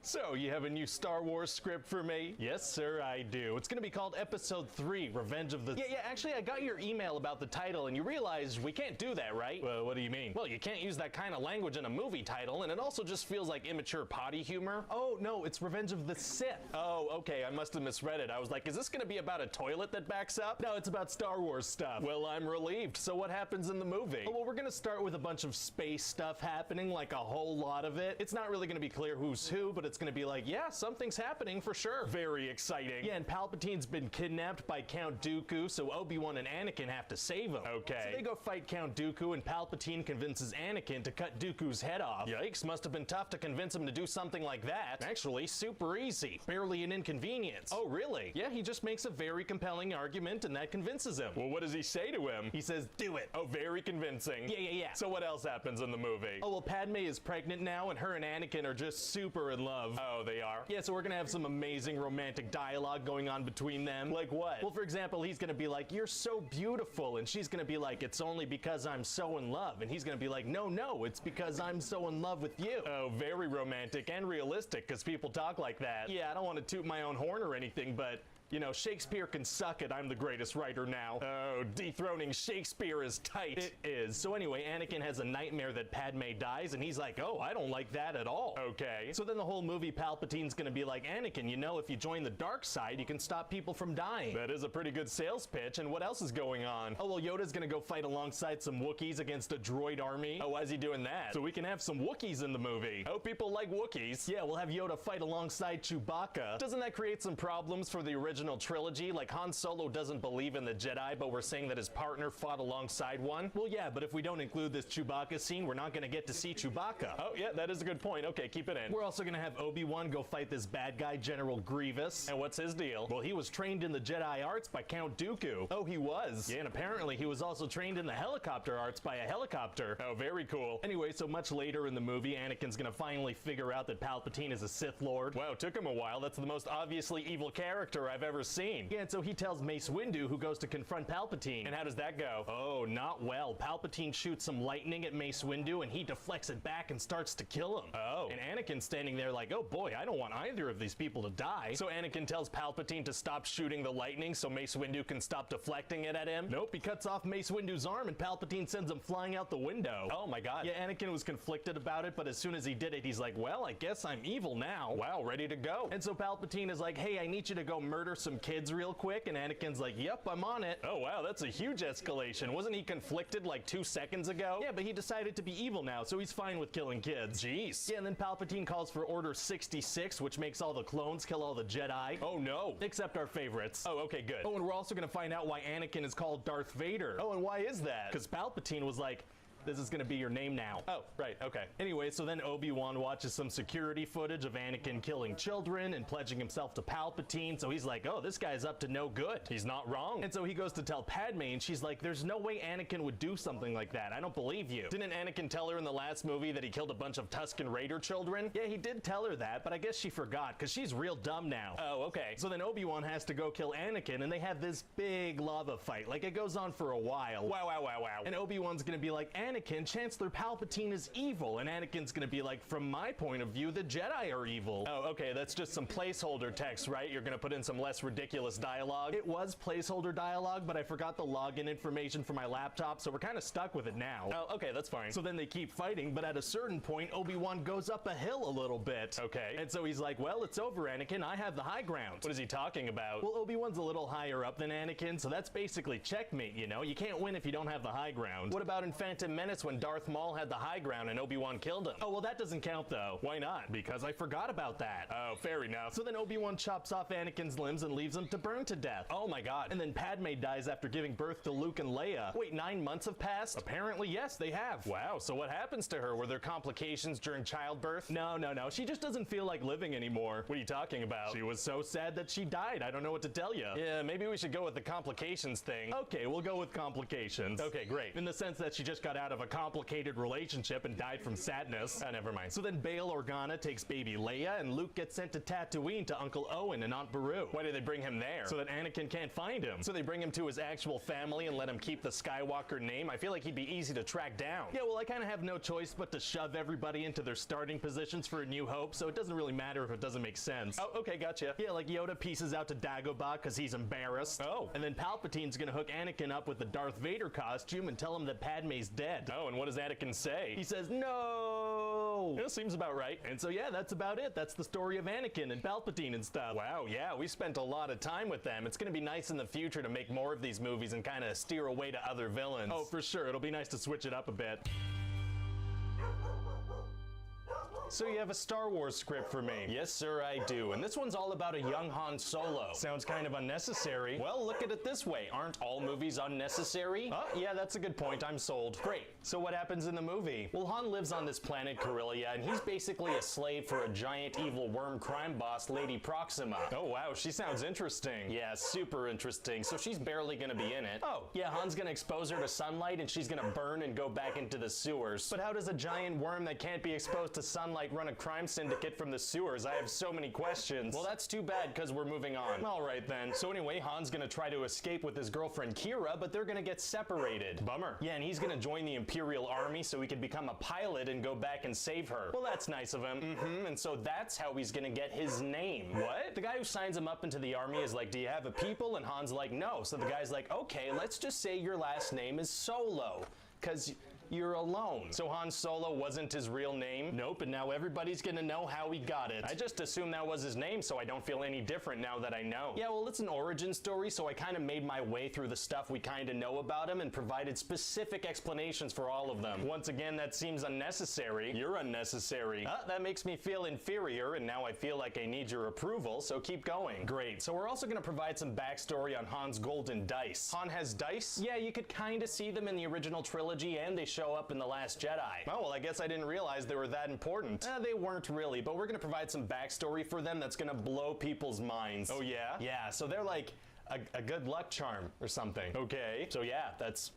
So, you have a new Star Wars script for me? Yes, sir, I do. It's gonna be called Episode 3, Revenge of the... Yeah, actually, I got your email about the title, and you realize we can't do that, right? Well, what do you mean? Well, you can't use that kind of language in a movie title, and it also just feels like immature potty humor. Oh, no, it's Revenge of the Sith. Oh, okay, I must have misread it. I was like, is this gonna be about a toilet that backs up? No, it's about Star Wars stuff. Well, I'm relieved. So what happens in the movie? Oh, well, we're gonna start with a bunch of space stuff happening, like a whole lot of it. It's not really gonna be clear who's who, but it's gonna be like, yeah, something's happening for sure. Very exciting. Yeah, and Palpatine's been kidnapped by Count Dooku, so Obi-Wan and Anakin have to save him. Okay. So they go fight Count Dooku, and Palpatine convinces Anakin to cut Dooku's head off. Yikes, must have been tough to convince him to do something like that. Actually, super easy. Barely an inconvenience. Oh, really? Yeah, he just makes a very compelling argument, and that convinces him. Well, what does he say to him? He says, do it. Oh, very convincing. Yeah. So what else happens in the movie? Oh, well, Padme is pregnant now, and her and Anakin are just super in love. Oh, they are? Yeah, so we're gonna have some amazing romantic dialogue going on between them. Like what? Well, for example, he's gonna be like, you're so beautiful, and she's gonna be like, it's only because I'm so in love, and he's gonna be like, no, it's because I'm so in love with you. Oh, very romantic and realistic, because people talk like that. Yeah, I don't want to toot my own horn or anything, but you know, Shakespeare can suck it. I'm the greatest writer now. Oh, dethroning Shakespeare is tight. It is. So anyway, Anakin has a nightmare that Padme dies, and he's like, oh, I don't like that at all. Okay. So then the whole movie, Palpatine's gonna be like, Anakin, you know, if you join the dark side, you can stop people from dying. That is a pretty good sales pitch, and what else is going on? Oh, well, Yoda's gonna go fight alongside some Wookiees against a droid army. Oh, why is he doing that? So we can have some Wookiees in the movie. Oh, people like Wookiees. Yeah, we'll have Yoda fight alongside Chewbacca. Doesn't that create some problems for the original trilogy? Like Han Solo doesn't believe in the Jedi, but we're saying that his partner fought alongside one? Well, yeah, but if we don't include this Chewbacca scene, we're not gonna get to see Chewbacca. Oh, yeah, that is a good point. Okay, keep it in. We're also gonna have Obi-Wan go fight this bad guy, General Grievous. And what's his deal? Well, he was trained in the Jedi arts by Count Dooku. Oh, he was? Yeah, and apparently he was also trained in the helicopter arts by a helicopter. Oh, very cool. Anyway, so much later in the movie, Anakin's gonna finally figure out that Palpatine is a Sith Lord. Wow, took him a while. That's the most obviously evil character I've ever ever seen. Yeah, and so he tells Mace Windu, who goes to confront Palpatine. And how does that go? Oh, not well. Palpatine shoots some lightning at Mace Windu, and he deflects it back and starts to kill him. Oh. And Anakin's standing there like, oh boy, I don't want either of these people to die. So Anakin tells Palpatine to stop shooting the lightning so Mace Windu can stop deflecting it at him. Nope, he cuts off Mace Windu's arm, and Palpatine sends him flying out the window. Oh my god. Yeah, Anakin was conflicted about it, but as soon as he did it, he's like, well, I guess I'm evil now. Wow, ready to go. And so Palpatine is like, hey, I need you to go murder some kids real quick, and Anakin's like, yep, I'm on it. Oh wow, that's a huge escalation. Wasn't he conflicted like 2 seconds ago? Yeah, but he decided to be evil now, so he's fine with killing kids. Jeez. Yeah, and then Palpatine calls for Order 66, which makes all the clones kill all the Jedi. Oh no. Except our favorites. Oh, okay, good. Oh, and we're also gonna find out why Anakin is called Darth Vader. Oh, and why is that? Because Palpatine was like, this is gonna be your name now. Oh, right, okay. Anyway, so then Obi-Wan watches some security footage of Anakin killing children and pledging himself to Palpatine, so he's like, oh, this guy's up to no good. He's not wrong. And so he goes to tell Padme, and she's like, there's no way Anakin would do something like that. I don't believe you. Didn't Anakin tell her in the last movie that he killed a bunch of Tusken Raider children? Yeah, he did tell her that, but I guess she forgot, because she's real dumb now. Oh, okay. So then Obi-Wan has to go kill Anakin, and they have this big lava fight. Like, it goes on for a while. Wow, wow, wow, wow. And Obi-Wan's gonna be like, Anakin, Chancellor Palpatine is evil, and Anakin's gonna be like, from my point of view, the Jedi are evil. Oh, okay, that's just some placeholder text, right? You're gonna put in some less ridiculous dialogue. It was placeholder dialogue, but I forgot the login information for my laptop, so we're kind of stuck with it now. Oh, okay, that's fine. So then they keep fighting, but at a certain point, Obi-Wan goes up a hill a little bit. Okay, and so he's like, well, it's over, Anakin, I have the high ground. What is he talking about? Well, Obi-Wan's a little higher up than Anakin, so that's basically checkmate, you know? You can't win if you don't have the high ground. What about in Phantom Menace when Darth Maul had the high ground and Obi-Wan killed him? Oh, well, that doesn't count though. Why not? Because I forgot about that. Oh, fair enough. So then Obi-Wan chops off Anakin's limbs and leaves him to burn to death. Oh my god. And then Padme dies after giving birth to Luke and Leia. Wait, 9 months have passed? Apparently, yes, they have. Wow, so what happens to her? Were there complications during childbirth? No, no, no. She just doesn't feel like living anymore. What are you talking about? She was so sad that she died. I don't know what to tell you. Yeah, maybe we should go with the complications thing. Okay, we'll go with complications. Okay, great. In the sense that she just got out of a complicated relationship and died from sadness. Never mind. So then Bail Organa takes baby Leia, and Luke gets sent to Tatooine to Uncle Owen and Aunt Beru. Why did they bring him there? So that Anakin can't find him. So they bring him to his actual family and let him keep the Skywalker name. I feel like he'd be easy to track down. Yeah, well, I kind of have no choice but to shove everybody into their starting positions for A New Hope, so it doesn't really matter if it doesn't make sense. Oh, okay, gotcha. Yeah, like Yoda pieces out to Dagobah because he's embarrassed. Oh. And then Palpatine's gonna hook Anakin up with the Darth Vader costume and tell him that Padme's dead. Oh, and what does Anakin say? He says, no! It seems about right. And so yeah, that's about it. That's the story of Anakin and Palpatine and stuff. Wow, yeah, we spent a lot of time with them. It's gonna be nice in the future to make more of these movies and kind of steer away to other villains. Oh, for sure. It'll be nice to switch it up a bit. So you have a Star Wars script for me? Yes, sir, I do. And this one's all about a young Han Solo. Sounds kind of unnecessary. Well, look at it this way. Aren't all movies unnecessary? Yeah, that's a good point. I'm sold. Great. So what happens in the movie? Well, Han lives on this planet Corellia, and he's basically a slave for a giant evil worm crime boss, Lady Proxima. Oh, wow, she sounds interesting. Yeah, super interesting. So she's barely gonna be in it. Oh, yeah, Han's gonna expose her to sunlight, and she's gonna burn and go back into the sewers. But how does a giant worm that can't be exposed to sunlight run a crime syndicate from the sewers? I have so many questions. Well, that's too bad, because we're moving on. All right, then. So anyway, Han's gonna try to escape with his girlfriend Kira, but they're gonna get separated. Bummer. Yeah, and he's gonna join the Imperial Army so he can become a pilot and go back and save her. Well, that's nice of him. And so that's how he's gonna get his name. What? The guy who signs him up into the army is like, do you have a people? And Han's like, no. So the guy's like, okay, let's just say your last name is Solo, because you're alone. So Han Solo wasn't his real name? Nope, and now everybody's gonna know how he got it. I just assumed that was his name, so I don't feel any different now that I know. Yeah, well, it's an origin story, so I kind of made my way through the stuff we kind of know about him and provided specific explanations for all of them. Once again, that seems unnecessary. You're unnecessary. That makes me feel inferior, and now I feel like I need your approval, so keep going. Great. So we're also gonna provide some backstory on Han's golden dice. Han has dice? Yeah, you could kind of see them in the original trilogy, and they show up in The Last Jedi. Oh, well, I guess I didn't realize they were that important. They weren't really, but we're gonna provide some backstory for them that's gonna blow people's minds. Oh, yeah? Yeah, so they're like a good luck charm or something. Okay. So yeah, that's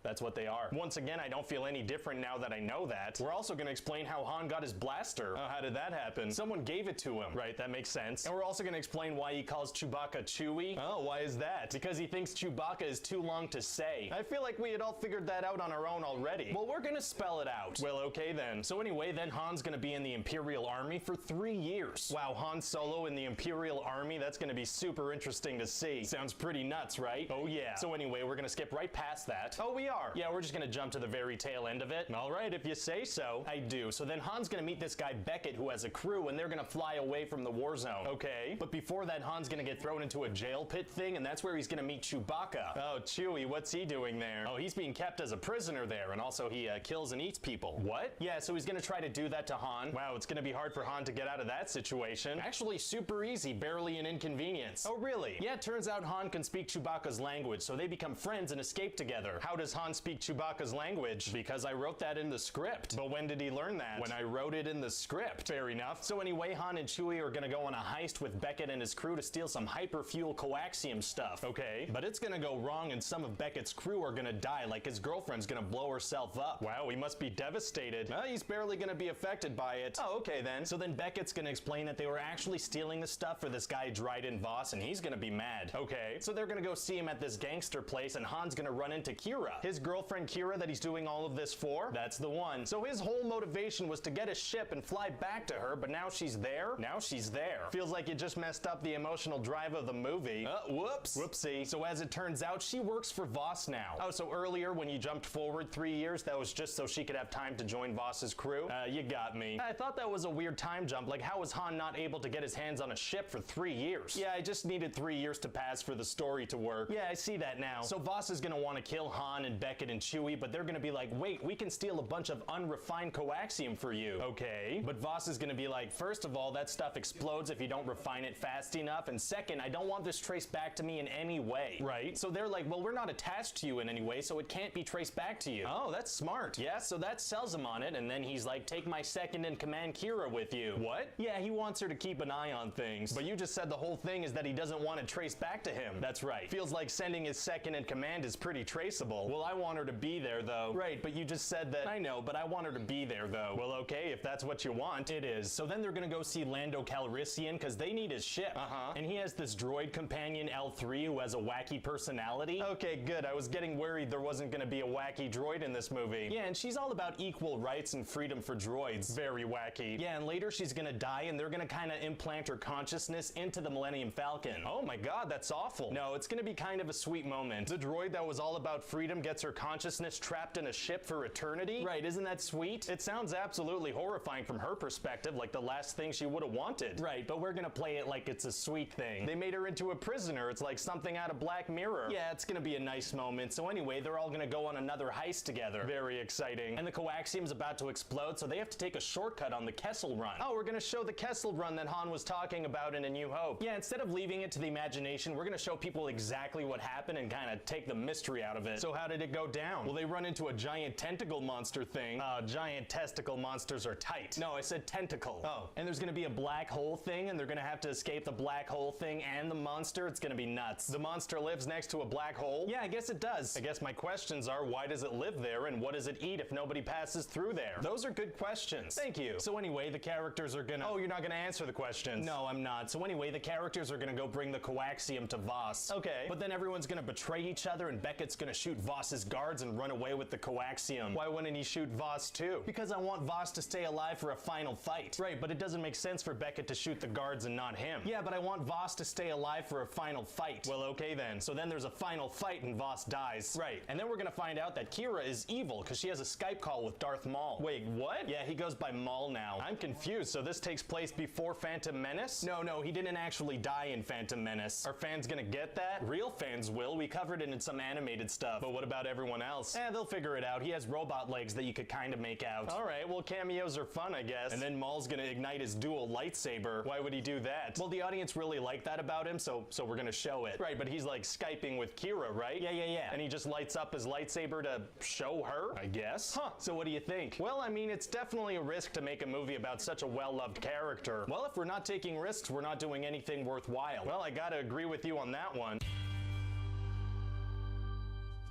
That's what they are. Once again, I don't feel any different now that I know that. We're also gonna explain how Han got his blaster. How did that happen? Someone gave it to him. Right, that makes sense. And we're also gonna explain why he calls Chewbacca Chewie. Oh, why is that? Because he thinks Chewbacca is too long to say. I feel like we had all figured that out on our own already. Well, we're gonna spell it out. Well, okay then. So anyway, then Han's gonna be in the Imperial Army for 3 years. Wow, Han Solo in the Imperial Army, that's gonna be super interesting to see. Sounds pretty nuts, right? Oh yeah. So anyway, we're gonna skip right past that. Oh, we are. Yeah, we're just gonna jump to the very tail end of it. All right, if you say so. I do. So then Han's gonna meet this guy Beckett who has a crew and they're gonna fly away from the war zone. Okay. But before that, Han's gonna get thrown into a jail pit thing and that's where he's gonna meet Chewbacca. Oh, Chewie, what's he doing there? Oh, he's being kept as a prisoner there and also he kills and eats people. What? Yeah, so he's gonna try to do that to Han. Wow, it's gonna be hard for Han to get out of that situation. Actually, super easy, barely an inconvenience. Oh, really? Yeah, it turns out Han can speak Chewbacca's language, so they become friends and escape together. How does Han speak Chewbacca's language? Because I wrote that in the script. But when did he learn that? When I wrote it in the script. Fair enough. So anyway, Han and Chewie are gonna go on a heist with Beckett and his crew to steal some hyperfuel coaxium stuff. Okay. But it's gonna go wrong and some of Beckett's crew are gonna die, like his girlfriend's gonna blow herself up. Wow, he must be devastated. He's barely gonna be affected by it. Oh, okay then. So then Beckett's gonna explain that they were actually stealing the stuff for this guy Dryden Voss and he's gonna be mad. Okay. So they're gonna go see him at this gangster place and Han's gonna run into Kira. His girlfriend Kira that he's doing all of this for? That's the one. So his whole motivation was to get a ship and fly back to her, but now she's there? Now she's there. Feels like you just messed up the emotional drive of the movie. Whoops. Whoopsie. So as it turns out, she works for Voss now. Oh, so earlier when you jumped forward 3 years, that was just so she could have time to join Voss's crew? You got me. I thought that was a weird time jump. Like, how was Han not able to get his hands on a ship for 3 years? Yeah, I just needed 3 years to pass for the story to work. Yeah, I see that now. So Voss is gonna want to kill Han and Beckett and Chewie, but they're gonna be like, wait, we can steal a bunch of unrefined coaxium for you. Okay. But Voss is gonna be like, first of all, that stuff explodes if you don't refine it fast enough, and second, I don't want this traced back to me in any way. Right? So they're like, well, we're not attached to you in any way, so it can't be traced back to you. Oh, that's smart. Yeah, so that sells him on it, and then he's like, take my second in command Kira with you. What? Yeah, he wants her to keep an eye on things. But you just said the whole thing is that he doesn't want it traced back to him. That's right. Feels like sending his second in command is pretty traceable. Well, I want her to be there, though. Right, but you just said that. I know, but I want her to be there, though. Well, okay, if that's what you want, it is. So then they're gonna go see Lando Calrissian, because they need his ship. And he has this droid companion, L3, who has a wacky personality. Okay, good. I was getting worried there wasn't gonna be a wacky droid in this movie. Yeah, and she's all about equal rights and freedom for droids. Very wacky. Yeah, and later she's gonna die, and they're gonna kind of implant her consciousness into the Millennium Falcon. Oh my god, that's awful. No, it's gonna be kind of a sweet moment. The droid that was all about freedom gets her consciousness trapped in a ship for eternity? Right, isn't that sweet? It sounds absolutely horrifying from her perspective, like the last thing she would have wanted. Right, but we're gonna play it like it's a sweet thing. They made her into a prisoner. It's like something out of Black Mirror. Yeah, it's gonna be a nice moment. So anyway, they're all gonna go on another heist together. Very exciting. And the coaxium's about to explode, so they have to take a shortcut on the Kessel Run. Oh, we're gonna show the Kessel Run that Han was talking about in A New Hope. Yeah, instead of leaving it to the imagination, we're gonna show people exactly what happened and kind of take the mystery out of it. So how did it go down? Well, they run into a giant tentacle monster thing. Giant testicle monsters are tight. No, I said tentacle. Oh, and there's gonna be a black hole thing, and they're gonna have to escape the black hole thing and the monster. It's gonna be nuts. The monster lives next to a black hole? Yeah, I guess it does. I guess my questions are, why does it live there, and what does it eat if nobody passes through there? Those are good questions. Thank you. So anyway, the characters are gonna... Oh, you're not gonna answer the questions. No, I'm not. So anyway, the characters are gonna go bring the coaxium to Voss. Okay. But then everyone's gonna betray each other, and Beckett's gonna shoot Voss's guards and run away with the coaxium. Why wouldn't he shoot Voss too? Because I want Voss to stay alive for a final fight. Right, but it doesn't make sense for Beckett to shoot the guards and not him. Yeah, but I want Voss to stay alive for a final fight. Well, okay then. So then there's a final fight and Voss dies. Right. And then we're gonna find out that Kira is evil because she has a Skype call with Darth Maul. Wait, what? Yeah, he goes by Maul now. I'm confused. So this takes place before Phantom Menace? No, he didn't actually die in Phantom Menace. Are fans gonna get that? Real fans will. We covered it in some animated stuff. But what about everyone else? They'll figure it out. He has robot legs that you could kind of make out. All right, well, cameos are fun, I guess. And then Maul's gonna ignite his dual lightsaber. Why would he do that? Well, the audience really liked that about him, so we're gonna show it. Right, but he's like Skyping with Kira, right? Yeah. And he just lights up his lightsaber to show her, I guess. Huh, so what do you think? Well, I mean, it's definitely a risk to make a movie about such a well-loved character. Well, if we're not taking risks, we're not doing anything worthwhile. Well, I gotta agree with you on that one.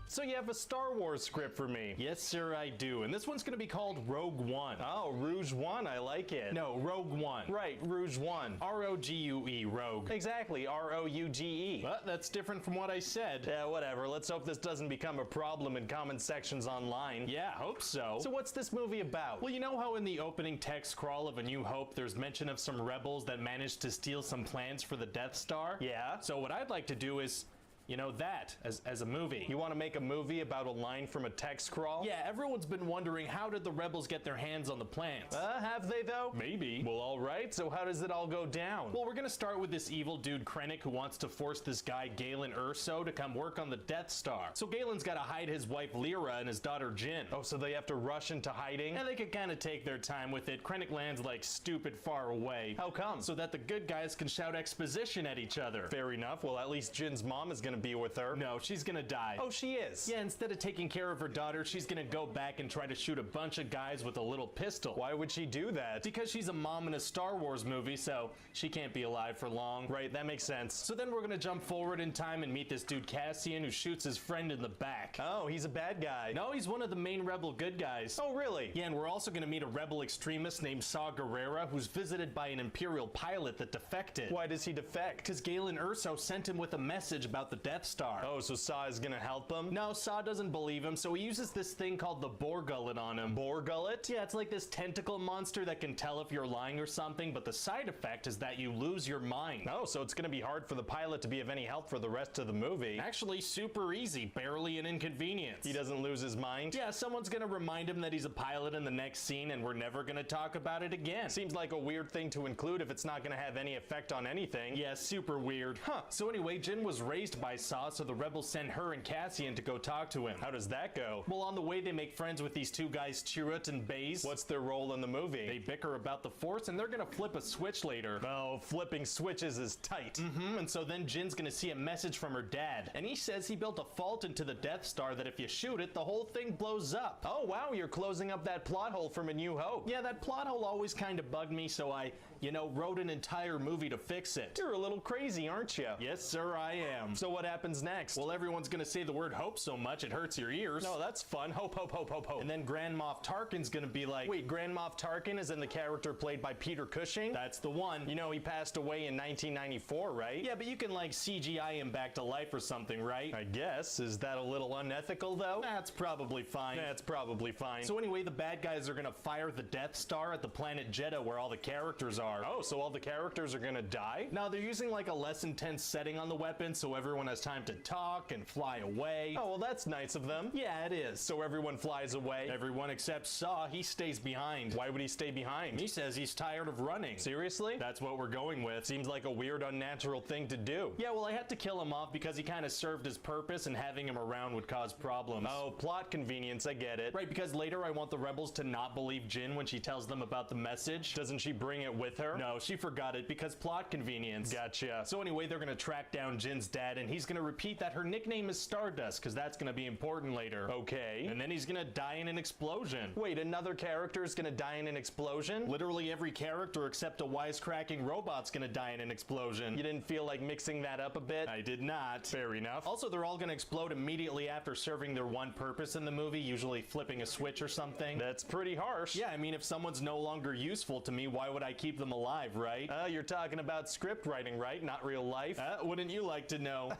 So you have a Star Wars script for me? Yes, sir, I do. And this one's gonna be called Rogue One. Oh, Rouge One, I like it. No, Rogue One. Right, Rouge One. R-O-G-U-E, Rogue. Exactly, R-O-U-G-E. But that's different from what I said. Yeah, whatever. Let's hope this doesn't become a problem in comment sections online. Yeah, hope so. So what's this movie about? Well, you know how in the opening text scroll of A New Hope, there's mention of some rebels that managed to steal some plans for the Death Star? Yeah. So what I'd like to do is, you know, that as a movie. You want to make a movie about a line from a text scroll? Yeah, everyone's been wondering, how did the rebels get their hands on the plans? Have they though? Maybe. Well, all right, so how does it all go down? Well, we're gonna start with this evil dude Krennic who wants to force this guy Galen Erso to come work on the Death Star. So Galen's gotta hide his wife Lyra and his daughter Jyn. Oh, so they have to rush into hiding? And they could kind of take their time with it. Krennic lands like stupid far away. How come? So that the good guys can shout exposition at each other. Fair enough. Well, at least Jyn's mom is gonna be with her. No, she's gonna die. Oh, she is? Yeah, instead of taking care of her daughter, she's gonna go back and try to shoot a bunch of guys with a little pistol. Why would she do that? Because she's a mom in a Star Wars movie, so she can't be alive for long. Right, that makes sense. So then we're gonna jump forward in time and meet this dude Cassian who shoots his friend in the back. Oh, he's a bad guy. No, he's one of the main rebel good guys. Oh, really? Yeah, and we're also gonna meet a rebel extremist named Saw Gerrera who's visited by an Imperial pilot that defected. Why does he defect? Because Galen Erso sent him with a message about the Death Star. Oh, so Saw is gonna help him? No, Saw doesn't believe him, so he uses this thing called the Borgullet on him. Borgullet? Yeah, it's like this tentacle monster that can tell if you're lying or something, but the side effect is that you lose your mind. Oh, so it's gonna be hard for the pilot to be of any help for the rest of the movie. Actually, super easy, barely an inconvenience. He doesn't lose his mind? Yeah, someone's gonna remind him that he's a pilot in the next scene and we're never gonna talk about it again. Seems like a weird thing to include if it's not gonna have any effect on anything. Yeah, super weird. Huh, so anyway, Jyn was raised by Saw, so the rebels send her and Cassian to go talk to him. How does that go? Well, on the way they make friends with these two guys, Chirrut and Baze. What's their role in the movie? They bicker about the Force and they're gonna flip a switch later. Oh, flipping switches is tight. And so then Jyn's gonna see a message from her dad, and he says he built a fault into the Death Star that if you shoot it, the whole thing blows up. Oh wow, you're closing up that plot hole from A New Hope. Yeah, that plot hole always kind of bugged me, so I, you know, wrote an entire movie to fix it. You're a little crazy, aren't you? Yes, sir, I am. So what happens next? Well, everyone's gonna say the word hope so much it hurts your ears. No, that's fun. Hope, hope, hope, hope, hope. And then Grand Moff Tarkin's gonna be like, wait, Grand Moff Tarkin is in the character played by Peter Cushing? That's the one. You know, he passed away in 1994, right? Yeah, but you can like CGI him back to life or something, right? I guess. Is that a little unethical though? That's probably fine. That's probably fine. So anyway, the bad guys are gonna fire the Death Star at the planet Jedha where all the characters are. Oh, so all the characters are gonna die? Now they're using like a less intense setting on the weapon so everyone has time to talk and fly away. Oh, well that's nice of them. Yeah, it is. So everyone flies away. Everyone except Saw, he stays behind. Why would he stay behind? He says he's tired of running. Seriously? That's what we're going with. Seems like a weird, unnatural thing to do. Yeah, well I had to kill him off because he kind of served his purpose and having him around would cause problems. Oh, plot convenience, I get it. Right, because later I want the rebels to not believe Jyn when she tells them about the message. Doesn't she bring it with her? No, she forgot it because plot convenience. Gotcha. So anyway, they're gonna track down Jyn's dad and he's gonna repeat that her nickname is Stardust because that's gonna be important later. Okay. And then he's gonna die in an explosion. Wait, another character is gonna die in an explosion? Literally every character except a wisecracking robot's gonna die in an explosion. You didn't feel like mixing that up a bit? I did not. Fair enough. Also, they're all gonna explode immediately after serving their one purpose in the movie, usually flipping a switch or something. That's pretty harsh. Yeah, I mean, if someone's no longer useful to me, why would I keep them alive, right? You're talking about script writing, right? Not real life? Wouldn't you like to know?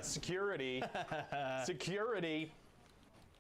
Security. Security.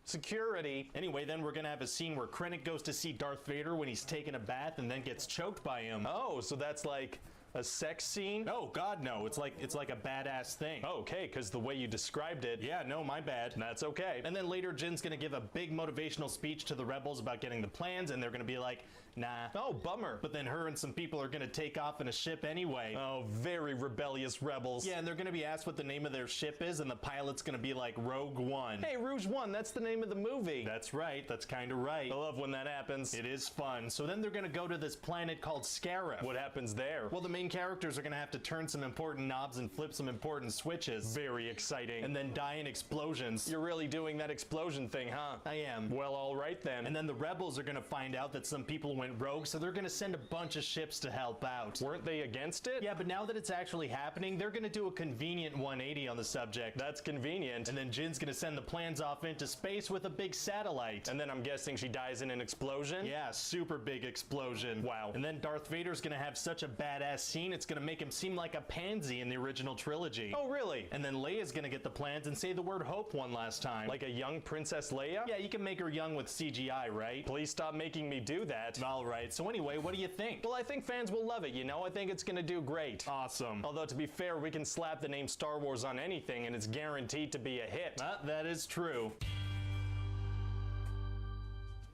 Security. Anyway, then we're gonna have a scene where Krennic goes to see Darth Vader when he's taking a bath and then gets choked by him. Oh, so that's like a sex scene? Oh God, no. It's like a badass thing. Oh, okay, because the way you described it. Yeah, no, my bad. That's okay. And then later, Jyn's gonna give a big motivational speech to the rebels about getting the plans, and they're gonna be like, nah. Oh, bummer. But then her and some people are gonna take off in a ship anyway. Oh, very rebellious rebels. Yeah, and they're gonna be asked what the name of their ship is, and the pilot's gonna be like Rogue One. Hey, Rouge One, that's the name of the movie. That's right. That's kind of right. I love when that happens. It is fun. So then they're gonna go to this planet called Scarif. What happens there? Well, the main main characters are gonna have to turn some important knobs and flip some important switches. Very exciting. And then die in explosions. You're really doing that explosion thing, huh? I am. Well, alright then. And then the rebels are gonna find out that some people went rogue, so they're gonna send a bunch of ships to help out. Weren't they against it? Yeah, but now that it's actually happening, they're gonna do a convenient 180 on the subject. That's convenient. And then Jin's gonna send the plans off into space with a big satellite. And then I'm guessing she dies in an explosion? Yeah, super big explosion. Wow. And then Darth Vader's gonna have such a badass scene, it's gonna make him seem like a pansy in the original trilogy. Oh, really? And then Leia's gonna get the plans and say the word hope one last time. Like a young Princess Leia? Yeah, you can make her young with CGI, right? Please stop making me do that. Alright, so anyway, what do you think? Well, I think fans will love it, you know? I think it's gonna do great. Awesome. Although, to be fair, we can slap the name Star Wars on anything and it's guaranteed to be a hit. That is true.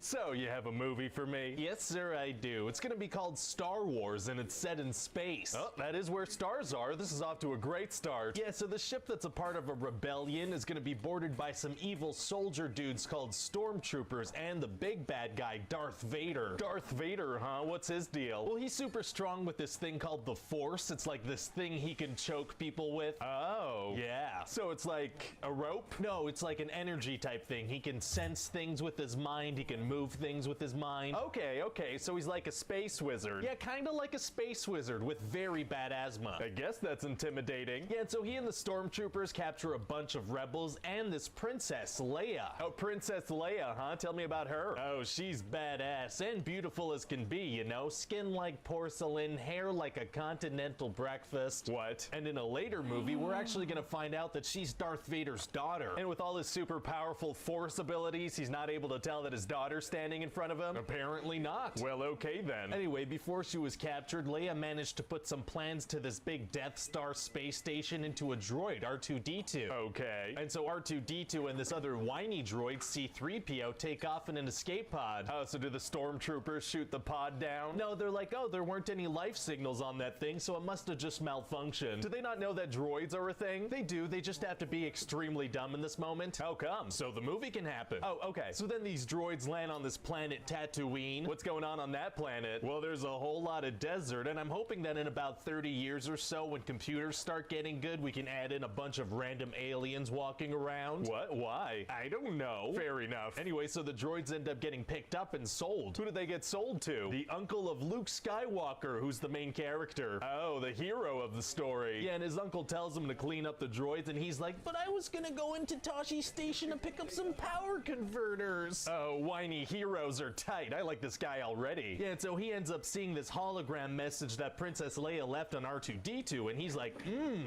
So, you have a movie for me? Yes, sir, I do. It's gonna be called Star Wars, and it's set in space. Oh, that is where stars are. This is off to a great start. Yeah, so the ship that's a part of a rebellion is gonna be boarded by some evil soldier dudes called Stormtroopers and the big bad guy, Darth Vader. Darth Vader, huh? What's his deal? Well, he's super strong with this thing called the Force. It's like this thing he can choke people with. Oh. Yeah. So it's like a rope? No, it's like an energy type thing. He can sense things with his mind. He can move things with his mind. Okay, so he's like a space wizard. Yeah, kinda like a space wizard with very bad asthma. I guess that's intimidating. Yeah, and so he and the Stormtroopers capture a bunch of rebels and this Princess Leia. Oh, Princess Leia, huh? Tell me about her. Oh, she's badass and beautiful as can be, you know? Skin like porcelain, hair like a continental breakfast. What? And in a later movie, we're actually gonna find out that she's Darth Vader's daughter. And with all his super powerful Force abilities, he's not able to tell that his daughter's standing in front of him? Apparently not. Well, okay then. Anyway, before she was captured, Leia managed to put some plans to this big Death Star space station into a droid, R2-D2. Okay. And so R2-D2 and this other whiny droid, C-3PO, take off in an escape pod. Oh, so do the Stormtroopers shoot the pod down? No, they're like, oh, there weren't any life signals on that thing, so it must have just malfunctioned. Do they not know that droids are a thing? They do, they just have to be extremely dumb in this moment. How come? So the movie can happen. Oh, okay. So then these droids land on this planet Tatooine. What's going on that planet? Well, there's a whole lot of desert, and I'm hoping that in about 30 years or so, when computers start getting good, we can add in a bunch of random aliens walking around. What? Why? I don't know. Fair enough. Anyway, so the droids end up getting picked up and sold. Who did they get sold to? The uncle of Luke Skywalker, who's the main character. Oh, the hero of the story. Yeah, and his uncle tells him to clean up the droids, and he's like, but I was gonna go into Tashi Station and pick up some power converters. Oh, whiny heroes are tight. I like this guy already. Yeah, and so he ends up seeing this hologram message that Princess Leia left on R2-D2, and he's like,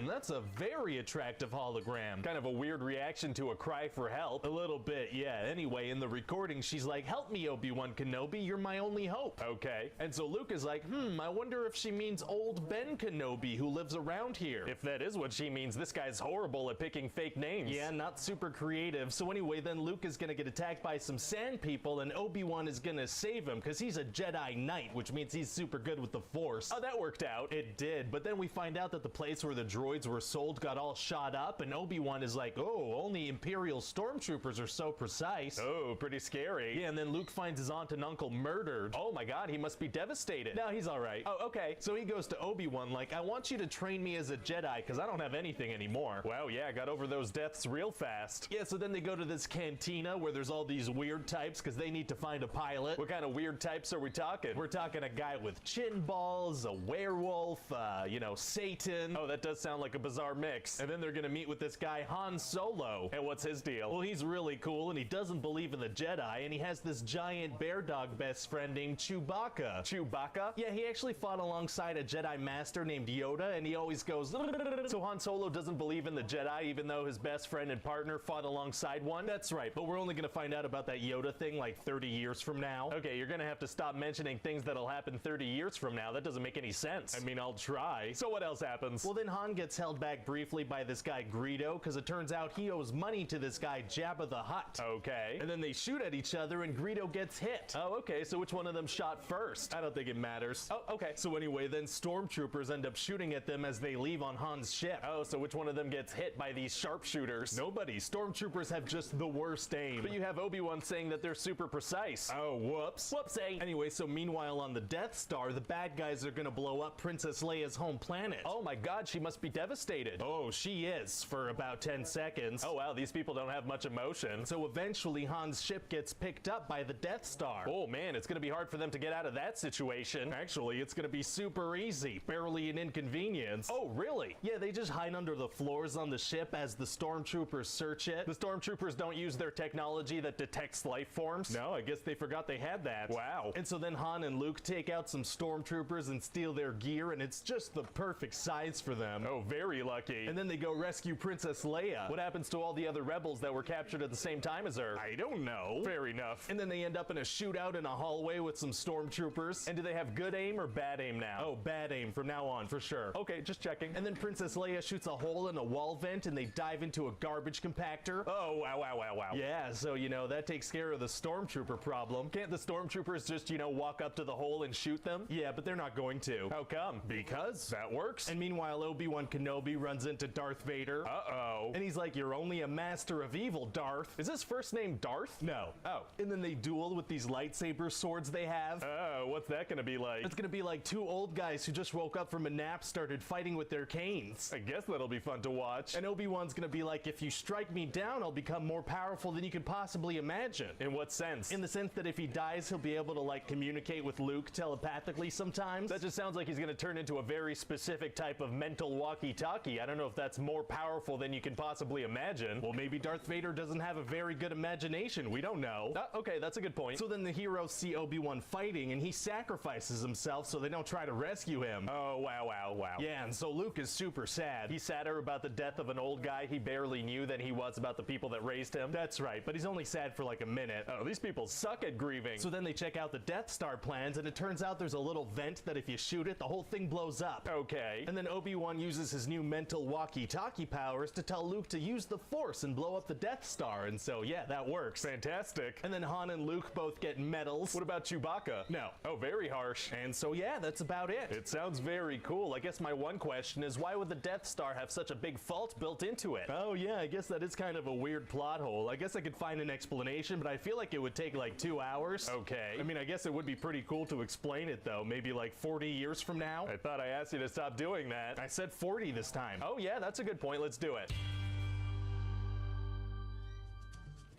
that's a very attractive hologram. Kind of a weird reaction to a cry for help. A little bit, yeah. Anyway, in the recording, she's like, help me, Obi-Wan Kenobi, you're my only hope. Okay. And so Luke is like, I wonder if she means old Ben Kenobi who lives around here. If that is what she means, this guy's horrible at picking fake names. Yeah, not super creative. So anyway, then Luke is gonna get attacked by some sand people, and Obi-Wan is gonna save him because he's a Jedi Knight, which means he's super good with the Force. Oh, that worked out. It did. But then we find out that the place where the droids were sold got all shot up, and Obi-Wan is like, oh, only Imperial Stormtroopers are so precise. Oh, pretty scary. Yeah, and then Luke finds his aunt and uncle murdered. Oh my god, he must be devastated. No, he's alright. Oh, okay. So he goes to Obi-Wan like, I want you to train me as a Jedi because I don't have anything anymore. Wow, yeah, got over those deaths real fast. Yeah, so then they go to this cantina where there's all these weird types because they need to find a pilot. What kind of weird types are we talking? We're talking a guy with chin balls, a werewolf, you know, Satan. Oh, that does sound like a bizarre mix. And then they're gonna meet with this guy, Han Solo. And what's his deal? Well, he's really cool and he doesn't believe in the Jedi, and he has this giant bear dog best friend named Chewbacca. Chewbacca? Yeah, he actually fought alongside a Jedi master named Yoda, and he always goes, so Han Solo doesn't believe in the Jedi even though his best friend and partner fought alongside one? That's right, but we're only gonna find out about that Yoda thing like 30 years from now. Okay, you're gonna have to stop mentioning things that'll happen 30 years from now. That doesn't make any sense. I mean, I'll try. So what else happens? Well, then Han gets held back briefly by this guy Greedo, because it turns out he owes money to this guy Jabba the Hutt. Okay. And then they shoot at each other and Greedo gets hit. Oh, okay, so which one of them shot first? I don't think it matters. Oh, okay. So anyway, then Stormtroopers end up shooting at them as they leave on Han's ship. Oh, so which one of them gets hit by these sharpshooters? Nobody. Stormtroopers have just the worst aim. But you have Obi-Wan saying that they're super super precise. Oh, whoops. Whoopsie. Anyway, so meanwhile on the Death Star, the bad guys are gonna blow up Princess Leia's home planet. Oh my god, she must be devastated. Oh, she is, for about 10 seconds. Oh wow, these people don't have much emotion. So eventually Han's ship gets picked up by the Death Star. Oh man, it's gonna be hard for them to get out of that situation. Actually, it's gonna be super easy. Barely an inconvenience. Oh, really? Yeah, they just hide under the floors on the ship as the stormtroopers search it. The stormtroopers don't use their technology that detects life forms. No, I guess they forgot they had that. Wow. And so then Han and Luke take out some stormtroopers and steal their gear, and it's just the perfect size for them. Oh, very lucky. And then they go rescue Princess Leia. What happens to all the other rebels that were captured at the same time as her? I don't know. Fair enough. And then they end up in a shootout in a hallway with some stormtroopers. And do they have good aim or bad aim now? Oh, bad aim from now on, for sure. Okay, just checking. And then Princess Leia shoots a hole in a wall vent and they dive into a garbage compactor. Oh, wow, wow, wow, wow. Yeah, so, you know, that takes care of the stormtrooper problem. Can't the stormtroopers just, you know, walk up to the hole and shoot them? Yeah, but they're not going to. How come? Because that works. And meanwhile, Obi-Wan Kenobi runs into Darth Vader. Uh-oh. And he's like, you're only a master of evil, Darth. Is his first name Darth? No. Oh. And then they duel with these lightsaber swords they have. Oh, what's that gonna be like? It's gonna be like two old guys who just woke up from a nap started fighting with their canes. I guess that'll be fun to watch. And Obi-Wan's gonna be like, if you strike me down, I'll become more powerful than you can possibly imagine. In what sense? In the sense that if he dies, he'll be able to like communicate with Luke telepathically sometimes. That just sounds like he's gonna turn into a very specific type of mental walkie-talkie. I don't know if that's more powerful than you can possibly imagine. Well, maybe Darth Vader doesn't have a very good imagination. We don't know. Okay, that's a good point. So then the heroes see Obi-Wan fighting and he sacrifices himself so they don't try to rescue him. Oh, wow, wow, wow. Yeah, and so Luke is super sad. He's sadder about the death of an old guy he barely knew than he was about the people that raised him. That's right, but he's only sad for like a minute. Oh, these people suck at grieving. So then they check out the Death Star plans and it turns out there's a little vent that if you shoot it, the whole thing blows up. Okay. And then Obi-Wan uses his new mental walkie-talkie powers to tell Luke to use the Force and blow up the Death Star, and so yeah, that works. Fantastic. And then Han and Luke both get medals. What about Chewbacca? No. Oh, very harsh. And so yeah, that's about it. It sounds very cool. I guess my one question is, why would the Death Star have such a big fault built into it? Oh yeah, I guess that is kind of a weird plot hole. I guess I could find an explanation, but I feel like it would take like 2 hours. Okay. I mean, I guess it would be pretty cool to explain it though, maybe like 40 years from now. I thought I asked you to stop doing that. I said 40 this time. Oh yeah, that's a good point. Let's do it.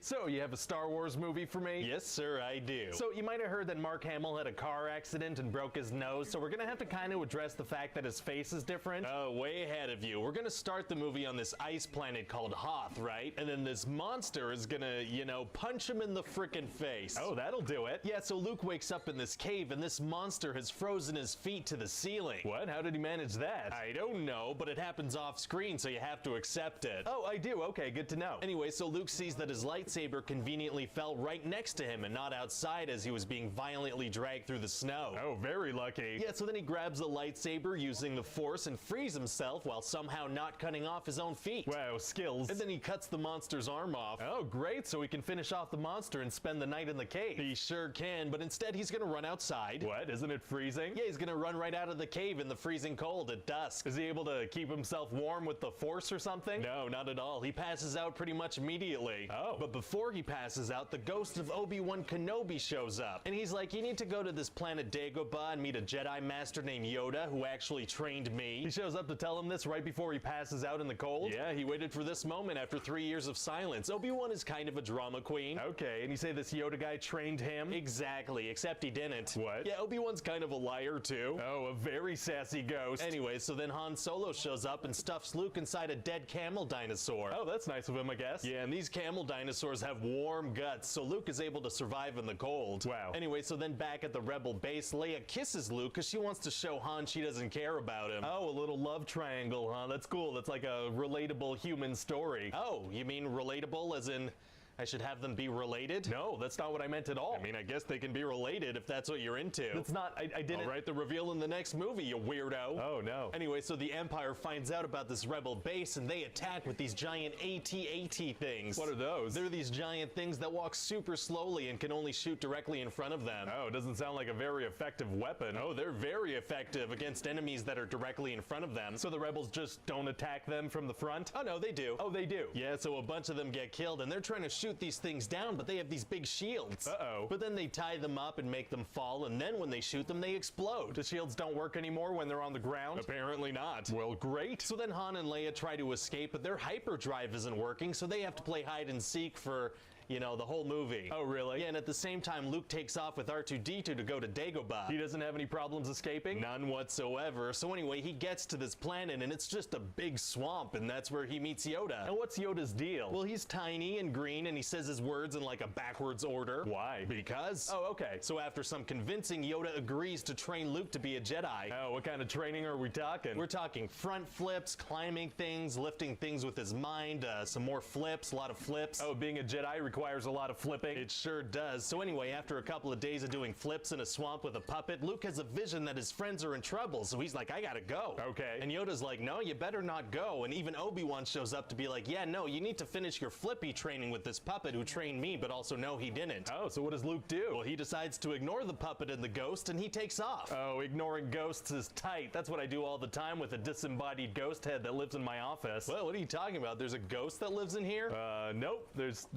So, you have a Star Wars movie for me? Yes, sir, I do. So, you might have heard that Mark Hamill had a car accident and broke his nose, so we're gonna have to kind of address the fact that his face is different. Oh, way ahead of you. We're gonna start the movie on this ice planet called Hoth, right? And then this monster is gonna, you know, punch him in the frickin' face. Oh, that'll do it. Yeah, so Luke wakes up in this cave and this monster has frozen his feet to the ceiling. What? How did he manage that? I don't know, but it happens off screen, so you have to accept it. Oh, I do. Okay, good to know. Anyway, so Luke sees that his lightsaber conveniently fell right next to him and not outside as he was being violently dragged through the snow. Oh, very lucky. Yeah, so then he grabs the lightsaber using the Force and frees himself while somehow not cutting off his own feet. Wow, skills. And then he cuts the monster's arm off. Oh, great, so he can finish off the monster and spend the night in the cave. He sure can, but instead he's gonna run outside. What, isn't it freezing? Yeah, he's gonna run right out of the cave in the freezing cold at dusk. Is he able to keep himself warm with the Force or something? No, not at all. He passes out pretty much immediately. Oh. But before he passes out, the ghost of Obi-Wan Kenobi shows up. And he's like, you need to go to this planet Dagobah and meet a Jedi Master named Yoda who actually trained me. He shows up to tell him this right before he passes out in the cold. Yeah, he waited for this moment after 3 years of silence. Obi-Wan is kind of a drama queen. Okay, and you say this Yoda guy trained him? Exactly, except he didn't. What? Yeah, Obi-Wan's kind of a liar too. Oh, a very sassy ghost. Anyway, so then Han Solo shows up and stuffs Luke inside a dead camel dinosaur. Oh, that's nice of him, I guess. Yeah, and these camel dinosaurs have warm guts, so Luke is able to survive in the cold. Wow. Anyway, so then back at the Rebel base, Leia kisses Luke because she wants to show Han she doesn't care about him. Oh, a little love triangle, huh? That's cool. That's like a relatable human story. Oh, you mean relatable as in I should have them be related? No, that's not what I meant at all. I mean, I guess they can be related if that's what you're into. That's not, I didn't. All right, the reveal in the next movie, you weirdo. Oh, no. Anyway, so the Empire finds out about this Rebel base and they attack with these giant AT-AT things. What are those? They're these giant things that walk super slowly and can only shoot directly in front of them. Oh, it doesn't sound like a very effective weapon. Oh, they're very effective against enemies that are directly in front of them. So the Rebels just don't attack them from the front? Oh, no, they do. Oh, they do. Yeah, so a bunch of them get killed and they're trying to shoot shoot these things down, but they have these big shields. Uh-oh. But then they tie them up and make them fall, and then when they shoot them, they explode. The shields don't work anymore when they're on the ground? Apparently not. Well, great. So then Han and Leia try to escape, but their hyperdrive isn't working, so they have to play hide and seek for, you know, the whole movie. Oh, really? Yeah, and at the same time, Luke takes off with R2-D2 to go to Dagobah. He doesn't have any problems escaping? None whatsoever. So anyway, he gets to this planet, and it's just a big swamp, and that's where he meets Yoda. And what's Yoda's deal? Well, he's tiny and green, and he says his words in like a backwards order. Why? Because. Oh, okay. So after some convincing, Yoda agrees to train Luke to be a Jedi. Oh, what kind of training are we talking? We're talking front flips, climbing things, lifting things with his mind, some more flips, a lot of flips. Oh, being a Jedi requires a lot of flipping? It sure does. So anyway, after a couple of days of doing flips in a swamp with a puppet, Luke has a vision that his friends are in trouble, so he's like, I gotta go. Okay. And Yoda's like, no, you better not go. And even Obi-Wan shows up to be like, yeah, no, you need to finish your flippy training with this puppet who trained me, but also no, he didn't. Oh, so what does Luke do? Well, he decides to ignore the puppet and the ghost, and he takes off. Oh, ignoring ghosts is tight. That's what I do all the time with a disembodied ghost head that lives in my office. Well, what are you talking about? There's a ghost that lives in here? Nope, there's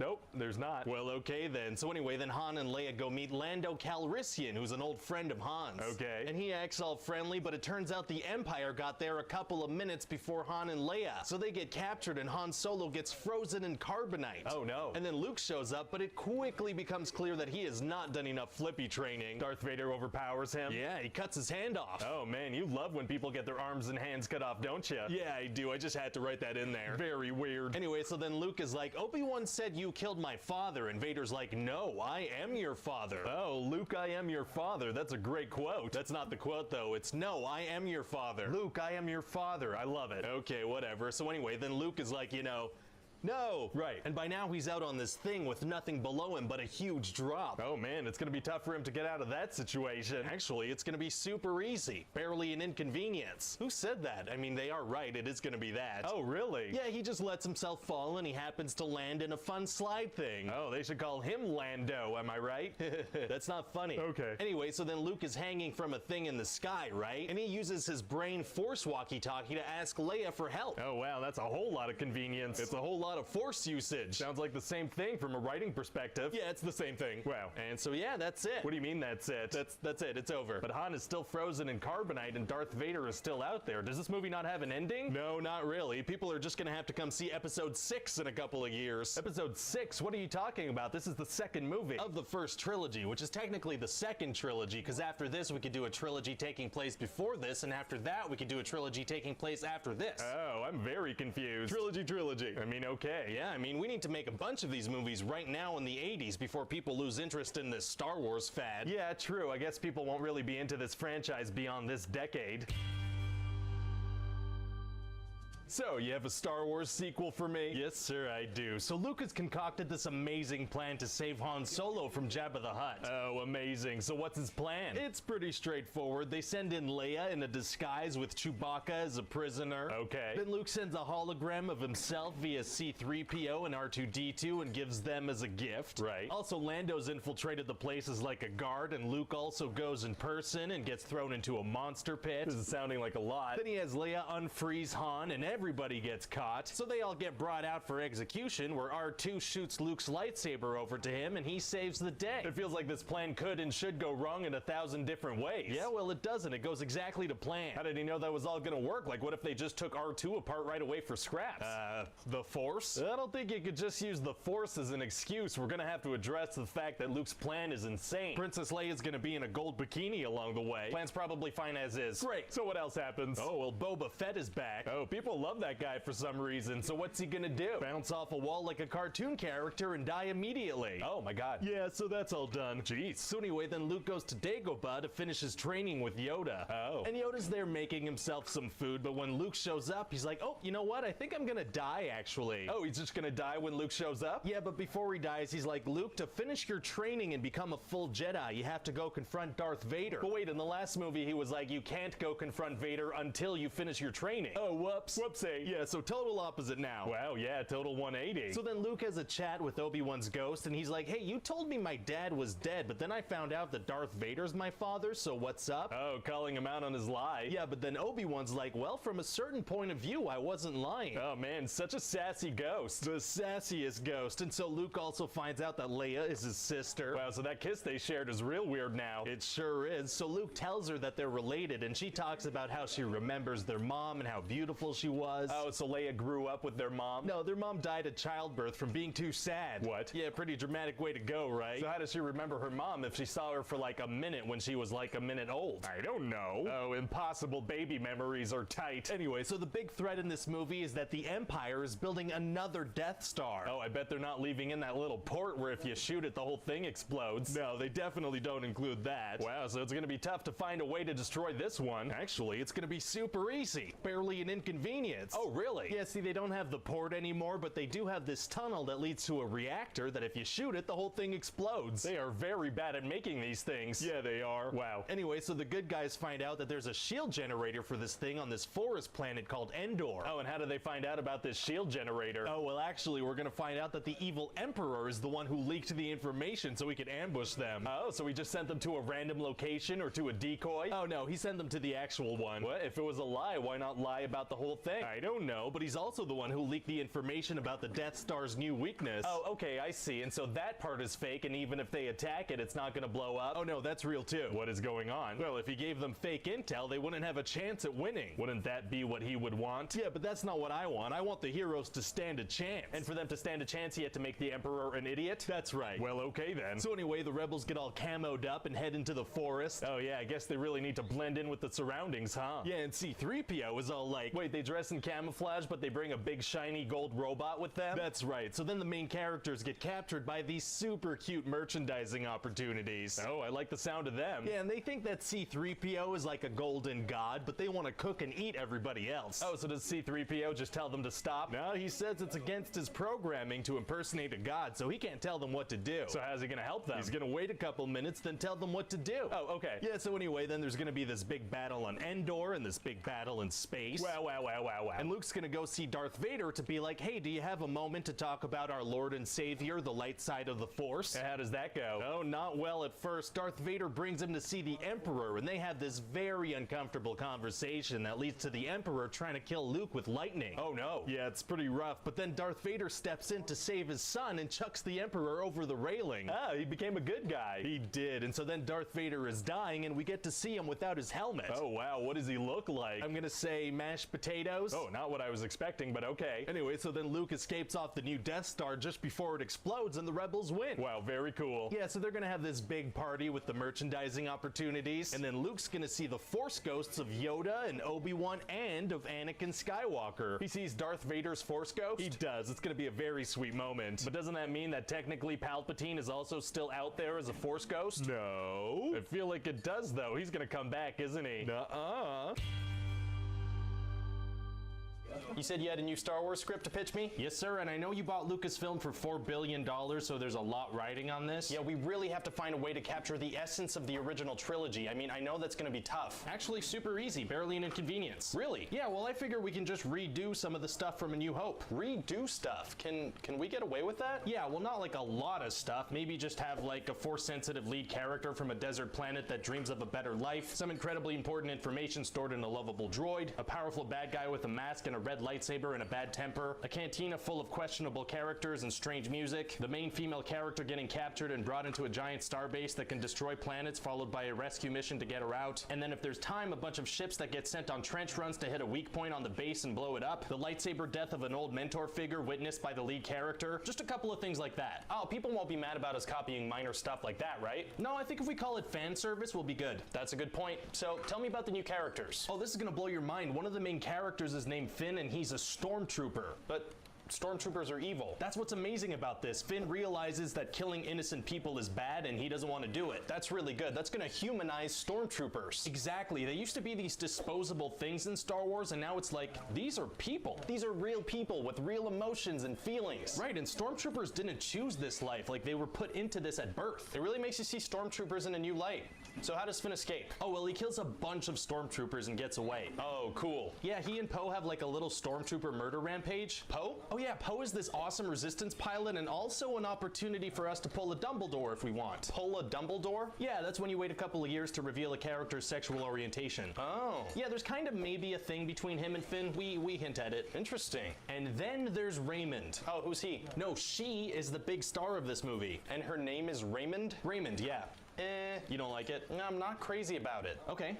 not. Well, okay then. So anyway, then Han and Leia go meet Lando Calrissian, who's an old friend of Han's. Okay. And he acts all friendly, but it turns out the Empire got there a couple of minutes before Han and Leia. So they get captured and Han Solo gets frozen in carbonite. Oh no. And then Luke shows up, but it quickly becomes clear that he has not done enough flippy training. Darth Vader overpowers him? Yeah, he cuts his hand off. Oh man, you love when people get their arms and hands cut off, don't you? Yeah, I do. I just had to write that in there. Very weird. Anyway, so then Luke is like, Obi-Wan said you killed my father, and Vader's like, no, I am your father. Oh, Luke, I am your father. That's a great quote. That's not the quote, though. It's, no, I am your father. Luke, I am your father. I love it. Okay, whatever. So anyway, then Luke is like, you know, no. Right. And by now he's out on this thing with nothing below him but a huge drop. Oh man, it's gonna be tough for him to get out of that situation. Actually, it's gonna be super easy. Barely an inconvenience. Who said that? I mean, they are right. It is gonna be that. Oh, really? Yeah, he just lets himself fall and he happens to land in a fun slide thing. Oh, they should call him Lando, am I right? That's not funny. Okay. Anyway, so then Luke is hanging from a thing in the sky, right? And he uses his brain force walkie-talkie to ask Leia for help. Oh wow, that's a whole lot of convenience. It's a whole lot of force usage. Sounds like the same thing from a writing perspective. Yeah, it's the same thing. Wow. And so yeah, that's it. What do you mean that's it? That's it. It's over. But Han is still frozen in carbonite and Darth Vader is still out there. Does this movie not have an ending? No, not really. People are just gonna have to come see episode 6 in a couple of years. Episode 6? What are you talking about? This is the second movie. Of the first trilogy, which is technically the second trilogy, because after this we could do a trilogy taking place before this, and after that we could do a trilogy taking place after this. Oh, I'm very confused. Trilogy. I mean, okay. Yeah, I mean, we need to make a bunch of these movies right now in the 80s before people lose interest in this Star Wars fad. Yeah, true. I guess people won't really be into this franchise beyond this decade. So, you have a Star Wars sequel for me? Yes, sir, I do. So Luke has concocted this amazing plan to save Han Solo from Jabba the Hutt. Oh, amazing. So what's his plan? It's pretty straightforward. They send in Leia in a disguise with Chewbacca as a prisoner. Okay. Then Luke sends a hologram of himself via C-3PO and R2-D2 and gives them as a gift. Right. Also, Lando's infiltrated the place as like a guard, and Luke also goes in person and gets thrown into a monster pit. This is sounding like a lot. Then he has Leia unfreeze Han, and everybody gets caught. So they all get brought out for execution, where R2 shoots Luke's lightsaber over to him, and he saves the day. It feels like this plan could and should go wrong in 1,000 different ways. Yeah, well, it doesn't. It goes exactly to plan. How did he know that was all gonna work? Like, what if they just took R2 apart right away for scraps? The Force? I don't think you could just use the Force as an excuse. We're gonna have to address the fact that Luke's plan is insane. Princess Leia's gonna be in a gold bikini along the way. Plan's probably fine as is. Great. So what else happens? Oh, well, Boba Fett is back. Oh, people love that guy for some reason. So what's he gonna do? Bounce off a wall like a cartoon character and die immediately. Oh my god. Yeah, so that's all done. Jeez. So anyway, then Luke goes to Dagobah to finish his training with Yoda. Oh. And Yoda's there making himself some food, but when Luke shows up, he's like, oh, you know what? I think I'm gonna die, actually. Oh, he's just gonna die when Luke shows up? Yeah, but before he dies, he's like, Luke, to finish your training and become a full Jedi, you have to go confront Darth Vader. But wait, in the last movie, he was like, you can't go confront Vader until you finish your training. Oh, whoops. whoopsie. Yeah, so total opposite now. Wow, yeah, total 180. So then Luke has a chat with Obi-Wan's ghost, and he's like, hey, you told me my dad was dead, but then I found out that Darth Vader's my father, so what's up? Oh, calling him out on his lie. Yeah, but then Obi-Wan's like, well, from a certain point of view, I wasn't lying. Oh man, such a sassy ghost. The sassiest ghost. And so Luke also finds out that Leia is his sister. Wow, so that kiss they shared is real weird now. It sure is. So Luke tells her that they're related, and she talks about how she remembers their mom and how beautiful she was. Oh, so Leia grew up with their mom? No, their mom died at childbirth from being too sad. What? Yeah, pretty dramatic way to go, right? So how does she remember her mom if she saw her for like a minute when she was like a minute old? I don't know. Oh, impossible baby memories are tight. Anyway, so the big threat in this movie is that the Empire is building another Death Star. Oh, I bet they're not leaving in that little port where if you shoot it, the whole thing explodes. No, they definitely don't include that. Wow, so it's gonna be tough to find a way to destroy this one. Actually, it's gonna be super easy. Barely an inconvenience. Oh, really? Yeah, see, they don't have the port anymore, but they do have this tunnel that leads to a reactor that if you shoot it, the whole thing explodes. They are very bad at making these things. Yeah, they are. Wow. Anyway, so the good guys find out that there's a shield generator for this thing on this forest planet called Endor. Oh, and how do they find out about this shield generator? Oh, well, actually, we're gonna find out that the evil Emperor is the one who leaked the information so we could ambush them. Oh, so we just sent them to a random location or to a decoy? Oh, no, he sent them to the actual one. What? If it was a lie, why not lie about the whole thing? I don't know, but he's also the one who leaked the information about the Death Star's new weakness. Oh, okay, I see. And so that part is fake, and even if they attack it, it's not gonna blow up? Oh, no, that's real too. What is going on? Well, if he gave them fake intel, they wouldn't have a chance at winning. Wouldn't that be what he would want? Yeah, but that's not what I want. I want the heroes to stand a chance. And for them to stand a chance, he had to make the Emperor an idiot? That's right. Well, okay then. So anyway, the rebels get all camoed up and head into the forest. Oh yeah, I guess they really need to blend in with the surroundings, huh? Yeah, and C-3PO is all like, wait, they dress in camouflage, but they bring a big shiny gold robot with them? That's right. So then the main characters get captured by these super cute merchandising opportunities. Oh, I like the sound of them. Yeah, and they think that C-3PO is like a golden god, but they want to cook and eat everybody else. Oh, so does C-3PO just tell them to stop? No, he says it's against his programming to impersonate a god, so he can't tell them what to do. So how's he gonna help them? He's gonna wait a couple minutes, then tell them what to do. Oh, okay. Yeah, so anyway, then there's gonna be this big battle on Endor and this big battle in space. Wow, wow, wow, wow, wow. And Luke's gonna go see Darth Vader to be like, hey, do you have a moment to talk about our Lord and Savior, the light side of the Force? How does that go? Oh, not well at first. Darth Vader brings him to see the Emperor, and they have this very uncomfortable conversation that leads to the Emperor trying to kill Luke with lightning. Oh no. Yeah, it's pretty rough, but then Darth Vader steps in to save his son and chucks the Emperor over the railing. Ah, he became a good guy. He did, and so then Darth Vader is dying, and we get to see him without his helmet. Oh wow, what does he look like? I'm gonna say mashed potatoes. Oh, not what I was expecting, but okay. Anyway, so then Luke escapes off the new Death Star just before it explodes, and the rebels win. Wow, very cool. Yeah, so they're gonna have this big party with the merchandising opportunities, and then Luke's gonna see the Force ghosts of Yoda and Obi-Wan and of Anakin Skywalker. He sees Darth Vader's Force ghost? He does. It's gonna be a very sweet moment. But doesn't that mean that technically Palpatine is also still out there as a Force ghost? No. I feel like it does, though. He's gonna come back, isn't he? Nuh-uh. You said you had a new Star Wars script to pitch me? Yes, sir, and I know you bought Lucasfilm for $4 billion, so there's a lot riding on this. Yeah, we really have to find a way to capture the essence of the original trilogy. I mean, I know that's gonna be tough. Actually, super easy, barely an inconvenience. Really? Yeah, well, I figure we can just redo some of the stuff from A New Hope. Redo stuff? Can we get away with that? Yeah, well, not like a lot of stuff. Maybe just have like a Force-sensitive lead character from a desert planet that dreams of a better life, some incredibly important information stored in a lovable droid, a powerful bad guy with a mask and a red lightsaber and a bad temper, a cantina full of questionable characters and strange music, the main female character getting captured and brought into a giant starbase that can destroy planets, followed by a rescue mission to get her out, and then if there's time, a bunch of ships that get sent on trench runs to hit a weak point on the base and blow it up, the lightsaber death of an old mentor figure witnessed by the lead character, just a couple of things like that. Oh, people won't be mad about us copying minor stuff like that, right? No, I think if we call it fan service, we'll be good. That's a good point. So, tell me about the new characters. Oh, this is gonna blow your mind. One of the main characters is named Finn, and he's a stormtrooper. But stormtroopers are evil. That's what's amazing about this. Finn realizes that killing innocent people is bad and he doesn't want to do it. That's really good. That's gonna humanize stormtroopers. Exactly. They used to be these disposable things in Star Wars, and now it's like, these are people. These are real people with real emotions and feelings. Right, and stormtroopers didn't choose this life. Like, they were put into this at birth. It really makes you see stormtroopers in a new light. So how does Finn escape? Oh, well, he kills a bunch of stormtroopers and gets away. Oh, cool. Yeah, he and Poe have like a little stormtrooper murder rampage. Poe? Oh yeah, Poe is this awesome resistance pilot and also an opportunity for us to pull a Dumbledore if we want. Pull a Dumbledore? Yeah, that's when you wait a couple of years to reveal a character's sexual orientation. Oh. Yeah, there's kind of maybe a thing between him and Finn. We hint at it. Interesting. And then there's Raymond. Oh, who's he? No, she is the big star of this movie. And her name is Raymond? Raymond, yeah. You don't like it? No, I'm not crazy about it. Okay,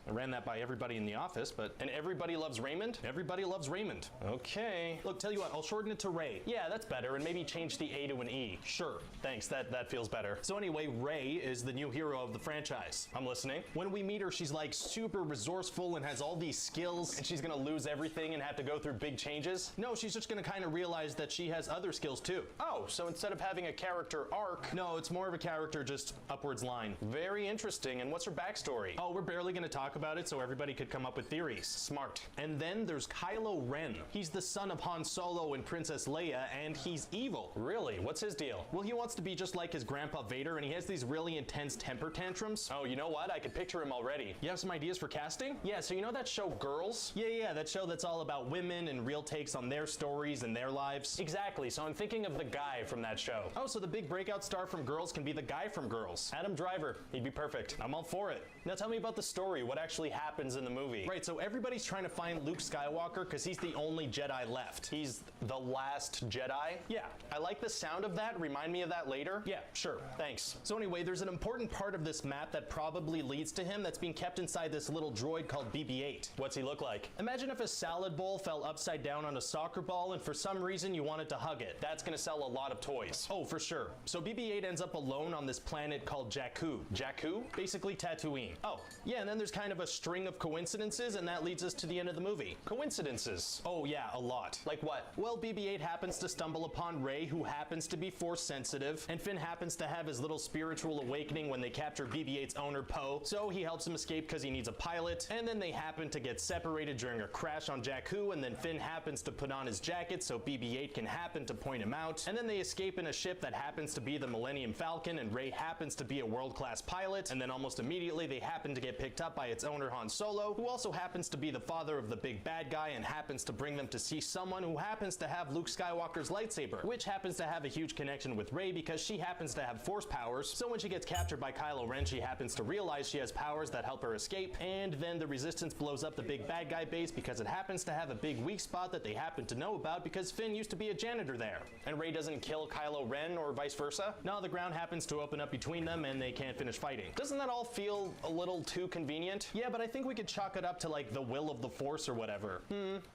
I ran that by everybody in the office, but... And everybody loves Raymond? Everybody loves Raymond. Okay. Look, tell you what, I'll shorten it to Ray. Yeah, that's better, and maybe change the A to an E. Sure. Thanks, that feels better. So anyway, Ray is the new hero of the franchise. I'm listening. When we meet her, she's like super resourceful and has all these skills, and she's gonna lose everything and have to go through big changes. No, she's just gonna kind of realize that she has other skills too. Oh, so instead of having a character arc, no, it's more of a character just upwards line. Very interesting, and what's her backstory? Oh, we're barely gonna talk about it so everybody could come up with theories. Smart. And then there's Kylo Ren. He's the son of Han Solo and Princess Leia, and he's evil. Really? What's his deal? Well, he wants to be just like his grandpa Vader, and he has these really intense temper tantrums. Oh, you know what? I could picture him already. You have some ideas for casting? Yeah, so you know that show Girls? Yeah, that show that's all about women and real takes on their stories and their lives. Exactly, so I'm thinking of the guy from that show. Oh, so the big breakout star from Girls can be the guy from Girls. Adam Driver. He'd be perfect. I'm all for it. Now tell me about the story. What actually happens in the movie? Right, so everybody's trying to find Luke Skywalker because he's the only Jedi left. He's the last Jedi? Yeah, I like the sound of that. Remind me of that later. Yeah, sure, thanks. So anyway, there's an important part of this map that probably leads to him that's being kept inside this little droid called BB-8. What's he look like? Imagine if a salad bowl fell upside down on a soccer ball and for some reason you wanted to hug it. That's gonna sell a lot of toys. Oh, for sure. So BB-8 ends up alone on this planet called Jakku. Jakku? Basically Tatooine. Oh, yeah, and then there's kind of a string of coincidences, and that leads us to the end of the movie. Coincidences. Oh yeah, a lot. Like what? Well, BB-8 happens to stumble upon Rey, who happens to be Force sensitive, and Finn happens to have his little spiritual awakening when they capture BB-8's owner, Poe, so he helps him escape because he needs a pilot, and then they happen to get separated during a crash on Jakku, and then Finn happens to put on his jacket so BB-8 can happen to point him out, and then they escape in a ship that happens to be the Millennium Falcon, and Rey happens to be a world-class pilot, and then almost immediately they happen to get picked up by its owner, Han Solo, who also happens to be the father of the big bad guy and happens to bring them to see someone who happens to have Luke Skywalker's lightsaber, which happens to have a huge connection with Rey because she happens to have Force powers, so when she gets captured by Kylo Ren, she happens to realize she has powers that help her escape, and then the Resistance blows up the big bad guy base because it happens to have a big weak spot that they happen to know about because Finn used to be a janitor there. And Rey doesn't kill Kylo Ren or vice versa. No, the ground happens to open up between them and they can't finish fighting. Doesn't that all feel a little too convenient? Yeah, but I think we could chalk it up to like the will of the Force or whatever.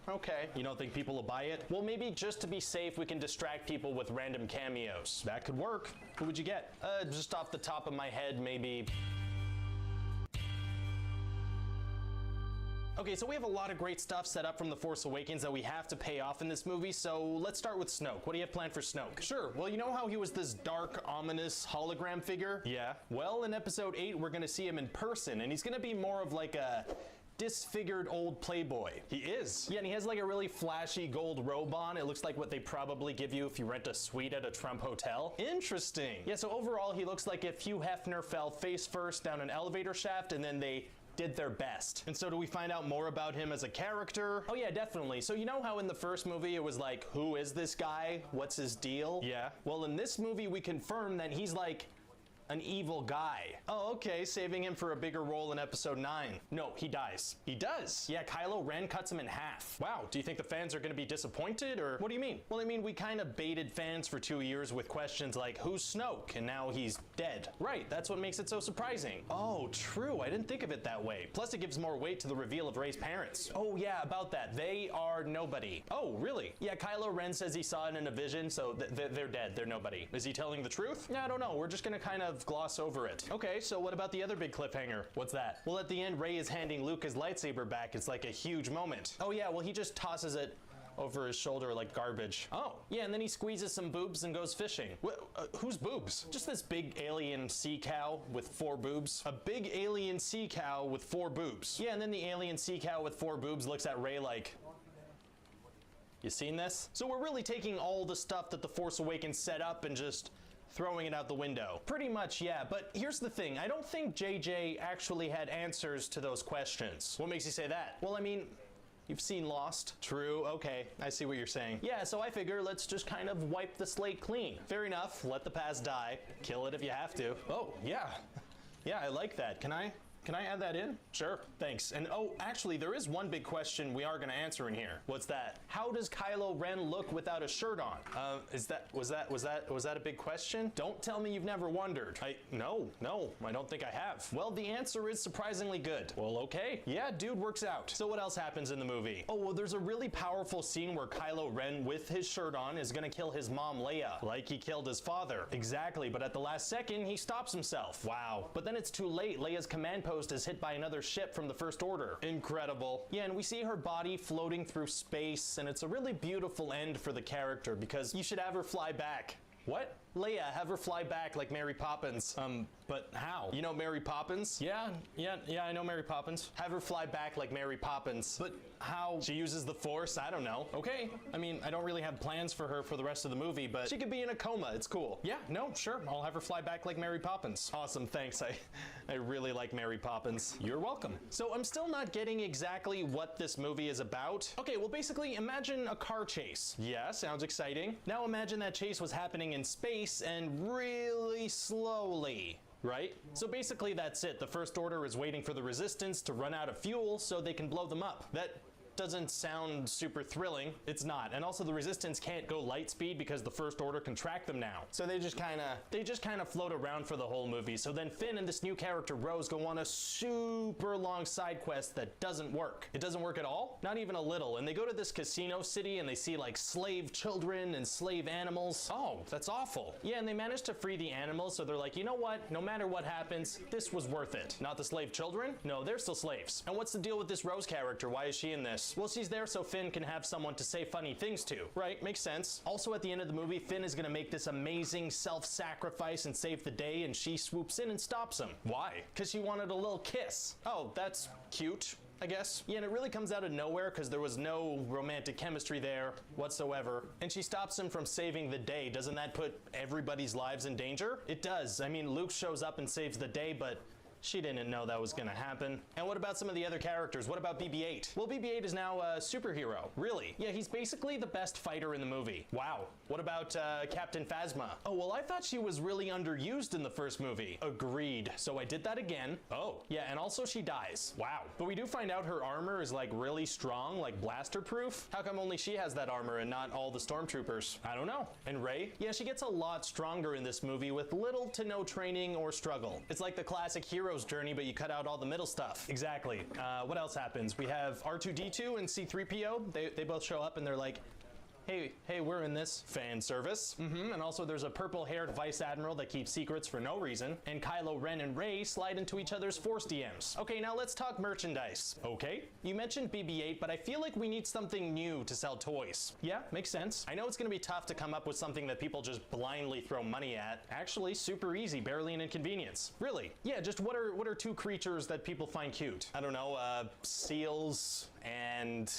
Okay. You don't think people will buy it? Well, maybe just to be safe, we can distract people with random cameos. That could work. Who would you get? Just off the top of my head, maybe... Okay, so we have a lot of great stuff set up from The Force Awakens that we have to pay off in this movie, so let's start with Snoke. What do you have planned for Snoke? Sure, well, you know how he was this dark, ominous hologram figure? Yeah. Well, in Episode 8, we're gonna see him in person, and he's gonna be more of like a disfigured old playboy. He is. Yeah, and he has like a really flashy gold robe on. It looks like what they probably give you if you rent a suite at a Trump hotel. Interesting. Yeah, so overall, he looks like if Hugh Hefner fell face first down an elevator shaft and then they did their best. And so do we find out more about him as a character? Oh yeah, definitely. So you know how in the first movie it was like, who is this guy? What's his deal? Yeah. Well, in this movie we confirm that he's like an evil guy. Oh, okay, saving him for a bigger role in Episode 9. No, he dies. He does? Yeah, Kylo Ren cuts him in half. Wow, do you think the fans are gonna be disappointed, or what do you mean? Well, I mean, we kind of baited fans for 2 years with questions like, who's Snoke? And now he's dead. Right, that's what makes it so surprising. Oh, true, I didn't think of it that way. Plus, it gives more weight to the reveal of Rey's parents. Oh yeah, about that. They are nobody. Oh, really? Yeah, Kylo Ren says he saw it in a vision, so they're dead. They're nobody. Is he telling the truth? Yeah, I don't know. We're just gonna kind of gloss over it. Okay, so what about the other big cliffhanger? What's that? Well, at the end, Rey is handing Luke his lightsaber back. It's like a huge moment. Oh yeah, well, he just tosses it over his shoulder like garbage. Oh, yeah, and then he squeezes some boobs and goes fishing. Whose boobs? Just this big alien sea cow with 4 boobs. A big alien sea cow with 4 boobs. Yeah, and then the alien sea cow with 4 boobs looks at Rey like, you seen this? So we're really taking all the stuff that The Force Awakens set up and just throwing it out the window. Pretty much, yeah, but here's the thing. I don't think JJ actually had answers to those questions. What makes you say that? Well, I mean, you've seen Lost. True, okay, I see what you're saying. Yeah, so I figure let's just kind of wipe the slate clean. Fair enough, let the past die. Kill it if you have to. Oh, yeah. Yeah, I like that. Can I add that in? Sure, thanks. And oh, actually, there is one big question we are gonna answer in here. What's that? How does Kylo Ren look without a shirt on? Was that a big question? Don't tell me you've never wondered. No, I don't think I have. Well, the answer is surprisingly good. Well, okay. Yeah, dude, works out. So what else happens in the movie? Oh, well, there's a really powerful scene where Kylo Ren, with his shirt on, is gonna kill his mom, Leia, like he killed his father. Exactly, but at the last second, he stops himself. Wow. But then it's too late. Leia's command post is hit by another ship from the First Order. Incredible. Yeah, and we see her body floating through space, and it's a really beautiful end for the character because you should have her fly back. What? Leia, have her fly back like Mary Poppins. But how? You know Mary Poppins? Yeah, I know Mary Poppins. Have her fly back like Mary Poppins. But how? She uses the Force? I don't know. Okay, I mean, I don't really have plans for her for the rest of the movie, but she could be in a coma. It's cool. Yeah, no, sure. I'll have her fly back like Mary Poppins. Awesome, thanks. I really like Mary Poppins. You're welcome. So I'm still not getting exactly what this movie is about. Okay, well, basically, imagine a car chase. Yeah, sounds exciting. Now imagine that chase was happening in space and really slowly. Right? So basically that's it. The First Order is waiting for the Resistance to run out of fuel so they can blow them up. That doesn't sound super thrilling. It's not. And also the Resistance can't go light speed because the First Order can track them now. So they just kind of float around for the whole movie. So then Finn and this new character Rose go on a super long side quest that doesn't work. It doesn't work at all? Not even a little. And they go to this casino city and they see like slave children and slave animals. Oh, that's awful. Yeah, and they manage to free the animals, so they're like, you know what? No matter what happens, this was worth it. Not the slave children? No, they're still slaves. And what's the deal with this Rose character? Why is she in this? Well, she's there so Finn can have someone to say funny things to. Right, makes sense. Also at the end of the movie, Finn is gonna make this amazing self-sacrifice and save the day, and she swoops in and stops him. Why? Because she wanted a little kiss. Oh, that's cute, I guess. Yeah, and it really comes out of nowhere because there was no romantic chemistry there whatsoever. And she stops him from saving the day. Doesn't that put everybody's lives in danger? It does. I mean, Luke shows up and saves the day, but she didn't know that was gonna happen. And what about some of the other characters? What about BB-8? Well, BB-8 is now a superhero. Really? Yeah, he's basically the best fighter in the movie. Wow. What about Captain Phasma? Oh, well, I thought she was really underused in the first movie. Agreed. So I did that again. Oh, yeah, and also she dies. Wow. But we do find out her armor is like really strong, like blaster proof. How come only she has that armor and not all the stormtroopers? I don't know. And Rey? Yeah, she gets a lot stronger in this movie with little to no training or struggle. It's like the classic hero's journey, but you cut out all the middle stuff. Exactly. What else happens? We have R2-D2 and C-3PO. They both show up and they're like, hey, we're in this. Fan service. And also there's a purple-haired Vice Admiral that keeps secrets for no reason. And Kylo Ren and Rey slide into each other's Force DMs. Okay, now let's talk merchandise. Okay. You mentioned BB-8, but I feel like we need something new to sell toys. Yeah, makes sense. I know it's gonna be tough to come up with something that people just blindly throw money at. Actually, super easy, barely an inconvenience. Really? Yeah, just what are 2 creatures that people find cute? I don't know, seals and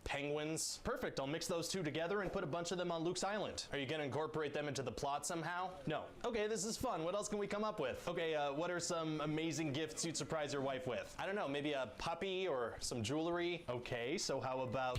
penguins. Perfect, I'll mix those 2 together and put a bunch of them on Luke's island. Are you gonna incorporate them into the plot somehow? No. Okay, this is fun. What else can we come up with? Okay, what are some amazing gifts you'd surprise your wife with? I don't know, maybe a puppy or some jewelry? Okay, so how about...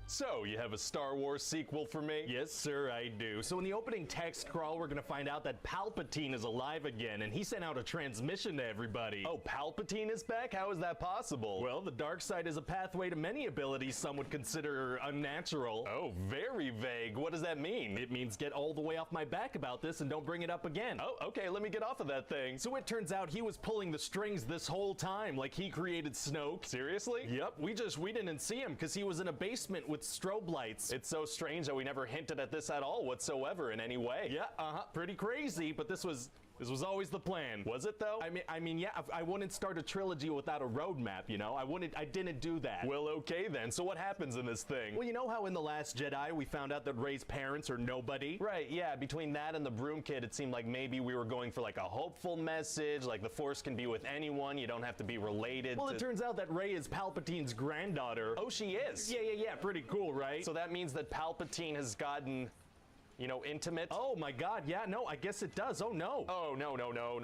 So, you have a Star Wars sequel for me? Yes, sir, I do. So in the opening text scroll, we're gonna find out that Palpatine is alive again, and he sent out a transmission to everybody. Oh, Palpatine is back? How is that possible? Well, the dark side is a pathway to many abilities some would consider unnatural. Oh, very vague. What does that mean? It means get all the way off my back about this and don't bring it up again. Oh, okay, let me get off of that thing. So it turns out he was pulling the strings this whole time, like he created Snoke. Seriously? Yep, we didn't see him because he was in a basement with strobe lights. It's so strange that we never hinted at this at all whatsoever in any way. Yeah, pretty crazy, but this was This was always the plan. Was it though? I mean, yeah, I wouldn't start a trilogy without a roadmap, you know? I didn't do that. Well, okay then. So what happens in this thing? Well, you know how in The Last Jedi we found out that Rey's parents are nobody? Right, yeah, between that and the Broom Kid, it seemed like maybe we were going for like a hopeful message, like the Force can be with anyone, you don't have to be related. Well, it turns out that Rey is Palpatine's granddaughter. Oh, she is? Yeah, pretty cool, right? So that means that Palpatine has gotten, you know, intimate? Oh my god, yeah, no, I guess it does. Oh no. Oh, no.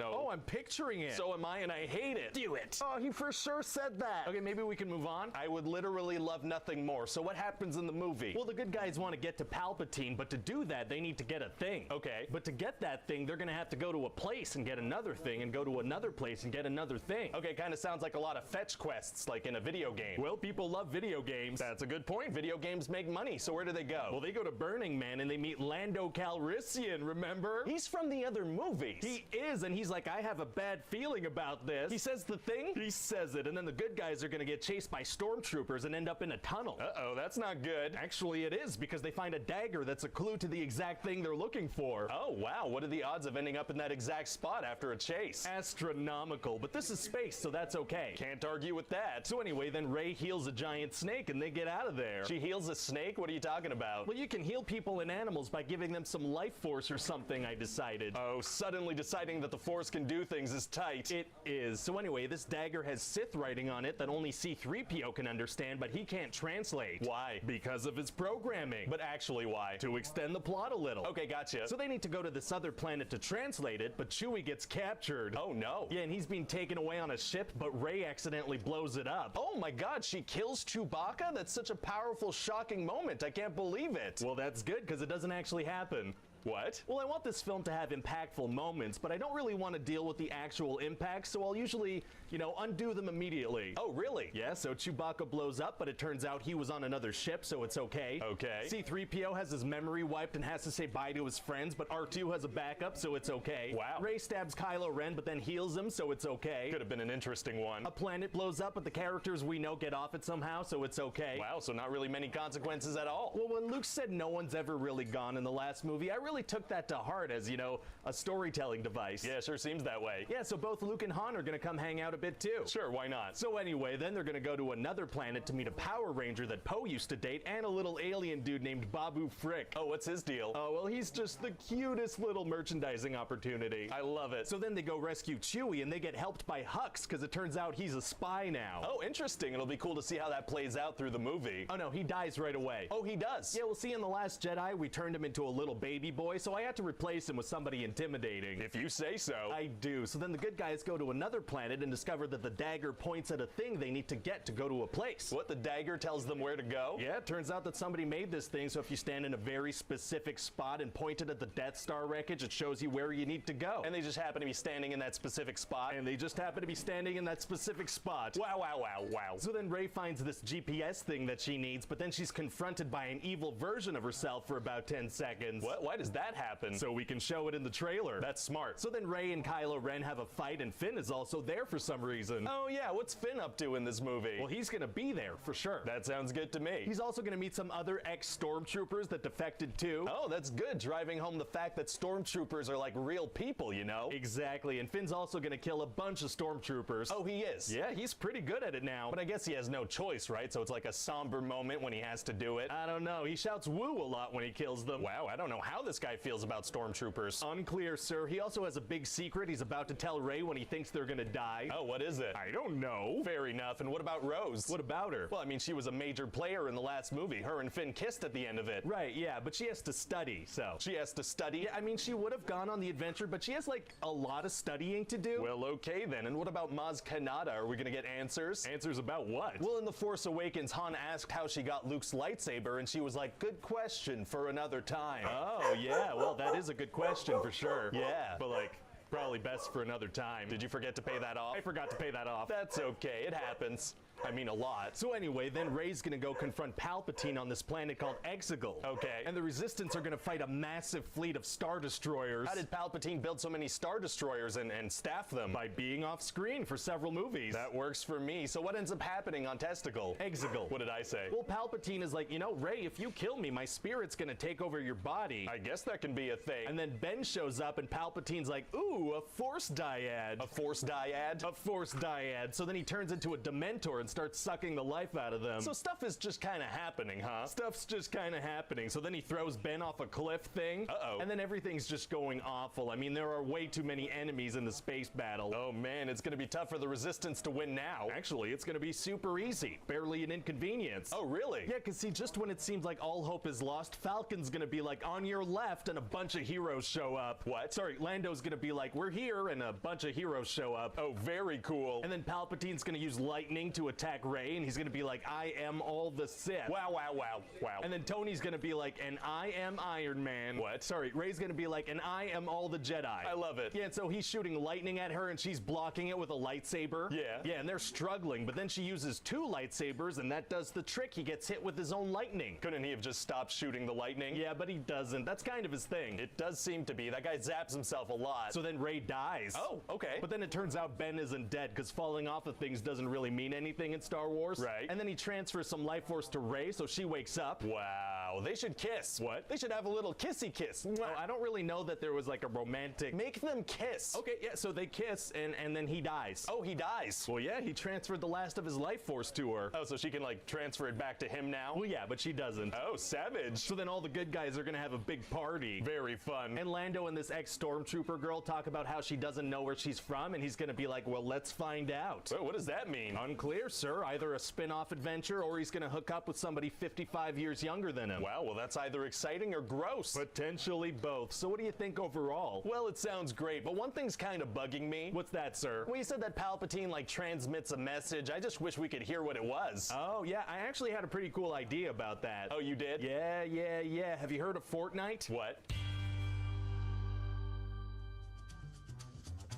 Oh, I'm picturing it. So am I, and I hate it. Do it. Oh, he for sure said that. Okay, maybe we can move on. I would literally love nothing more. So what happens in the movie? Well, the good guys want to get to Palpatine, but to do that, they need to get a thing. Okay. But to get that thing, they're gonna have to go to a place and get another thing, and go to another place and get another thing. Okay, kind of sounds like a lot of fetch quests, like in a video game. Well, people love video games. That's a good point. Video games make money, so where do they go? Well, they go to Burning Man and they meet Lando Calrissian, remember? He's from the other movies. He is, and he's like, I have a bad feeling about this. He says the thing, he says it, and then the good guys are gonna get chased by stormtroopers and end up in a tunnel. Uh-oh, that's not good. Actually, it is, because they find a dagger that's a clue to the exact thing they're looking for. Oh, wow, what are the odds of ending up in that exact spot after a chase? Astronomical, but this is space, so that's okay. Can't argue with that. So anyway, then Rey heals a giant snake and they get out of there. She heals a snake? What are you talking about? Well, you can heal people and animals by giving them some life force or something, I decided. Oh, suddenly deciding that the Force can do things is tight. It is. So anyway, this dagger has Sith writing on it that only C-3PO can understand, but he can't translate. Why? Because of his programming. But actually why? To extend the plot a little. Okay, gotcha. So they need to go to this other planet to translate it, but Chewie gets captured. Oh no. Yeah, and he's being taken away on a ship, but Rey accidentally blows it up. Oh my god, she kills Chewbacca? That's such a powerful, shocking moment. I can't believe it. Well, that's good, because it doesn't actually happen. What? Well, I want this film to have impactful moments, but I don't really want to deal with the actual impact, so I'll usually, you know, undo them immediately. Oh, really? Yeah, so Chewbacca blows up, but it turns out he was on another ship, so it's okay. Okay. C-3PO has his memory wiped and has to say bye to his friends, but R2 has a backup, so it's okay. Wow. Rey stabs Kylo Ren, but then heals him, so it's okay. Could have been an interesting one. A planet blows up, but the characters we know get off it somehow, so it's okay. Wow, so not really many consequences at all. Well, when Luke said no one's ever really gone in the last movie, I really took that to heart as, you know, a storytelling device. Yeah, sure seems that way. Yeah, so both Luke and Han are gonna come hang out a bit too. Sure, why not? So anyway, then they're gonna go to another planet to meet a Power Ranger that Poe used to date and a little alien dude named Babu Frick. Oh, what's his deal? Oh, well, he's just the cutest little merchandising opportunity. I love it. So then they go rescue Chewie and they get helped by Hux because it turns out he's a spy now. Oh, interesting. It'll be cool to see how that plays out through the movie. Oh no, he dies right away. Oh, he does? Yeah, we'll see in The Last Jedi, we turned him into a little baby boy, so I had to replace him with somebody intimidating. If you say so. I do. So then the good guys go to another planet and discover that the dagger points at a thing they need to get to go to a place. What, the dagger tells them where to go? Yeah, it turns out that somebody made this thing, so if you stand in a very specific spot and point it at the Death Star wreckage, it shows you where you need to go. And they just happen to be standing in that specific spot. And they just happen to be standing in that specific spot. Wow, wow, wow, wow. So then Rey finds this GPS thing that she needs, but then she's confronted by an evil version of herself for about 10 seconds. What? Why does that happen? So we can show it in the trailer. That's smart. So then Rey and Kylo Ren have a fight and Finn is also there for some reason. Oh yeah, what's Finn up to in this movie? Well, he's gonna be there for sure. That sounds good to me. He's also gonna meet some other ex-stormtroopers that defected too. Oh, that's good, driving home the fact that stormtroopers are like real people, you know? Exactly, and Finn's also gonna kill a bunch of stormtroopers. Oh, he is? Yeah, he's pretty good at it now. But I guess he has no choice, right? So it's like a somber moment when he has to do it. I don't know, he shouts woo a lot when he kills them. Wow, I don't know how this guy feels about stormtroopers. Unclear, sir. He also has a big secret he's about to tell Rey when he thinks they're gonna die. Oh, what is it? I don't know. Fair enough. And what about Rose? What about her? Well, I mean, she was a major player in the last movie. Her and Finn kissed at the end of it. Right, yeah, but she has to study, so. She has to study? Yeah, I mean, she would have gone on the adventure, but she has, like, a lot of studying to do. Well, okay then. And what about Maz Kanata? Are we gonna get answers? Answers about what? Well, in The Force Awakens, Han asked how she got Luke's lightsaber, and she was like, good question for another time. Oh, yeah, well, that is a good question for sure. Yeah, but like, probably best for another time. Did you forget to pay that off? I forgot to pay that off. That's okay, it happens. I mean a lot. So anyway, then Rey's gonna go confront Palpatine on this planet called Exegol. Okay. And the Resistance are gonna fight a massive fleet of Star Destroyers. How did Palpatine build so many Star Destroyers and staff them? By being off screen for several movies. That works for me. So what ends up happening on Testicle? Exegol. What did I say? Well, Palpatine is like, you know, Rey, if you kill me, my spirit's gonna take over your body. I guess that can be a thing. And then Ben shows up and Palpatine's like, ooh, a Force Dyad. A Force Dyad? A Force Dyad. So then he turns into a Dementor and starts sucking the life out of them. So stuff is just kind of happening, huh? Stuff's just kind of happening. So then he throws Ben off a cliff thing. Uh-oh. And then everything's just going awful. I mean, there are way too many enemies in the space battle. Oh man, it's gonna be tough for the Resistance to win now. Actually, it's gonna be super easy. Barely an inconvenience. Oh, really? Yeah, cause see, just when it seems like all hope is lost, Falcon's gonna be like, on your left, and a bunch of heroes show up. What? Sorry, Lando's gonna be like, we're here, and a bunch of heroes show up. Oh, very cool. And then Palpatine's gonna use lightning to attack Rey, and he's gonna be like, I am all the Sith. Wow, wow, wow, wow. And then Tony's gonna be like, and I am Iron Man. What? Sorry, Rey's gonna be like, and I am all the Jedi. I love it. Yeah, and so he's shooting lightning at her, and she's blocking it with a lightsaber. Yeah. Yeah, and they're struggling, but then she uses 2 lightsabers, and that does the trick. He gets hit with his own lightning. Couldn't he have just stopped shooting the lightning? Yeah, but he doesn't. That's kind of his thing. It does seem to be. That guy zaps himself a lot. So then Rey dies. Oh, okay. But then it turns out Ben isn't dead, because falling off of things doesn't really mean anything in Star Wars. Right. And then he transfers some life force to Rey, so she wakes up. Wow, they should kiss. What? They should have a little kissy kiss. Oh, I don't really know that there was like a romantic... Make them kiss. Okay, yeah, so they kiss, and then he dies. Oh, he dies. Well, yeah, he transferred the last of his life force to her. Oh, so she can like transfer it back to him now? Well, yeah, but she doesn't. Oh, savage. So then all the good guys are gonna have a big party. Very fun. And Lando and this ex-stormtrooper girl talk about how she doesn't know where she's from, and he's gonna be like, well, let's find out. Wait, what does that mean? Unclear, sir. Either a spin-off adventure, or he's gonna hook up with somebody 55 years younger than him. Wow, well, that's either exciting or gross. Potentially both. So what do you think overall? Well, it sounds great, but one thing's kind of bugging me. What's that, sir? Well, you said that Palpatine, like, transmits a message. I just wish we could hear what it was. Oh, yeah, I actually had a pretty cool idea about that. Oh, you did? Yeah. Have you heard of Fortnite? What?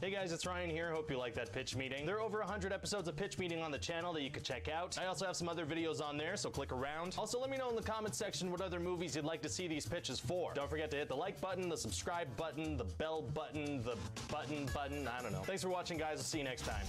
Hey guys, it's Ryan here. Hope you like that pitch meeting. There are over 100 episodes of pitch meeting on the channel that you can check out. I also have some other videos on there, so click around. Also, let me know in the comments section what other movies you'd like to see these pitches for. Don't forget to hit the like button, the subscribe button, the bell button, the button, I don't know. Thanks for watching, guys. I'll see you next time.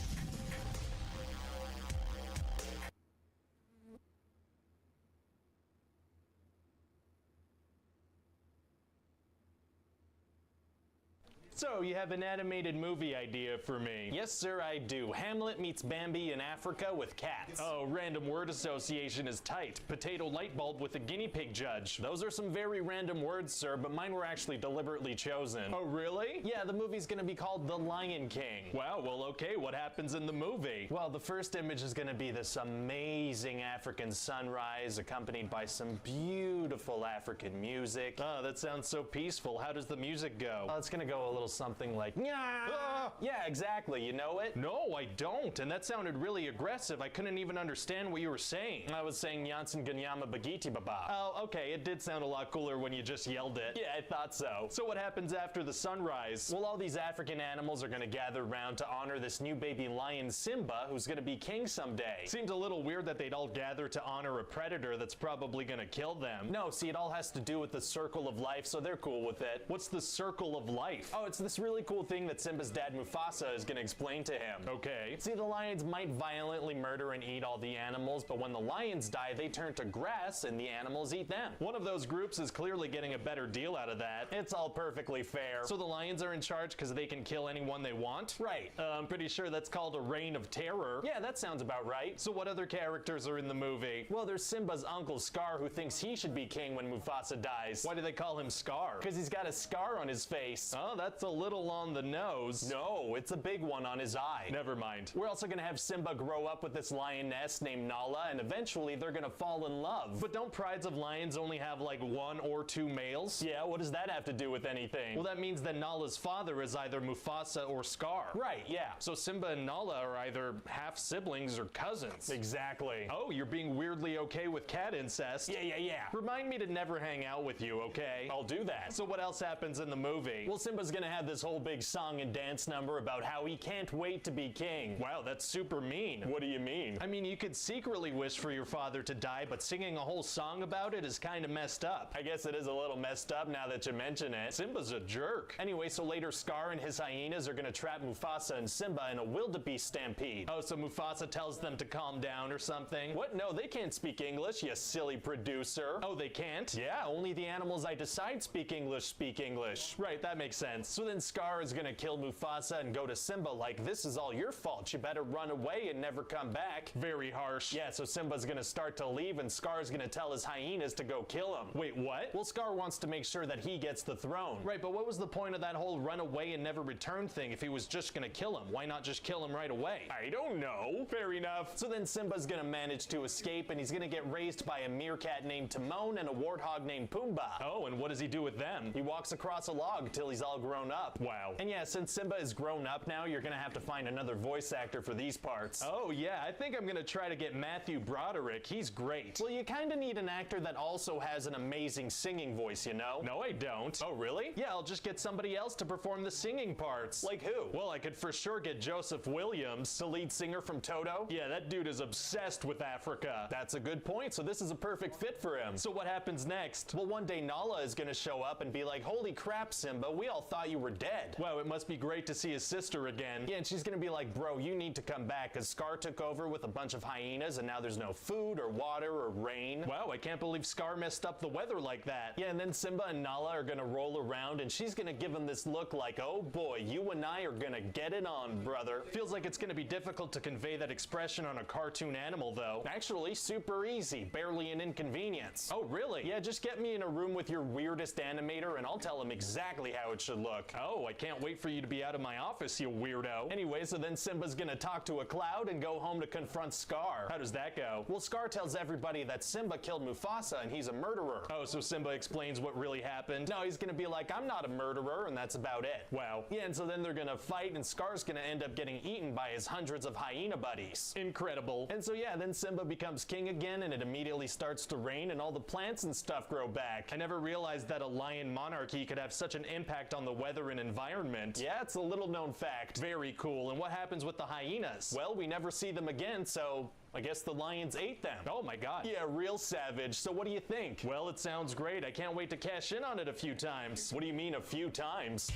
So, you have an animated movie idea for me? Yes, sir, I do. Hamlet meets Bambi in Africa with cats. Oh, random word association is tight. Potato light bulb with a guinea pig judge. Those are some very random words, sir, but mine were actually deliberately chosen. Oh, really? Yeah, the movie's gonna be called The Lion King. Wow, well, okay, what happens in the movie? Well, the first image is gonna be this amazing African sunrise accompanied by some beautiful African music. Oh, that sounds so peaceful. How does the music go? It's gonna go a little something like, yeah, exactly. You know it? No, I don't. And that sounded really aggressive. I couldn't even understand what you were saying. I was saying Janssen Ganyama Bagiti Baba. Oh, okay. It did sound a lot cooler when you just yelled it. Yeah, I thought so. So what happens after the sunrise? Well, all these African animals are gonna gather around to honor this new baby lion Simba, who's gonna be king someday. Seems a little weird that they'd all gather to honor a predator that's probably gonna kill them. No, see, it all has to do with the circle of life, so they're cool with it. What's the circle of life? Oh, it's this really cool thing that Simba's dad Mufasa is gonna explain to him. Okay. See, the lions might violently murder and eat all the animals, but when the lions die, they turn to grass and the animals eat them. One of those groups is clearly getting a better deal out of that. It's all perfectly fair. So the lions are in charge because they can kill anyone they want? Right. I'm pretty sure that's called a reign of terror. Yeah, that sounds about right. So what other characters are in the movie? Well, there's Simba's uncle Scar, who thinks he should be king when Mufasa dies. Why do they call him Scar? Because he's got a scar on his face. Oh, that's a little on the nose. No, it's a big one on his eye. Never mind. We're also gonna have Simba grow up with this lioness named Nala, and eventually they're gonna fall in love. But don't prides of lions only have like 1 or 2 males? Yeah, what does that have to do with anything? Well, that means that Nala's father is either Mufasa or Scar. Right, yeah. So Simba and Nala are either half siblings or cousins. Exactly. Oh, you're being weirdly okay with cat incest. Yeah. Remind me to never hang out with you, okay? I'll do that. So what else happens in the movie? Well, Simba's gonna have this whole big song and dance number about how he can't wait to be king. Wow, that's super mean. What do you mean? I mean, you could secretly wish for your father to die, but singing a whole song about it is kind of messed up. I guess it is a little messed up now that you mention it. Simba's a jerk. Anyway, so later Scar and his hyenas are gonna trap Mufasa and Simba in a wildebeest stampede. Oh, so Mufasa tells them to calm down or something? What? No, they can't speak English, you silly producer. Oh, they can't? Yeah, only the animals I decide speak English. Right, that makes sense. So then Scar is gonna kill Mufasa and go to Simba like, this is all your fault. You better run away and never come back. Very harsh. Yeah, so Simba's gonna start to leave and Scar's gonna tell his hyenas to go kill him. Wait, what? Well, Scar wants to make sure that he gets the throne. Right, but what was the point of that whole run away and never return thing if he was just gonna kill him? Why not just kill him right away? I don't know. Fair enough. So then Simba's gonna manage to escape and he's gonna get raised by a meerkat named Timon and a warthog named Pumbaa. Oh, and what does he do with them? He walks across a log till he's all grown up. Wow. And yeah, since Simba is grown up now, you're gonna have to find another voice actor for these parts. Oh yeah, I think I'm gonna try to get Matthew Broderick. He's great. Well, you kinda need an actor that also has an amazing singing voice, you know? No, I don't. Oh, really? Yeah, I'll just get somebody else to perform the singing parts. Like who? Well, I could for sure get Joseph Williams, the lead singer from Toto. Yeah, that dude is obsessed with Africa. That's a good point, so this is a perfect fit for him. So what happens next? Well, one day Nala is gonna show up and be like, holy crap, Simba, we all thought you were dead. Wow, it must be great to see his sister again. Yeah, and she's gonna be like, bro, you need to come back, because Scar took over with a bunch of hyenas, and now there's no food or water or rain. Wow, I can't believe Scar messed up the weather like that. Yeah, and then Simba and Nala are gonna roll around, and she's gonna give him this look like, oh boy, you and I are gonna get it on, brother. Feels like it's gonna be difficult to convey that expression on a cartoon animal, though. Actually, super easy, barely an inconvenience. Oh, really? Yeah, just get me in a room with your weirdest animator, and I'll tell him exactly how it should look. Oh, I can't wait for you to be out of my office, you weirdo. Anyway, so then Simba's gonna talk to a cloud and go home to confront Scar. How does that go? Well, Scar tells everybody that Simba killed Mufasa and he's a murderer. Oh, so Simba explains what really happened? No, he's gonna be like, I'm not a murderer, and that's about it. Wow. Yeah, and so then they're gonna fight, and Scar's gonna end up getting eaten by his hundreds of hyena buddies. Incredible. And so yeah, then Simba becomes king again, and it immediately starts to rain, and all the plants and stuff grow back. I never realized that a lion monarchy could have such an impact on the weather and environment. Yeah, it's a little known fact. Very cool. And what happens with the hyenas? Well, we never see them again, so I guess the lions ate them. Oh my god. Yeah, real savage. So what do you think? Well, it sounds great. I can't wait to cash in on it a few times. What do you mean a few times?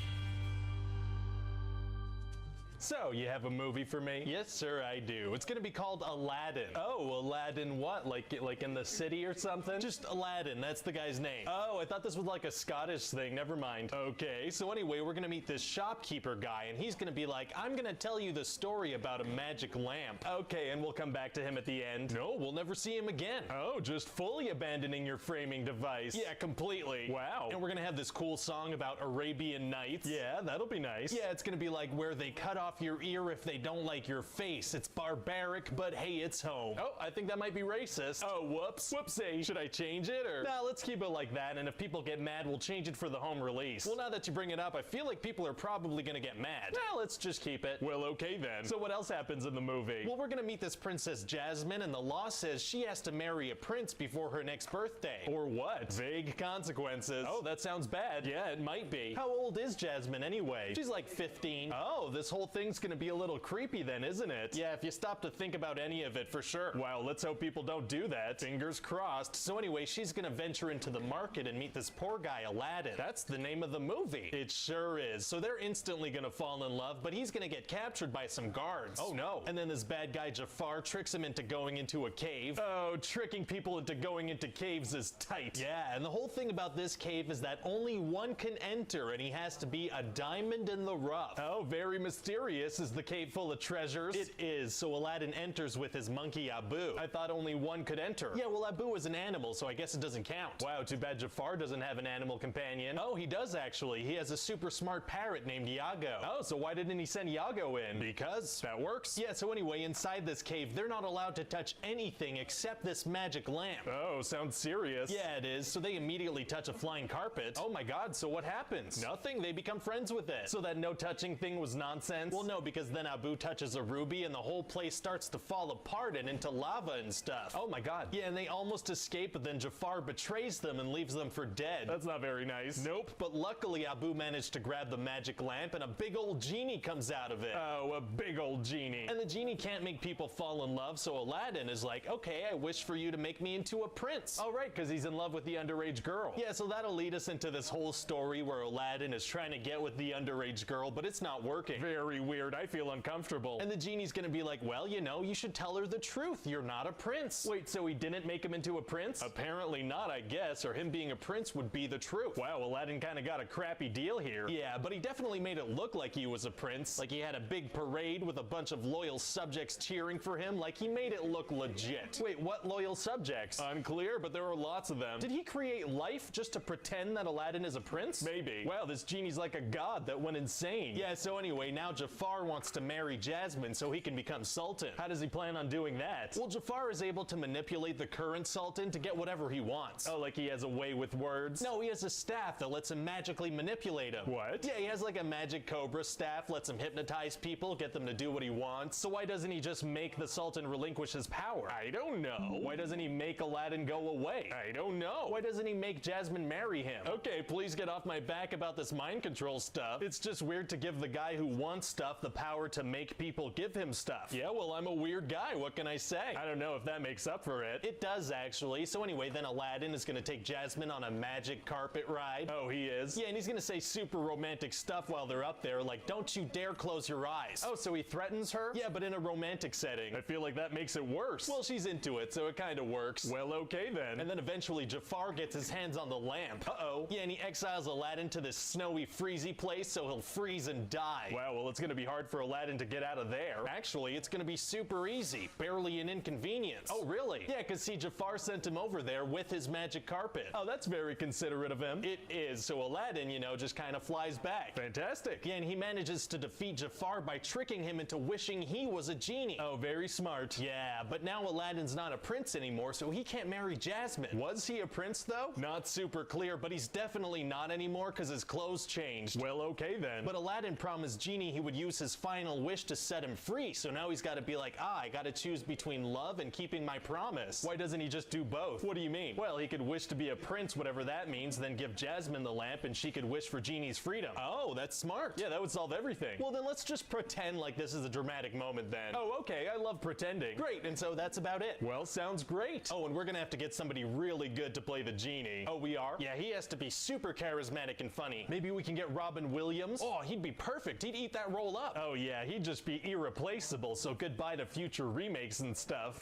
So, you have a movie for me? Yes, sir, I do. It's gonna be called Aladdin. Oh, Aladdin what? Like in the city or something? Just Aladdin, that's the guy's name. Oh, I thought this was like a Scottish thing, never mind. Okay, so anyway, we're gonna meet this shopkeeper guy, and he's gonna be like, I'm gonna tell you the story about a magic lamp. Okay, and we'll come back to him at the end. No, we'll never see him again. Oh, just fully abandoning your framing device. Yeah, completely. Wow. And we're gonna have this cool song about Arabian Nights. Yeah, that'll be nice. Yeah, it's gonna be like where they cut off your ear if they don't like your face. It's barbaric, but hey, it's home. Oh, I think that might be racist. Oh, whoops. Whoopsie. Should I change it or? Nah, let's keep it like that, and if people get mad, we'll change it for the home release. Well, now that you bring it up, I feel like people are probably gonna get mad. Nah, let's just keep it. Well, okay then. So what else happens in the movie? Well, we're gonna meet this Princess Jasmine, and the law says she has to marry a prince before her next birthday. Or what? Vague consequences. Oh, that sounds bad. Yeah, it might be. How old is Jasmine anyway? She's like 15. Oh, this whole thing's gonna be a little creepy then, isn't it? Yeah, if you stop to think about any of it, for sure. Wow, let's hope people don't do that. Fingers crossed. So anyway, she's gonna venture into the market and meet this poor guy, Aladdin. That's the name of the movie. It sure is. So they're instantly gonna fall in love, but he's gonna get captured by some guards. Oh no. And then this bad guy Jafar tricks him into going into a cave. Oh, tricking people into going into caves is tight. Yeah, and the whole thing about this cave is that only one can enter, and he has to be a diamond in the rough. Oh, very mysterious. Is the cave full of treasures? It is. So Aladdin enters with his monkey Abu. I thought only one could enter. Yeah, well, Abu is an animal, so I guess it doesn't count. Wow, too bad Jafar doesn't have an animal companion. Oh, he does actually. He has a super smart parrot named Iago. Oh, so why didn't he send Iago in? Because that works. Yeah, so anyway, inside this cave, they're not allowed to touch anything except this magic lamp. Oh, sounds serious. Yeah, it is. So they immediately touch a flying carpet. Oh my god, so what happens? Nothing. They become friends with it. So that no touching thing was nonsense. prince? Well, no, because then Abu touches a ruby and the whole place starts to fall apart and into lava and stuff. Oh my god. Yeah, and they almost escape, but then Jafar betrays them and leaves them for dead. That's not very nice. Nope. But luckily, Abu managed to grab the magic lamp and a big old genie comes out of it. Oh, a big old genie. And the genie can't make people fall in love, so Aladdin is like, okay, I wish for you to make me into a prince. Oh, right, because he's in love with the underage girl. Yeah, so that'll lead us into this whole story where Aladdin is trying to get with the underage girl, but it's not working. Very weird. I feel uncomfortable. And the genie's gonna be like, well, you know, you should tell her the truth. You're not a prince. Wait, so he didn't make him into a prince? Apparently not, I guess, or him being a prince would be the truth. Wow, Aladdin kind of got a crappy deal here. Yeah, but he definitely made it look like he was a prince. Like he had a big parade with a bunch of loyal subjects cheering for him. Like he made it look legit. Wait, what loyal subjects? Unclear, but there were lots of them. Did he create life just to pretend that Aladdin is a prince? Maybe. Wow, this genie's like a god that went insane. Yeah, so anyway, now Jafar wants to marry Jasmine so he can become sultan. How does he plan on doing that? Well, Jafar is able to manipulate the current sultan to get whatever he wants. Oh, like he has a way with words? No, he has a staff that lets him magically manipulate him. What? Yeah, he has like a magic cobra staff, lets him hypnotize people, get them to do what he wants. So why doesn't he just make the sultan relinquish his power? I don't know. Why doesn't he make Aladdin go away? I don't know. Why doesn't he make Jasmine marry him? Okay, please get off my back about this mind control stuff. It's just weird to give the guy who wants stuff the power to make people give him stuff. Yeah, well, I'm a weird guy. What can I say? I don't know if that makes up for it. It does, actually. So anyway, then Aladdin is gonna take Jasmine on a magic carpet ride. Oh, he is? Yeah, and he's gonna say super romantic stuff while they're up there, like, don't you dare close your eyes. Oh, so he threatens her? Yeah, but in a romantic setting. I feel like that makes it worse. Well, she's into it, so it kind of works. Well, okay then. And then eventually Jafar gets his hands on the lamp. Uh-oh. Yeah, and he exiles Aladdin to this snowy, freezy place, so he'll freeze and die. Wow, well, it's gonna be hard for Aladdin to get out of there. Actually, it's gonna be super easy. Barely an inconvenience. Oh, really? Yeah, because see, Jafar sent him over there with his magic carpet. Oh, that's very considerate of him. It is. So Aladdin, you know, just kind of flies back. Fantastic. Yeah, and he manages to defeat Jafar by tricking him into wishing he was a genie. Oh, very smart. Yeah, but now Aladdin's not a prince anymore, so he can't marry Jasmine. Was he a prince, though? Not super clear, but he's definitely not anymore because his clothes changed. Well, okay then. But Aladdin promised Genie he would use his final wish to set him free, so now he's got to be like, I got to choose between love and keeping my promise. Why doesn't he just do both? What do you mean? Well, he could wish to be a prince, whatever that means, then give Jasmine the lamp and she could wish for Genie's freedom. Oh, that's smart. Yeah, that would solve everything. Well, then let's just pretend like this is a dramatic moment then. Oh, okay, I love pretending. Great, and so that's about it. Well, sounds great. Oh, and we're gonna have to get somebody really good to play the Genie. Oh, we are? Yeah, he has to be super charismatic and funny. Maybe we can get Robin Williams? Oh, he'd be perfect. He'd eat that role up. Oh yeah, he'd just be irreplaceable, so goodbye to future remakes and stuff.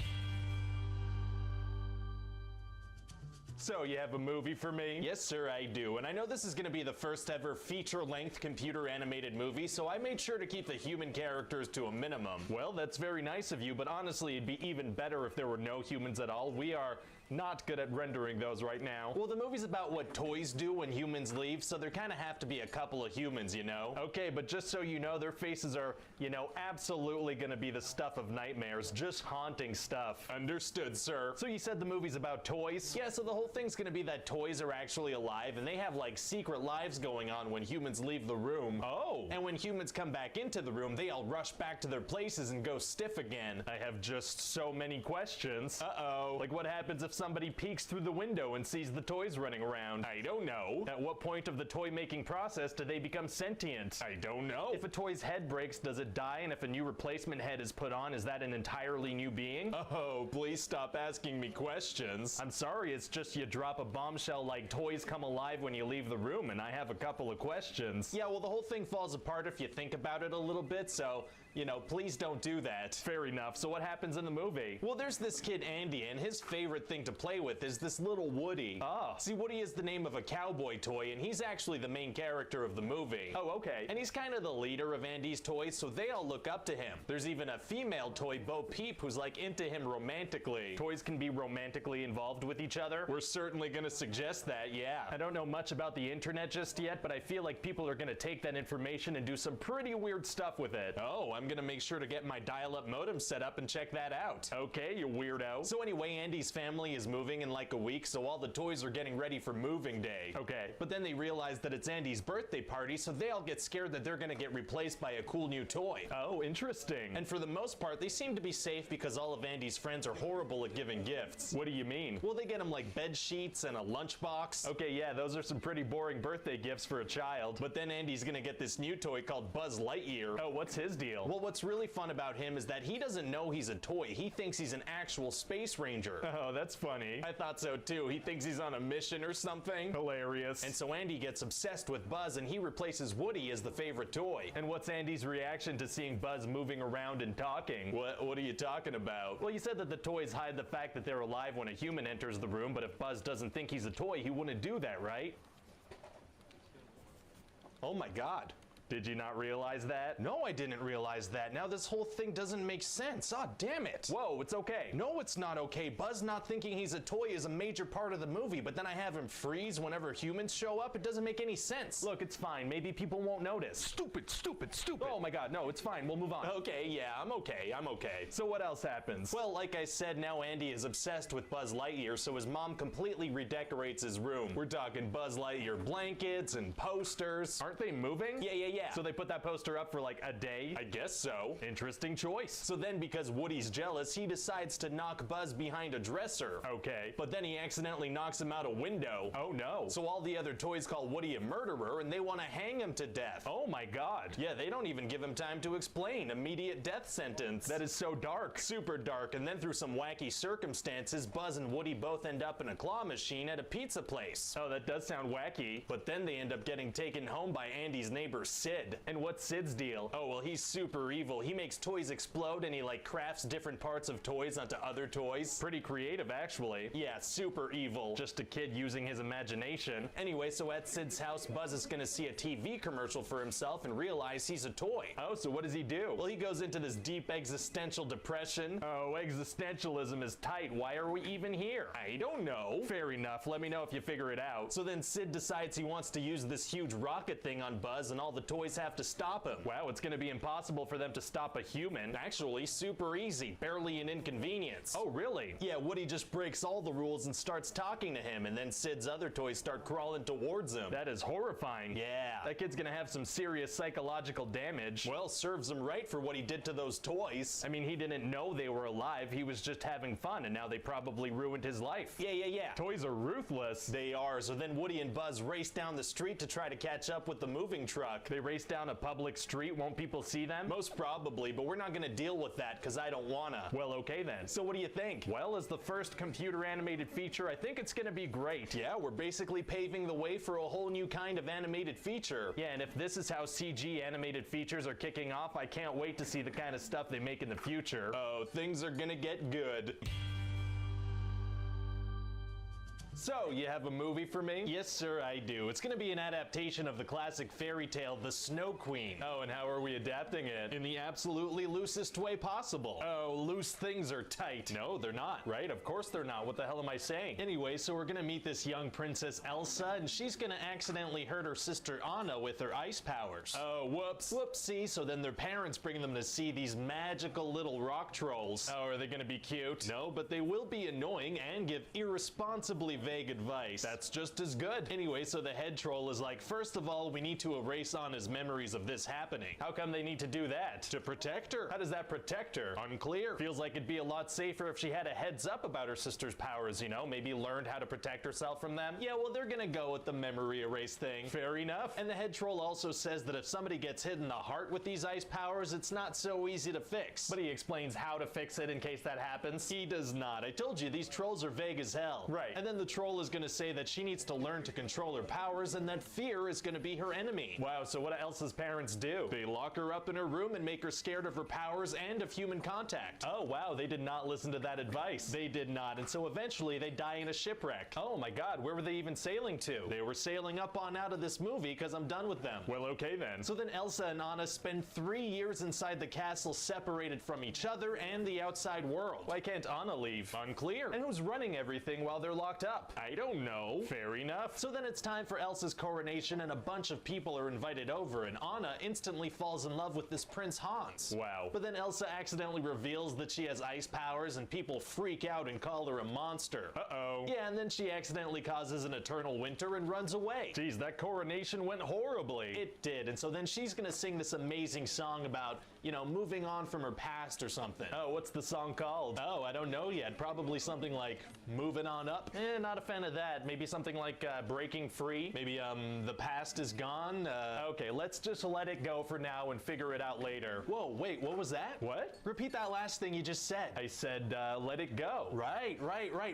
So, you have a movie for me? Yes, sir, I do. And I know this is going to be the first ever feature-length computer-animated movie, so I made sure to keep the human characters to a minimum. Well, that's very nice of you, but honestly, it'd be even better if there were no humans at all. We are not good at rendering those right now. Well, the movie's about what toys do when humans leave, so there kind of have to be a couple of humans, you know? Okay, but just so you know, their faces are, you know, absolutely gonna be the stuff of nightmares, just haunting stuff. Understood, sir. So you said the movie's about toys? Yeah, so the whole thing's gonna be that toys are actually alive, and they have, like, secret lives going on when humans leave the room. Oh! And when humans come back into the room, they all rush back to their places and go stiff again. I have just so many questions. Uh-oh. Like, what happens if somebody peeks through the window and sees the toys running around? I don't know. At what point of the toy making process do they become sentient? I don't know. If a toy's head breaks, does it die? And if a new replacement head is put on, is that an entirely new being? Oh, please stop asking me questions. I'm sorry, it's just you drop a bombshell like toys come alive when you leave the room, and I have a couple of questions. Yeah, well, the whole thing falls apart if you think about it a little bit, so, you know, please don't do that. Fair enough. So what happens in the movie? Well, there's this kid Andy, and his favorite thing to play with is this little Woody. Oh. See, Woody is the name of a cowboy toy, and he's actually the main character of the movie. Oh, okay. And he's kind of the leader of Andy's toys, so they all look up to him. There's even a female toy, Bo Peep, who's like into him romantically. Toys can be romantically involved with each other. We're certainly gonna suggest that, yeah. I don't know much about the internet just yet, but I feel like people are gonna take that information and do some pretty weird stuff with it. Oh, I'm gonna make sure to get my dial-up modem set up and check that out. Okay, you weirdo. So anyway, Andy's family is moving in like a week, so all the toys are getting ready for moving day. Okay. But then they realize that it's Andy's birthday party, so they all get scared that they're gonna get replaced by a cool new toy. Oh, interesting. And for the most part, they seem to be safe because all of Andy's friends are horrible at giving gifts. What do you mean? Well, they get him like bed sheets and a lunchbox. Okay, yeah, those are some pretty boring birthday gifts for a child. But then Andy's gonna get this new toy called Buzz Lightyear. Oh, what's his deal? Well, what's really fun about him is that he doesn't know he's a toy. He thinks he's an actual space ranger. Oh, that's funny. I thought so too. He thinks he's on a mission or something. Hilarious. And so Andy gets obsessed with Buzz and he replaces Woody as the favorite toy. And what's Andy's reaction to seeing Buzz moving around and talking? What are you talking about? Well, you said that the toys hide the fact that they're alive when a human enters the room, but if Buzz doesn't think he's a toy, he wouldn't do that, right? Oh my God. Did you not realize that? No, I didn't realize that. Now this whole thing doesn't make sense. Ah, damn it. Whoa, it's okay. No, it's not okay. Buzz not thinking he's a toy is a major part of the movie, but then I have him freeze whenever humans show up. It doesn't make any sense. Look, it's fine. Maybe people won't notice. Stupid, stupid, stupid. Oh my God, no, it's fine. We'll move on. Okay, yeah, I'm okay. So what else happens? Well, like I said, now Andy is obsessed with Buzz Lightyear, so his mom completely redecorates his room. We're talking Buzz Lightyear blankets and posters. Aren't they moving? Yeah. So they put that poster up for like a day? I guess so. Interesting choice. So then because Woody's jealous, he decides to knock Buzz behind a dresser. Okay. But then he accidentally knocks him out a window. Oh no. So all the other toys call Woody a murderer and they want to hang him to death. Oh my God. Yeah, they don't even give him time to explain. Immediate death sentence. That is so dark. Super dark. And then through some wacky circumstances, Buzz and Woody both end up in a claw machine at a pizza place. Oh, that does sound wacky. But then they end up getting taken home by Andy's neighbor Sid. And what's Sid's deal? Oh, well, he's super evil. He makes toys explode and he like crafts different parts of toys onto other toys. Pretty creative, actually. Yeah, super evil. Just a kid using his imagination. Anyway, so at Sid's house, Buzz is gonna see a TV commercial for himself and realize he's a toy. Oh, so what does he do? Well, he goes into this deep existential depression. Oh, existentialism is tight. Why are we even here? I don't know. Fair enough. Let me know if you figure it out. So then Sid decides he wants to use this huge rocket thing on Buzz and all the toys have to stop him. Wow, it's gonna be impossible for them to stop a human. Actually, super easy. Barely an inconvenience. Oh, really? Yeah, Woody just breaks all the rules and starts talking to him, and then Sid's other toys start crawling towards him. That is horrifying. Yeah. That kid's gonna have some serious psychological damage. Well, serves him right for what he did to those toys. I mean, he didn't know they were alive. He was just having fun, and now they probably ruined his life. Yeah. Toys are ruthless. They are. So then Woody and Buzz race down the street to try to catch up with the moving truck. They race down a public street. Won't people see them? Most probably, but we're not gonna deal with that because I don't wanna. Well, okay then. So what do you think? Well, as the first computer animated feature, I think it's gonna be great. Yeah, we're basically paving the way for a whole new kind of animated feature. Yeah, and if this is how CG animated features are kicking off, I can't wait to see the kind of stuff they make in the future. Oh, things are gonna get good. So, you have a movie for me? Yes, sir, I do. It's gonna be an adaptation of the classic fairy tale, The Snow Queen. Oh, and how are we adapting it? In the absolutely loosest way possible. Oh, loose things are tight. No, they're not, right? Of course they're not. What the hell am I saying? Anyway, so we're gonna meet this young princess Elsa, and she's gonna accidentally hurt her sister Anna with her ice powers. Oh, whoops. Whoopsie. So then their parents bring them to see these magical little rock trolls. Oh, are they gonna be cute? No, but they will be annoying and give irresponsibly vague advice. That's just as good. Anyway, so the head troll is like, first of all, we need to erase Anna's memories of this happening. How come they need to do that? To protect her. How does that protect her? Unclear. Feels like it'd be a lot safer if she had a heads up about her sister's powers, you know, maybe learned how to protect herself from them. Yeah, well, they're gonna go with the memory erase thing. Fair enough. And the head troll also says that if somebody gets hit in the heart with these ice powers, it's not so easy to fix. But he explains how to fix it in case that happens. He does not. I told you, these trolls are vague as hell. Right. And then the troll is gonna say that she needs to learn to control her powers and that fear is gonna be her enemy. Wow, so what do Elsa's parents do? They lock her up in her room and make her scared of her powers and of human contact. Oh wow, they did not listen to that advice. They did not, and so eventually they die in a shipwreck. Oh my god, where were they even sailing to? They were sailing up on out of this movie because I'm done with them. Well, okay then. So then Elsa and Anna spend 3 years inside the castle separated from each other and the outside world. Why can't Anna leave? Unclear. And who's running everything while they're locked up? up? I don't know. Fair enough. So then it's time for Elsa's coronation and a bunch of people are invited over and Anna instantly falls in love with this Prince Hans. Wow. But then Elsa accidentally reveals that she has ice powers and people freak out and call her a monster. Uh-oh. Yeah, and then she accidentally causes an eternal winter and runs away. Geez, that coronation went horribly. It did, and so then she's gonna sing this amazing song about, you know, moving on from her past or something. Oh, what's the song called? Oh, I don't know yet. Probably something like Moving On Up. Not a fan of that. Maybe something like Breaking Free. Maybe The Past Is Gone. Okay, let's just let it go for now and figure it out later. Whoa, wait, what was that? What? Repeat that last thing you just said. I said, let it go. Right.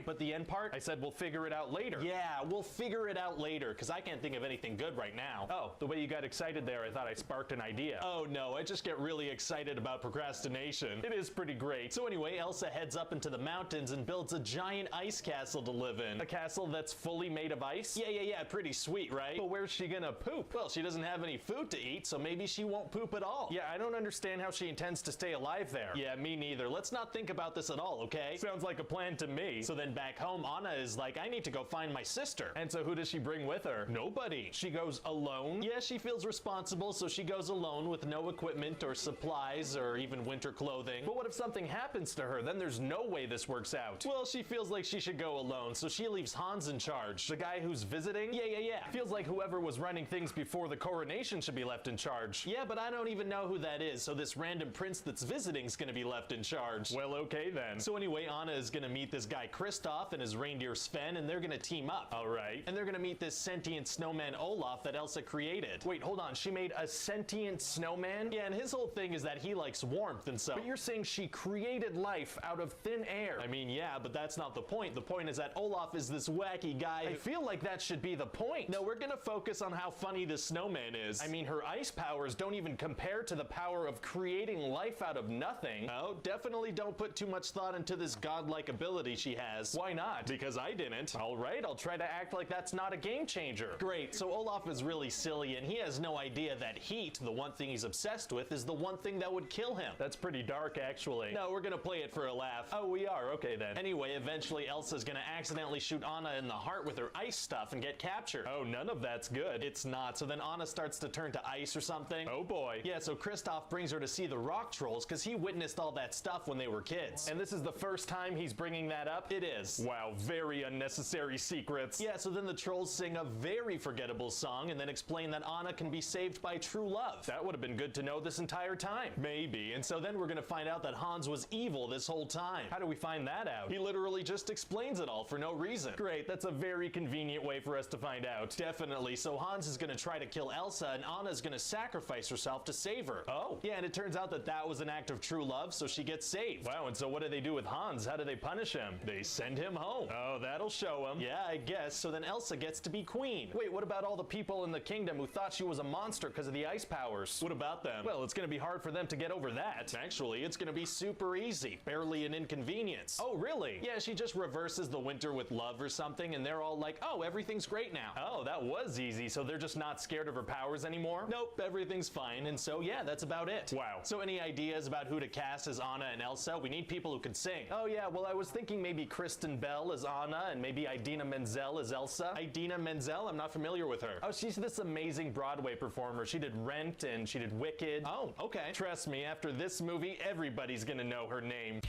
But the end part? I said, we'll figure it out later. Yeah, we'll figure it out later, because I can't think of anything good right now. Oh, the way you got excited there, I thought I sparked an idea. Oh no, I just get really excited about procrastination. It is pretty great. So anyway, Elsa heads up into the mountains and builds a giant ice castle to live in. A castle that's fully made of ice? Yeah, pretty sweet, right? But where's she gonna poop? Well, she doesn't have any food to eat, so maybe she won't poop at all. Yeah, I don't understand how she intends to stay alive there. Yeah, me neither. Let's not think about this at all, okay? Sounds like a plan to me. So then back home, Anna is like, I need to go find my sister. And so who does she bring with her? Nobody. She goes alone? Yeah, she feels responsible, so she goes alone with no equipment or supplies or even winter clothing. But what if something happens to her? Then there's no way this works out. Well, she feels like she should go alone, so she leaves Hans in charge. The guy who's visiting? Yeah. Feels like whoever was running things before the coronation should be left in charge. Yeah, but I don't even know who that is, so this random prince that's visiting is gonna be left in charge. Well, okay then. So anyway, Anna is gonna meet this guy Kristoff and his reindeer Sven, and they're gonna team up. All right. And they're gonna meet this sentient snowman Olaf that Elsa created. Wait, hold on. She made a sentient snowman? Yeah, and his whole thing is that he likes warmth and so. But you're saying she created life out of thin air. I mean, yeah, but that's not the point. The point is that Olaf is this wacky guy. I feel like that should be the point. No, we're gonna focus on how funny this snowman is. I mean, her ice powers don't even compare to the power of creating life out of nothing. Oh, definitely don't put too much thought into this godlike ability she has. Why not? Because I didn't. All right, I'll try to act like that's not a game changer. Great, so Olaf is really silly and he has no idea that heat, the one thing he's obsessed with, is the one thing that would kill him. That's pretty dark, actually. No, we're gonna play it for a laugh. Oh, we are? Okay then. Anyway, eventually Elsa's gonna accidentally shoot Anna in the heart with her ice stuff and get captured. Oh, none of that's good. It's not. So then Anna starts to turn to ice or something. Oh boy. Yeah, so Kristoff brings her to see the rock trolls because he witnessed all that stuff when they were kids. And this is the first time he's bringing that up? It is. Wow, very unnecessary secrets. Yeah, so then the trolls sing a very forgettable song and then explain that Anna can be saved by true love. That would have been good to know this entire time. Maybe. And so then we're gonna find out that Hans was evil this whole time. How do we find that out? He literally just explains it all for no reason. Great, that's a very convenient way for us to find out. Definitely. So Hans is gonna try to kill Elsa and Anna's gonna sacrifice herself to save her. Oh. Yeah, and it turns out that that was an act of true love, so she gets saved. Wow, and so what do they do with Hans? How do they punish him? They send him home. Oh, that'll show him. Yeah, I guess. So then Elsa gets to be queen. Wait, what about all the people in the kingdom who thought she was a monster because of the ice powers? What about them? Well, it's gonna be hard for them to get over that. Actually, it's gonna be super easy. Barely an inconvenience. Oh, really? Yeah, she just reverses the winter with love or something, and they're all like, oh, everything's great now. Oh, that was easy. So they're just not scared of her powers anymore? Nope, everything's fine. And so, yeah, that's about it. Wow. So any ideas about who to cast as Anna and Elsa? We need people who can sing. Oh, yeah, well, I was thinking maybe Kristen Bell as Anna and maybe Idina Menzel as Elsa. Idina Menzel? I'm not familiar with her. Oh, she's this amazing Broadway performer. She did Rent and she did Wicked. Oh, okay. Trust me, after this movie, everybody's gonna know her name.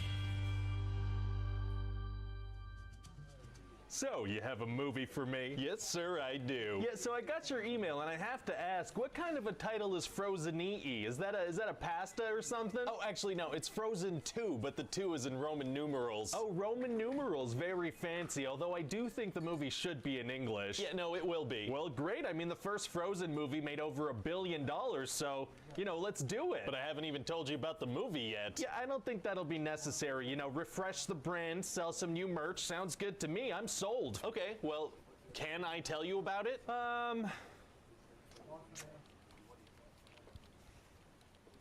So, you have a movie for me? Yes, sir, I do. Yeah, so I got your email and I have to ask, what kind of a title is Frozen-y? Is that a pasta or something? Oh, actually, no, it's Frozen 2, but the 2 is in Roman numerals. Oh, Roman numerals, very fancy, although I do think the movie should be in English. Yeah, no, it will be. Well, great, I mean, the first Frozen movie made over $1 billion, so, you know, let's do it. But I haven't even told you about the movie yet. Yeah, I don't think that'll be necessary, you know, refresh the brand, sell some new merch, sounds good to me, I'm sold. Okay, well, can I tell you about it?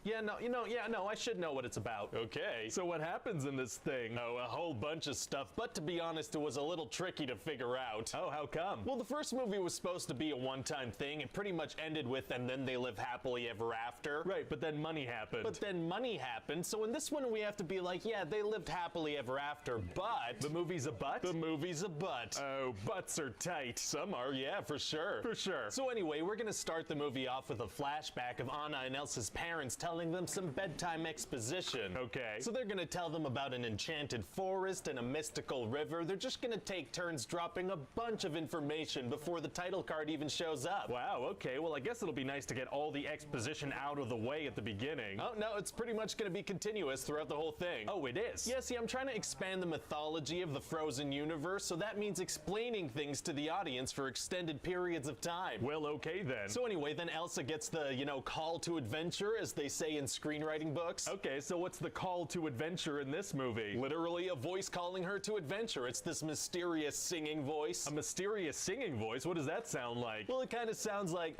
Yeah, no, I should know what it's about. Okay, so what happens in this thing? Oh, a whole bunch of stuff, but to be honest, it was a little tricky to figure out. Oh, how come? Well, the first movie was supposed to be a one-time thing. It pretty much ended with, and then they live happily ever after. Right, but then money happened. So in this one, we have to be like, yeah, they lived happily ever after, but... The movie's a butt? The movie's a butt. Oh, butts are tight. Some are, yeah, for sure. For sure. So anyway, we're gonna start the movie off with a flashback of Anna and Elsa's parents telling them some bedtime exposition. Okay. So they're gonna tell them about an enchanted forest and a mystical river. They're just gonna take turns dropping a bunch of information before the title card even shows up. Wow, okay, well I guess it'll be nice to get all the exposition out of the way at the beginning. Oh, no, it's pretty much gonna be continuous throughout the whole thing. Oh, it is? Yeah, see, I'm trying to expand the mythology of the Frozen universe, so that means explaining things to the audience for extended periods of time. Well, okay then. So anyway, then Elsa gets the, call to adventure, as they say in screenwriting books. Okay, so what's the call to adventure in this movie? Literally a voice calling her to adventure. It's this mysterious singing voice. A mysterious singing voice? What does that sound like? Well, it kind of sounds like...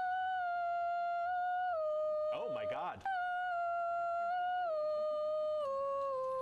Oh my god.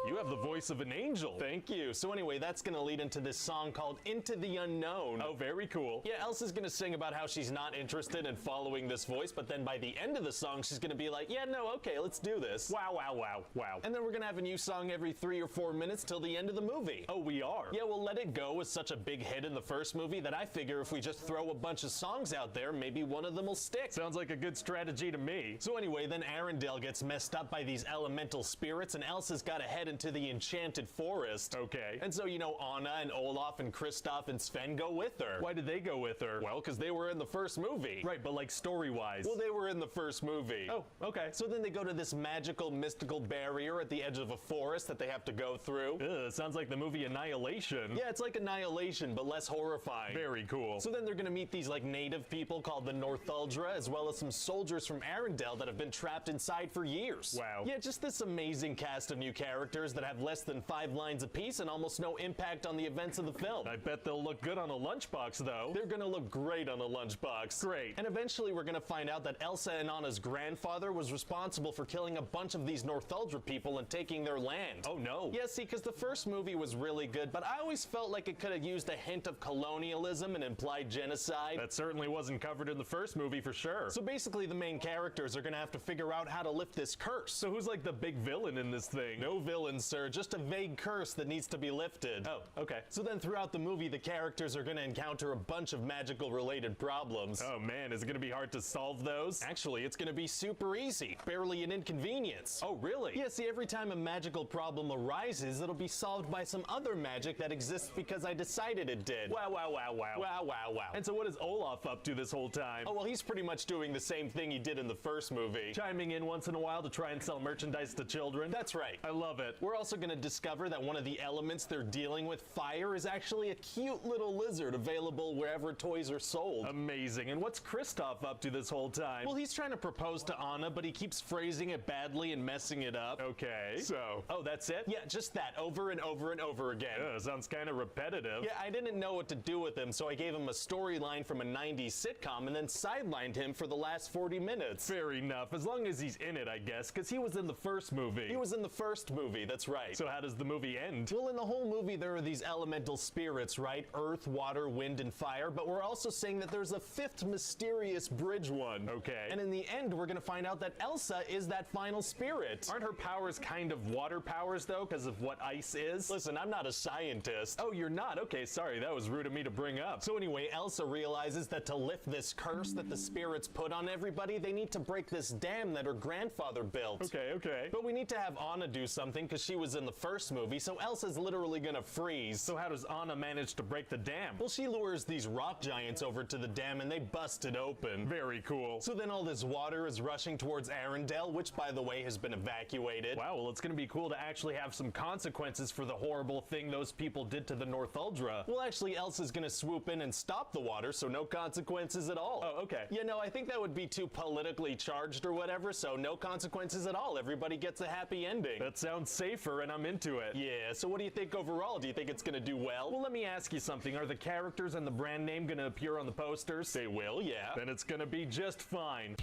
You have the voice of an angel. Thank you. So anyway, that's gonna lead into this song called Into the Unknown. Oh, very cool. Yeah, Elsa's gonna sing about how she's not interested in following this voice, but then by the end of the song, she's gonna be like, yeah, no, okay, let's do this. Wow, wow, wow, wow. And then we're gonna have a new song every 3 or 4 minutes till the end of the movie. Oh, we are? Yeah, well, Let It Go was such a big hit in the first movie that I figure if we just throw a bunch of songs out there, maybe one of them will stick. Sounds like a good strategy to me. So anyway, then Arendelle gets messed up by these elemental spirits, and Elsa's gotta head into the enchanted forest. Okay. And so, Anna and Olaf and Kristoff and Sven go with her. Why did they go with her? Well, because they were in the first movie. Right, but like story-wise. Well, they were in the first movie. Oh, okay. So then they go to this magical, mystical barrier at the edge of a forest that they have to go through. Ugh, sounds like the movie Annihilation. Yeah, it's like Annihilation, but less horrifying. Very cool. So then they're gonna meet these like native people called the Northuldra, as well as some soldiers from Arendelle that have been trapped inside for years. Wow. Yeah, just this amazing cast of new characters that have less than 5 lines apiece and almost no impact on the events of the film. I bet they'll look good on a lunchbox, though. They're gonna look great on a lunchbox. Great. And eventually we're gonna find out that Elsa and Anna's grandfather was responsible for killing a bunch of these Northuldra people and taking their land. Oh no. Yeah, see, because the first movie was really good, but I always felt like it could have used a hint of colonialism and implied genocide. That certainly wasn't covered in the first movie for sure. So basically the main characters are gonna have to figure out how to lift this curse. So who's like the big villain in this thing? No villain, sir. Just a vague curse that needs to be lifted. Oh, okay. So then throughout the movie, the characters are gonna encounter a bunch of magical related problems. Oh man, is it gonna be hard to solve those? Actually, it's gonna be super easy. Barely an inconvenience. Oh, really? Yeah, see, every time a magical problem arises, it'll be solved by some other magic that exists because I decided it did. Wow, wow, wow, wow. Wow, wow, wow. And so what is Olaf up to this whole time? Oh, well, he's pretty much doing the same thing he did in the first movie. Chiming in once in a while to try and sell merchandise to children. That's right. I love it. We're also gonna discover that one of the elements they're dealing with, fire, is actually a cute little lizard available wherever toys are sold. Amazing. And what's Kristoff up to this whole time? Well, he's trying to propose to Anna, but he keeps phrasing it badly and messing it up. Okay. So. Oh, that's it? Yeah, just that, over and over and over again. Sounds kind of repetitive. Yeah, I didn't know what to do with him, so I gave him a storyline from a 90s sitcom and then sidelined him for the last 40 minutes. Fair enough, as long as he's in it, I guess, because he was in the first movie. He was in the first movie, that's right. So how does the movie end? Well, in the whole movie, there are these elemental spirits, right? Earth, water, wind, and fire, but we're also saying that there's a 5th mysterious bridge one. Okay. And in the end, we're gonna find out that Elsa is that final spirit. Aren't her powers kind of water powers, though, because of what ice is? Listen, I'm not a scientist. Oh, you're not? Okay, sorry, that was rude of me to bring up. So anyway, Elsa realizes that to lift this curse that the spirits put on everybody, they need to break this dam that her grandfather built. Okay, okay. But we need to have Anna do something, because she was in the first movie, so Elsa's literally gonna freeze. So how does Anna manage to break the dam? Well, she lures these rock giants over to the dam and they bust it open. Very cool. So then all this water is rushing towards Arendelle, which by the way has been evacuated. Wow, well it's gonna be cool to actually have some consequences for the horrible thing those people did to the Northuldra. Well, actually Elsa's gonna swoop in and stop the water, so no consequences at all. Oh, okay. You know, I think that would be too politically charged or whatever, so no consequences at all. Everybody gets a happy ending. That sounds safer and I'm into it. Yeah, so what do you think overall? Do you think it's gonna do well? Well, let me ask you something. Are the characters and the brand name gonna appear on the posters? They will, yeah. Then it's gonna be just fine.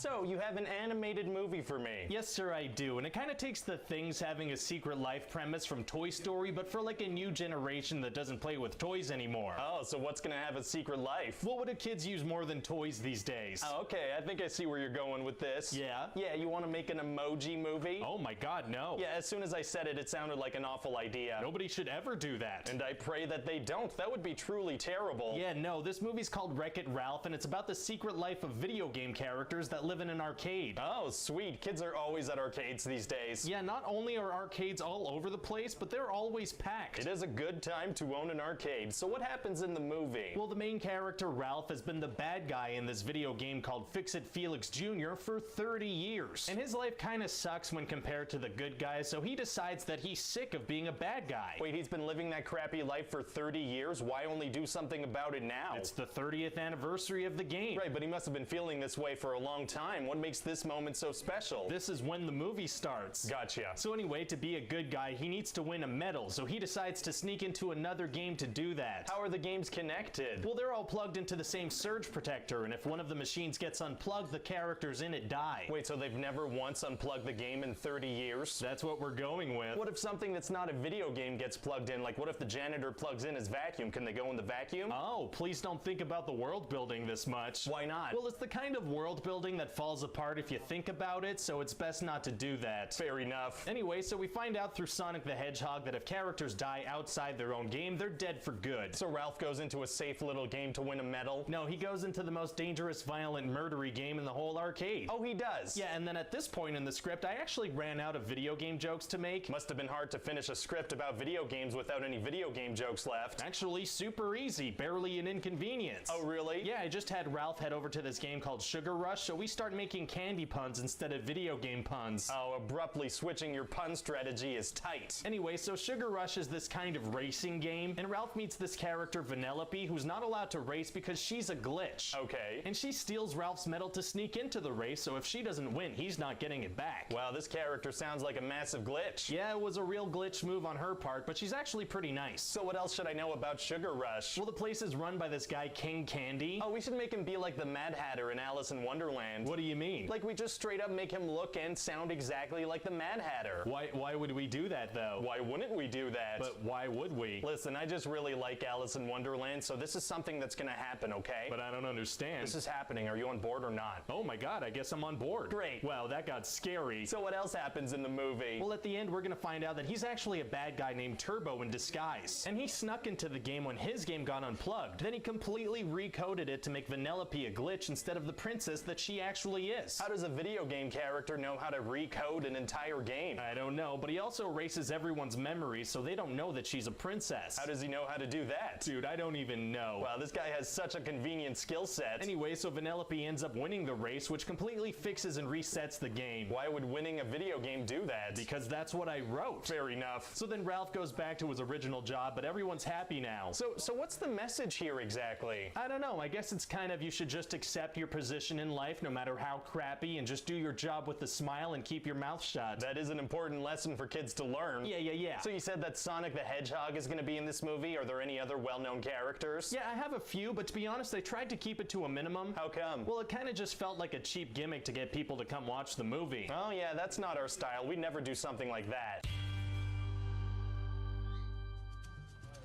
So, you have an animated movie for me? Yes, sir, I do. And it kind of takes the things having a secret life premise from Toy Story, but for like a new generation that doesn't play with toys anymore. Oh, so what's gonna have a secret life? What would kids use more than toys these days? Oh, okay, I think I see where you're going with this. Yeah? Yeah, you want to make an emoji movie? Oh my god, no. Yeah, as soon as I said it, it sounded like an awful idea. Nobody should ever do that. And I pray that they don't. That would be truly terrible. Yeah, no, this movie's called Wreck-It Ralph, and it's about the secret life of video game characters that live in an arcade. Oh, sweet. Kids are always at arcades these days. Yeah, not only are arcades all over the place, but they're always packed. It is a good time to own an arcade. So what happens in the movie? Well, the main character, Ralph, has been the bad guy in this video game called Fix-It Felix Jr. for 30 years. And his life kind of sucks when compared to the good guys, so he decides that he's sick of being a bad guy. Wait, he's been living that crappy life for 30 years? Why only do something about it now? It's the 30th anniversary of the game. Right, but he must have been feeling this way for a long time. What makes this moment so special? This is when the movie starts. Gotcha. So anyway, to be a good guy, he needs to win a medal, so he decides to sneak into another game to do that. How are the games connected? Well, they're all plugged into the same surge protector, and if one of the machines gets unplugged, the characters in it die. Wait, so they've never once unplugged the game in 30 years? That's what we're going with. What if something that's not a video game gets plugged in? Like, what if the janitor plugs in his vacuum? Can they go in the vacuum? Oh, please don't think about the world building this much. Why not? Well, it's the kind of world building that falls apart if you think about it, so it's best not to do that. Fair enough. Anyway, so we find out through Sonic the Hedgehog that if characters die outside their own game, they're dead for good. So Ralph goes into a safe little game to win a medal? No, he goes into the most dangerous, violent, murdery game in the whole arcade. Oh, he does? Yeah, and then at this point in the script, I actually ran out of video game jokes to make. Must have been hard to finish a script about video games without any video game jokes left. Actually, super easy, barely an inconvenience. Oh, really? Yeah, I just had Ralph head over to this game called Sugar Rush, so we start making candy puns instead of video game puns. Oh, abruptly switching your pun strategy is tight. Anyway, so Sugar Rush is this kind of racing game, and Ralph meets this character, Vanellope, who's not allowed to race because she's a glitch. Okay. And she steals Ralph's medal to sneak into the race, so if she doesn't win, he's not getting it back. Wow, this character sounds like a massive glitch. Yeah, it was a real glitch move on her part, but she's actually pretty nice. So what else should I know about Sugar Rush? Well, the place is run by this guy, King Candy. Oh, we should make him be like the Mad Hatter in Alice in Wonderland. What do you mean? Like, we just straight up make him look and sound exactly like the Mad Hatter. Why would we do that, though? Why wouldn't we do that? But why would we? Listen, I just really like Alice in Wonderland, so this is something that's gonna happen, okay? But I don't understand. This is happening. Are you on board or not? Oh my god, I guess I'm on board. Great. Wow, that got scary. So what else happens in the movie? Well, at the end, we're gonna find out that he's actually a bad guy named Turbo in disguise. And he snuck into the game when his game got unplugged. Then he completely recoded it to make Vanellope a glitch instead of the princess that she actually is. How does a video game character know how to recode an entire game? I don't know, but he also erases everyone's memories so they don't know that she's a princess. How does he know how to do that? Dude, I don't even know. Wow, this guy has such a convenient skill set. Anyway, so Vanellope ends up winning the race, which completely fixes and resets the game. Why would winning a video game do that? Because that's what I wrote. Fair enough. So then Ralph goes back to his original job, but everyone's happy now. So what's the message here exactly? I don't know. I guess it's kind of you should just accept your position in life no matter how crappy and just do your job with a smile and keep your mouth shut. That is an important lesson for kids to learn. Yeah. So you said that Sonic the Hedgehog is going to be in this movie? Are there any other well-known characters? Yeah, I have a few, but to be honest, I tried to keep it to a minimum. How come? Well, it kind of just felt like a cheap gimmick to get people to come watch the movie. Oh yeah, that's not our style. We never do something like that.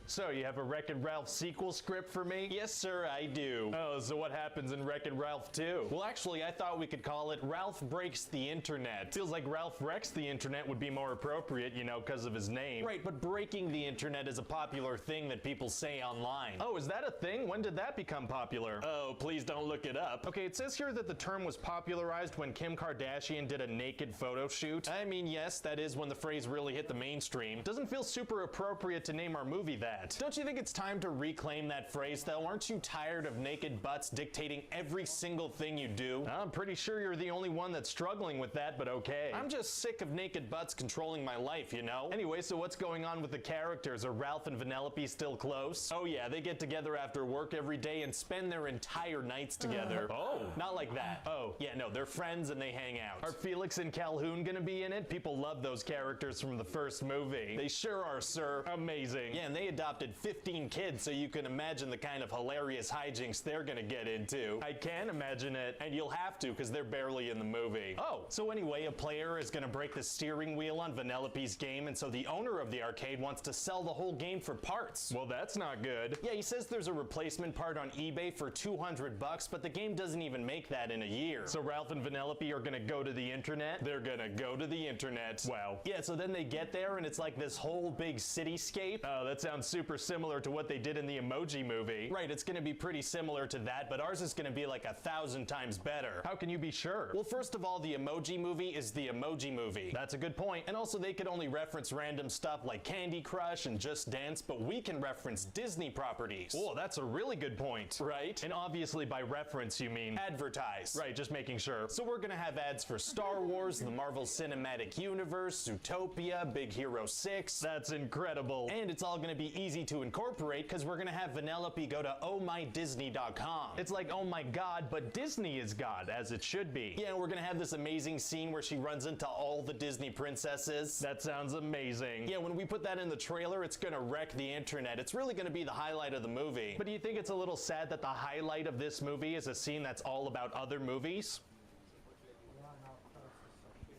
So, you have a Wreck-It Ralph sequel script for me? Yes, sir, I do. Oh, so what happens in Wreck-It Ralph 2? Well, actually, I thought we could call it Ralph Breaks the Internet. Feels like Ralph Wrecks the Internet would be more appropriate, you know, because of his name. Right, but breaking the internet is a popular thing that people say online. Oh, is that a thing? When did that become popular? Oh, please don't look it up. Okay, it says here that the term was popularized when Kim Kardashian did a naked photo shoot. I mean, yes, that is when the phrase really hit the mainstream. Doesn't feel super appropriate to name our movie that. Don't you think it's time to reclaim that phrase, though? Aren't you tired of naked butts dictating every single thing you do? I'm pretty sure you're the only one that's struggling with that, but okay. I'm just sick of naked butts controlling my life, you know? Anyway, so what's going on with the characters? Are Ralph and Vanellope still close? Oh yeah, they get together after work every day and spend their entire nights together. Oh, not like that. Oh, yeah, no, they're friends and they hang out. Are Felix and Calhoun gonna be in it? People love those characters from the first movie. They sure are, sir. Amazing. Yeah, and they adopt adopted 15 kids, so you can imagine the kind of hilarious hijinks they're gonna get into. I can imagine it, and you'll have to because they're barely in the movie. Oh, so anyway, a player is gonna break the steering wheel on Vanellope's game, and so the owner of the arcade wants to sell the whole game for parts. Well, that's not good. Yeah, he says there's a replacement part on eBay for $200, but the game doesn't even make that in a year. So Ralph and Vanellope are gonna go to the internet. They're gonna go to the internet. Wow. Yeah, so then they get there and it's like this whole big cityscape. Oh, that sounds super similar to what they did in the Emoji Movie. Right, it's gonna be pretty similar to that, but ours is gonna be like 1,000 times better. How can you be sure? Well, first of all, the Emoji Movie is the Emoji Movie. That's a good point. And also they could only reference random stuff like Candy Crush and Just Dance, but we can reference Disney properties. Oh, that's a really good point. Right? And obviously by reference you mean advertise. Right, just making sure. So we're gonna have ads for Star Wars, the Marvel Cinematic Universe, Zootopia, Big Hero 6. That's incredible. And it's all gonna be easy to incorporate because we're gonna have Vanellope go to ohmydisney.com. It's like, oh my god, but Disney is God, as it should be. Yeah, we're gonna have this amazing scene where she runs into all the Disney princesses. That sounds amazing. Yeah, when we put that in the trailer, it's gonna wreck the internet. It's really gonna be the highlight of the movie. But do you think it's a little sad that the highlight of this movie is a scene that's all about other movies?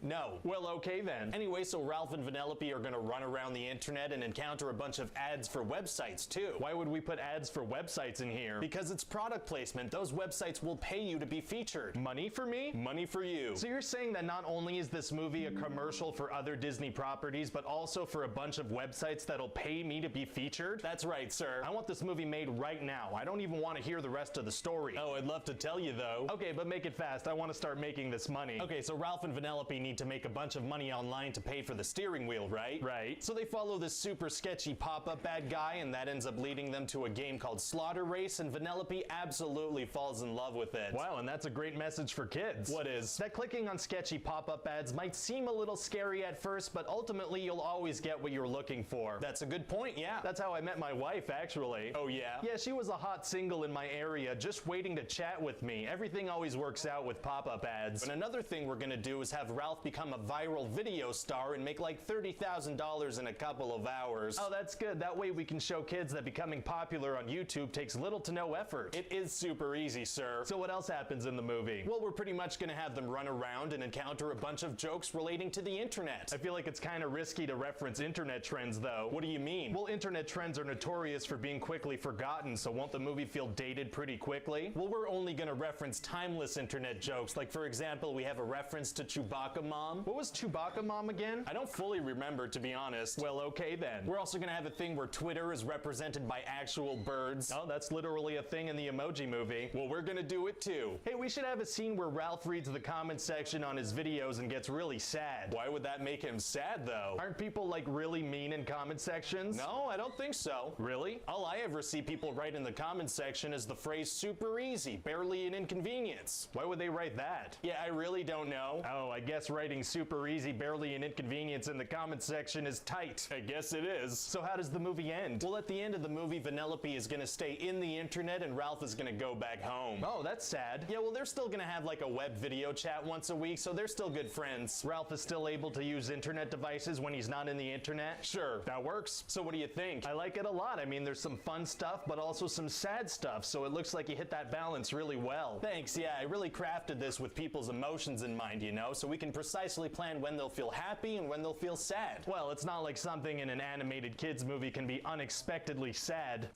No. Well, okay then. Anyway, so Ralph and Vanellope are gonna run around the internet and encounter a bunch of ads for websites too. Why would we put ads for websites in here? Because it's product placement. Those websites will pay you to be featured. Money for me? Money for you. So you're saying that not only is this movie a commercial for other Disney properties, but also for a bunch of websites that'll pay me to be featured? That's right, sir. I want this movie made right now. I don't even want to hear the rest of the story. Oh, I'd love to tell you though. Okay, but make it fast. I want to start making this money. Okay, so Ralph and Vanellope need to make a bunch of money online to pay for the steering wheel, right? Right. So they follow this super sketchy pop-up bad guy, and that ends up leading them to a game called Slaughter Race, and Vanellope absolutely falls in love with it. Wow, and that's a great message for kids. What is? That clicking on sketchy pop-up ads might seem a little scary at first, but ultimately you'll always get what you're looking for. That's a good point, yeah. That's how I met my wife, actually. Oh yeah? Yeah, she was a hot single in my area, just waiting to chat with me. Everything always works out with pop-up ads. And another thing we're gonna do is have Ralph become a viral video star and make like $30,000 in a couple of hours. Oh, that's good. That way we can show kids that becoming popular on YouTube takes little to no effort. It is super easy, sir. So what else happens in the movie? Well, we're pretty much gonna have them run around and encounter a bunch of jokes relating to the internet. I feel like it's kind of risky to reference internet trends though. What do you mean? Well, internet trends are notorious for being quickly forgotten, so won't the movie feel dated pretty quickly? Well, we're only gonna reference timeless internet jokes. Like for example, we have a reference to Chewbacca Mom. What was Chewbacca Mom again? I don't fully remember, to be honest. Well, okay then. We're also gonna have a thing where Twitter is represented by actual birds. Oh, that's literally a thing in the Emoji Movie. Well, we're gonna do it too. Hey, we should have a scene where Ralph reads the comment section on his videos and gets really sad. Why would that make him sad though? Aren't people like really mean in comment sections? No, I don't think so. Really? All I ever see people write in the comment section is the phrase super easy, barely an inconvenience. Why would they write that? Yeah, I really don't know. Oh, I guess writing super easy, barely an inconvenience in the comment section is tight. I guess it is. So how does the movie end? Well, at the end of the movie, Vanellope is gonna stay in the internet and Ralph is gonna go back home. Oh, that's sad. Yeah, well, they're still gonna have like a web video chat once a week, so they're still good friends. Ralph is still able to use internet devices when he's not in the internet. Sure, that works. So what do you think? I like it a lot. I mean, there's some fun stuff, but also some sad stuff, so it looks like you hit that balance really well. Thanks, yeah, I really crafted this with people's emotions in mind, you know, so we can precisely plan when they'll feel happy and when they'll feel sad. Well, it's not like something in an animated kids movie can be unexpectedly sad.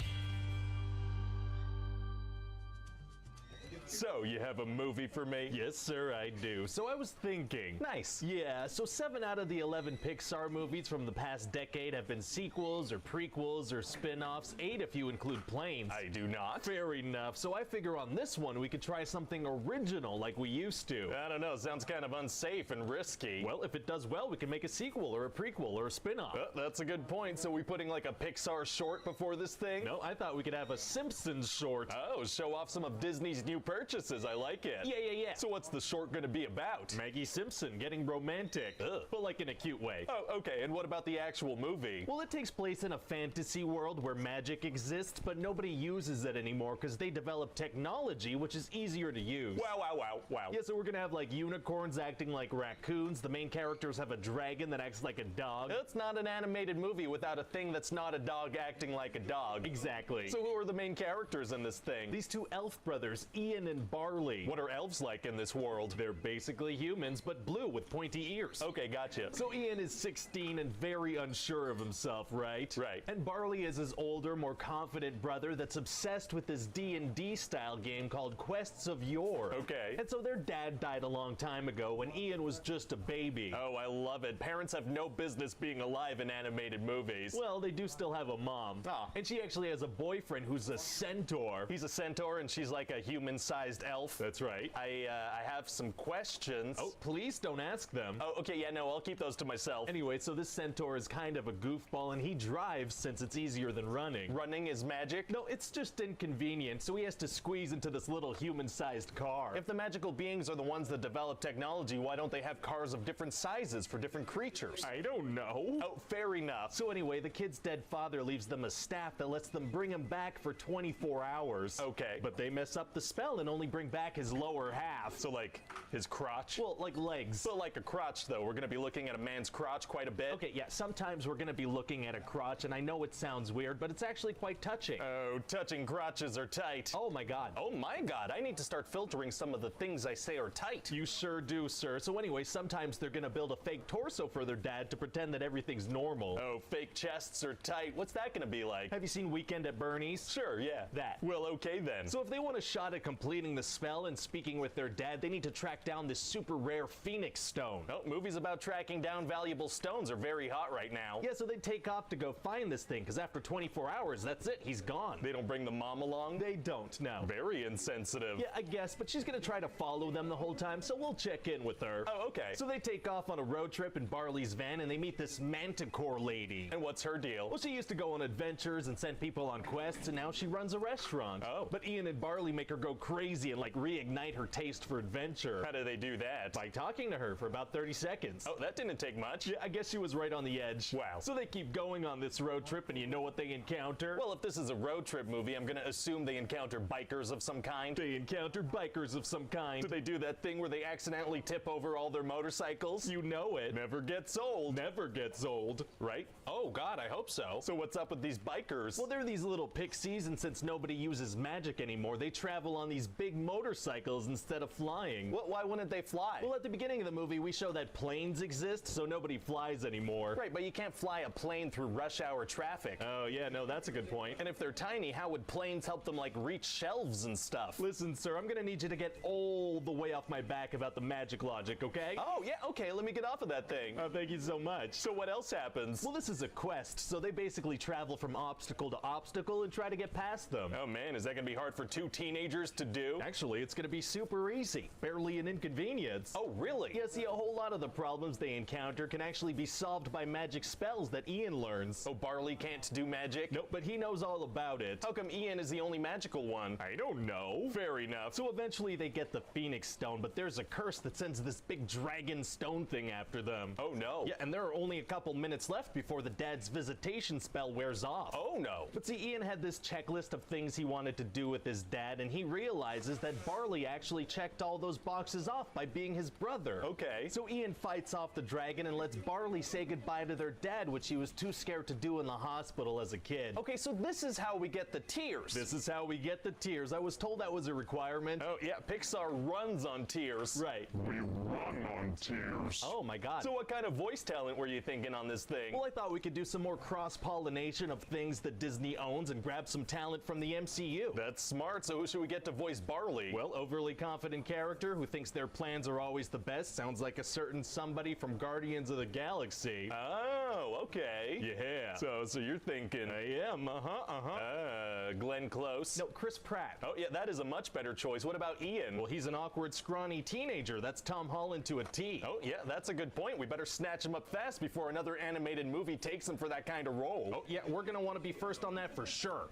So, you have a movie for me? Yes, sir, I do. So I was thinking. Nice. Yeah, so 7 out of the 11 Pixar movies from the past decade have been sequels or prequels or spin-offs, 8 if you include Planes. I do not. Fair enough. So I figure on this one we could try something original like we used to. I don't know, sounds kind of unsafe and risky. Well, if it does well, we can make a sequel or a prequel or a spin-off. That's a good point. So we putting like a Pixar short before this thing? No, I thought we could have a Simpsons short. Oh, show off some of Disney's new purchases. I like it. Yeah. So what's the short gonna be about? Maggie Simpson getting romantic. Ugh. But like in a cute way. Oh, okay. And what about the actual movie? Well, it takes place in a fantasy world where magic exists, but nobody uses it anymore because they developed technology which is easier to use. Wow. Yeah, so we're gonna have like unicorns acting like raccoons. The main characters have a dragon that acts like a dog. It's not an animated movie without a thing that's not a dog acting like a dog. Exactly. So who are the main characters in this thing? These two elf brothers, Ian and Barley. What are elves like in this world? They're basically humans, but blue with pointy ears. Okay, gotcha. So Ian is 16 and very unsure of himself, right? Right. And Barley is his older, more confident brother that's obsessed with this D&D style game called Quests of Yore. Okay. And so their dad died a long time ago when Ian was just a baby. Oh, I love it. Parents have no business being alive in animated movies. Well, they do still have a mom. Ah. And she actually has a boyfriend who's a centaur. He's a centaur and she's like a human-sized elf. That's right. I have some questions. Oh, please don't ask them. Oh, okay, yeah, no, I'll keep those to myself. Anyway, so this centaur is kind of a goofball and he drives since it's easier than running. Running is magic? No, it's just inconvenient, so he has to squeeze into this little human-sized car. If the magical beings are the ones that develop technology, why don't they have cars of different sizes for different creatures? I don't know. Oh, fair enough. So anyway, the kid's dead father leaves them a staff that lets them bring him back for 24 hours. Okay. But they mess up the spell and only bring back his lower half. So like his crotch? Well, like legs. So like a crotch though, we're gonna be looking at a man's crotch quite a bit. Okay, yeah, sometimes we're gonna be looking at a crotch, and I know it sounds weird, but it's actually quite touching. Oh, touching crotches are tight. Oh my god. Oh my god, I need to start filtering some of the things I say are tight. You sure do, sir. So anyway, sometimes they're gonna build a fake torso for their dad to pretend that everything's normal. Oh, fake chests are tight. What's that gonna be like? Have you seen Weekend at Bernie's? Sure, yeah. That. Well, okay then. So if they want a shot at completing the spell and speaking with their dad, they need to track down this super rare Phoenix Stone. Oh, movies about tracking down valuable stones are very hot right now. Yeah, so they take off to go find this thing, because after 24 hours, that's it, he's gone. They don't bring the mom along? They don't, no. Very insensitive. Yeah, I guess, but she's gonna try to follow them the whole time, so we'll check in with her. Oh, okay. So they take off on a road trip in Barley's van, and they meet this Manticore lady. And what's her deal? Well, she used to go on adventures and send people on quests, and now she runs a restaurant. Oh. But Ian and Barley make her go crazy and, like, reignite her taste for adventure. How do they do that? By talking to her for about 30 seconds. Oh, that didn't take much. Yeah, I guess she was right on the edge. Wow. So they keep going on this road trip, and you know what they encounter? Well, if this is a road trip movie, I'm gonna assume they encounter bikers of some kind. They encounter bikers of some kind. Do they do that thing where they accidentally tip over all their motorcycles? You know it. Never gets old. Never gets old. Right? Oh, God, I hope so. So what's up with these bikers? Well, they're these little pixies, and since nobody uses magic anymore, they travel on these big motorcycles instead of flying. What? Why wouldn't they fly? Well, at the beginning of the movie, we show that planes exist, so nobody flies anymore. Right, but you can't fly a plane through rush hour traffic. Oh, yeah, no, that's a good point. And if they're tiny, how would planes help them, like, reach shelves and stuff? Listen, sir, I'm gonna need you to get all the way off my back about the magic logic, okay? Oh, yeah, okay, let me get off of that thing. Oh, thank you so much. So what else happens? Well, this is a quest, so they basically travel from obstacle to obstacle and try to get past them. Oh, man, is that gonna be hard for two teenagers to do? Actually, it's gonna be super easy. Barely an inconvenience. Oh, really? Yeah, see, a whole lot of the problems they encounter can actually be solved by magic spells that Ian learns. Oh, Barley can't do magic? Nope, but he knows all about it. How come Ian is the only magical one? I don't know. Fair enough. So eventually they get the Phoenix Stone, but there's a curse that sends this big dragon stone thing after them. Oh, no. Yeah, and there are only a couple minutes left before the dad's visitation spell wears off. Oh, no. But see, Ian had this checklist of things he wanted to do with his dad, and he realizes that Barley actually checked all those boxes off by being his brother. Okay. So Ian fights off the dragon and lets Barley say goodbye to their dad, which he was too scared to do in the hospital as a kid. Okay, so this is how we get the tears. This is how we get the tears. I was told that was a requirement. Oh, yeah, Pixar runs on tears. Right. We run on tears. Oh my god. So what kind of voice talent were you thinking on this thing? Well, I thought we could do some more cross-pollination of things that Disney owns and grab some talent from the MCU. That's smart. So who should we get to voice Barley? Well, overly confident character who thinks their plans are always the best. Sounds like a certain somebody from Guardians of the Galaxy. Oh, okay. Yeah. So you're thinking. I am. Glenn Close. No, Chris Pratt. Oh, yeah, that is a much better choice. What about Ian? Well, he's an awkward, scrawny teenager. That's Tom Holland to a T. Oh, yeah, that's a good point. We better snatch him up fast before another animated movie takes him for that kind of role. Oh, yeah, we're gonna want to be first on that for sure.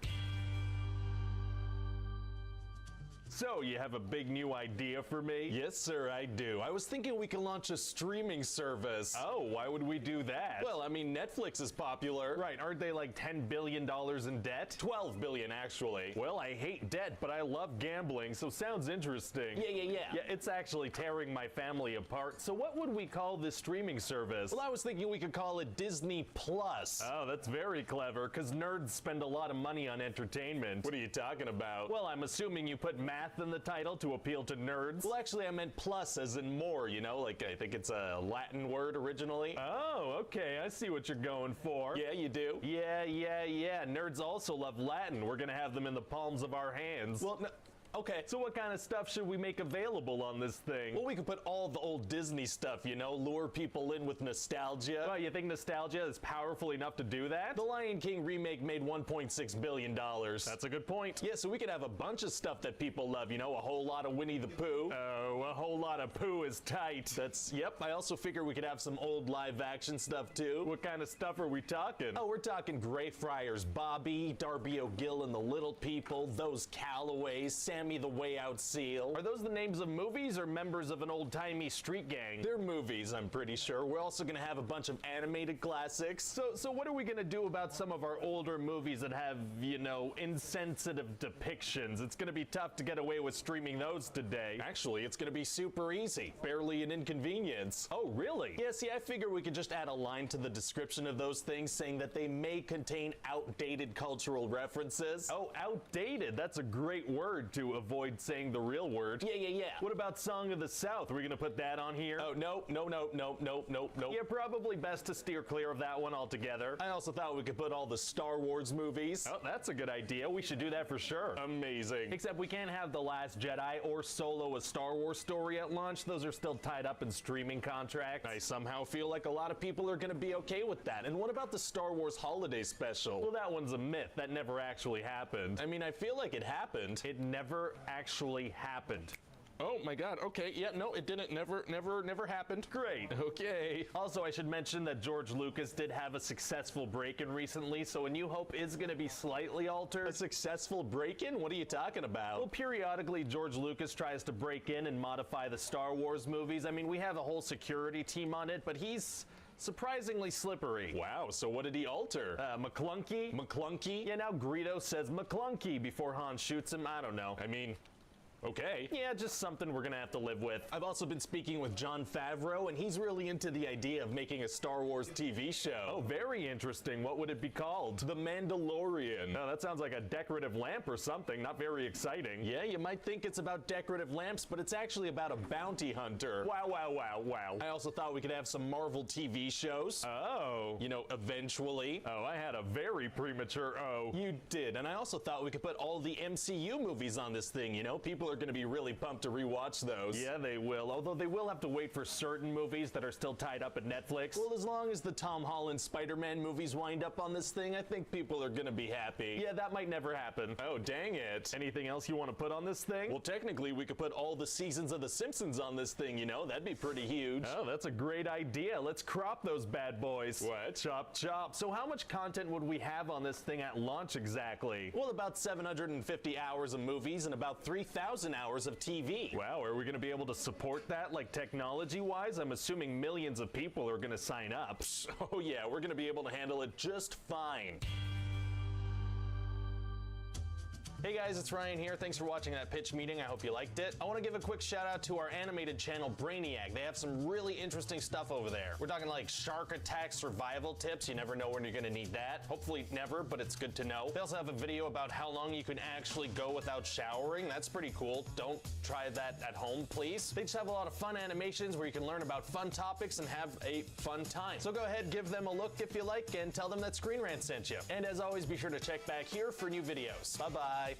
So, you have a big new idea for me? Yes, sir, I do. I was thinking we could launch a streaming service. Oh, why would we do that? Well, I mean, Netflix is popular. Right, aren't they like $10 billion in debt? 12 billion, actually. Well, I hate debt, but I love gambling, so sounds interesting. Yeah, it's actually tearing my family apart. So what would we call this streaming service? Well, I was thinking we could call it Disney Plus. Oh, that's very clever, because nerds spend a lot of money on entertainment. What are you talking about? Well, I'm assuming you put math in the title to appeal to nerds. Well, actually, I meant plus as in more, you know, like I think it's a Latin word originally. Oh, okay, I see what you're going for. Yeah, you do? Yeah. Nerds also love Latin. We're gonna have them in the palms of our hands. Well, no. Okay, so what kind of stuff should we make available on this thing? Well, we could put all the old Disney stuff, you know, lure people in with nostalgia. Oh, you think nostalgia is powerful enough to do that? The Lion King remake made $1.6 billion. That's a good point. Yeah, so we could have a bunch of stuff that people love, you know, a whole lot of Winnie the Pooh. Oh, a whole lot of poo is tight. Yep, I also figure we could have some old live action stuff too. What kind of stuff are we talking? Oh, we're talking Greyfriars Bobby, Darby O'Gill and the Little People, those Callaways, Sammy the Way Out Seal. Are those the names of movies or members of an old-timey street gang? They're movies, I'm pretty sure. We're also gonna have a bunch of animated classics. So what are we gonna do about some of our older movies that have, you know, insensitive depictions? It's gonna be tough to get away with streaming those today. Actually, it's gonna be super easy. Barely an inconvenience. Oh, really? Yeah, see, I figure we could just add a line to the description of those things saying that they may contain outdated cultural references. Oh, outdated. That's a great word to avoid saying the real word. Yeah. What about Song of the South? Are we gonna put that on here? Oh, no. Yeah, probably best to steer clear of that one altogether. I also thought we could put all the Star Wars movies. Oh, that's a good idea. We should do that for sure. Amazing. Except we can't have The Last Jedi or Solo, a Star Wars story at launch. Those are still tied up in streaming contracts. I somehow feel like a lot of people are gonna be okay with that. And what about the Star Wars Holiday Special? Well, that one's a myth. That never actually happened. I mean, I feel like it happened. It never actually happened. Oh my god, okay, yeah, no, it didn't, never happened. Great, okay. Also, I should mention that George Lucas did have a successful break-in recently, so A New Hope is gonna be slightly altered. A successful break-in? What are you talking about? Well, periodically, George Lucas tries to break in and modify the Star Wars movies. I mean, we have a whole security team on it, but he's surprisingly slippery. Wow, so what did he alter? McClunky? McClunky? Yeah, now Greedo says McClunky before Han shoots him. I don't know. I mean, okay. Yeah, just something we're gonna have to live with. I've also been speaking with Jon Favreau, and he's really into the idea of making a Star Wars TV show. Oh, very interesting. What would it be called? The Mandalorian. Oh, that sounds like a decorative lamp or something. Not very exciting. Yeah, you might think it's about decorative lamps, but it's actually about a bounty hunter. Wow. I also thought we could have some Marvel TV shows. Oh. You know, eventually. Oh, I had a very premature oh. You did. And I also thought we could put all the MCU movies on this thing, you know? People are going to be really pumped to rewatch those. Yeah, they will. Although they will have to wait for certain movies that are still tied up at Netflix. Well, as long as the Tom Holland Spider-Man movies wind up on this thing, I think people are going to be happy. Yeah, that might never happen. Oh, dang it. Anything else you want to put on this thing? Well, technically, we could put all the seasons of The Simpsons on this thing, you know? That'd be pretty huge. Oh, that's a great idea. Let's crop those bad boys. What? Chop, chop. So how much content would we have on this thing at launch exactly? Well, about 750 hours of movies and about 3,000 hours of TV. Wow, are we going to be able to support that, like technology-wise? I'm assuming millions of people are going to sign up. Oh yeah, we're going to be able to handle it just fine. Hey guys, it's Ryan here. Thanks for watching that pitch meeting. I hope you liked it. I want to give a quick shout out to our animated channel, Brainiac. They have some really interesting stuff over there. We're talking like shark attack survival tips. You never know when you're going to need that. Hopefully never, but it's good to know. They also have a video about how long you can actually go without showering. That's pretty cool. Don't try that at home, please. They just have a lot of fun animations where you can learn about fun topics and have a fun time. So go ahead, give them a look if you like, and tell them that Screen Rant sent you. And as always, be sure to check back here for new videos. Bye-bye.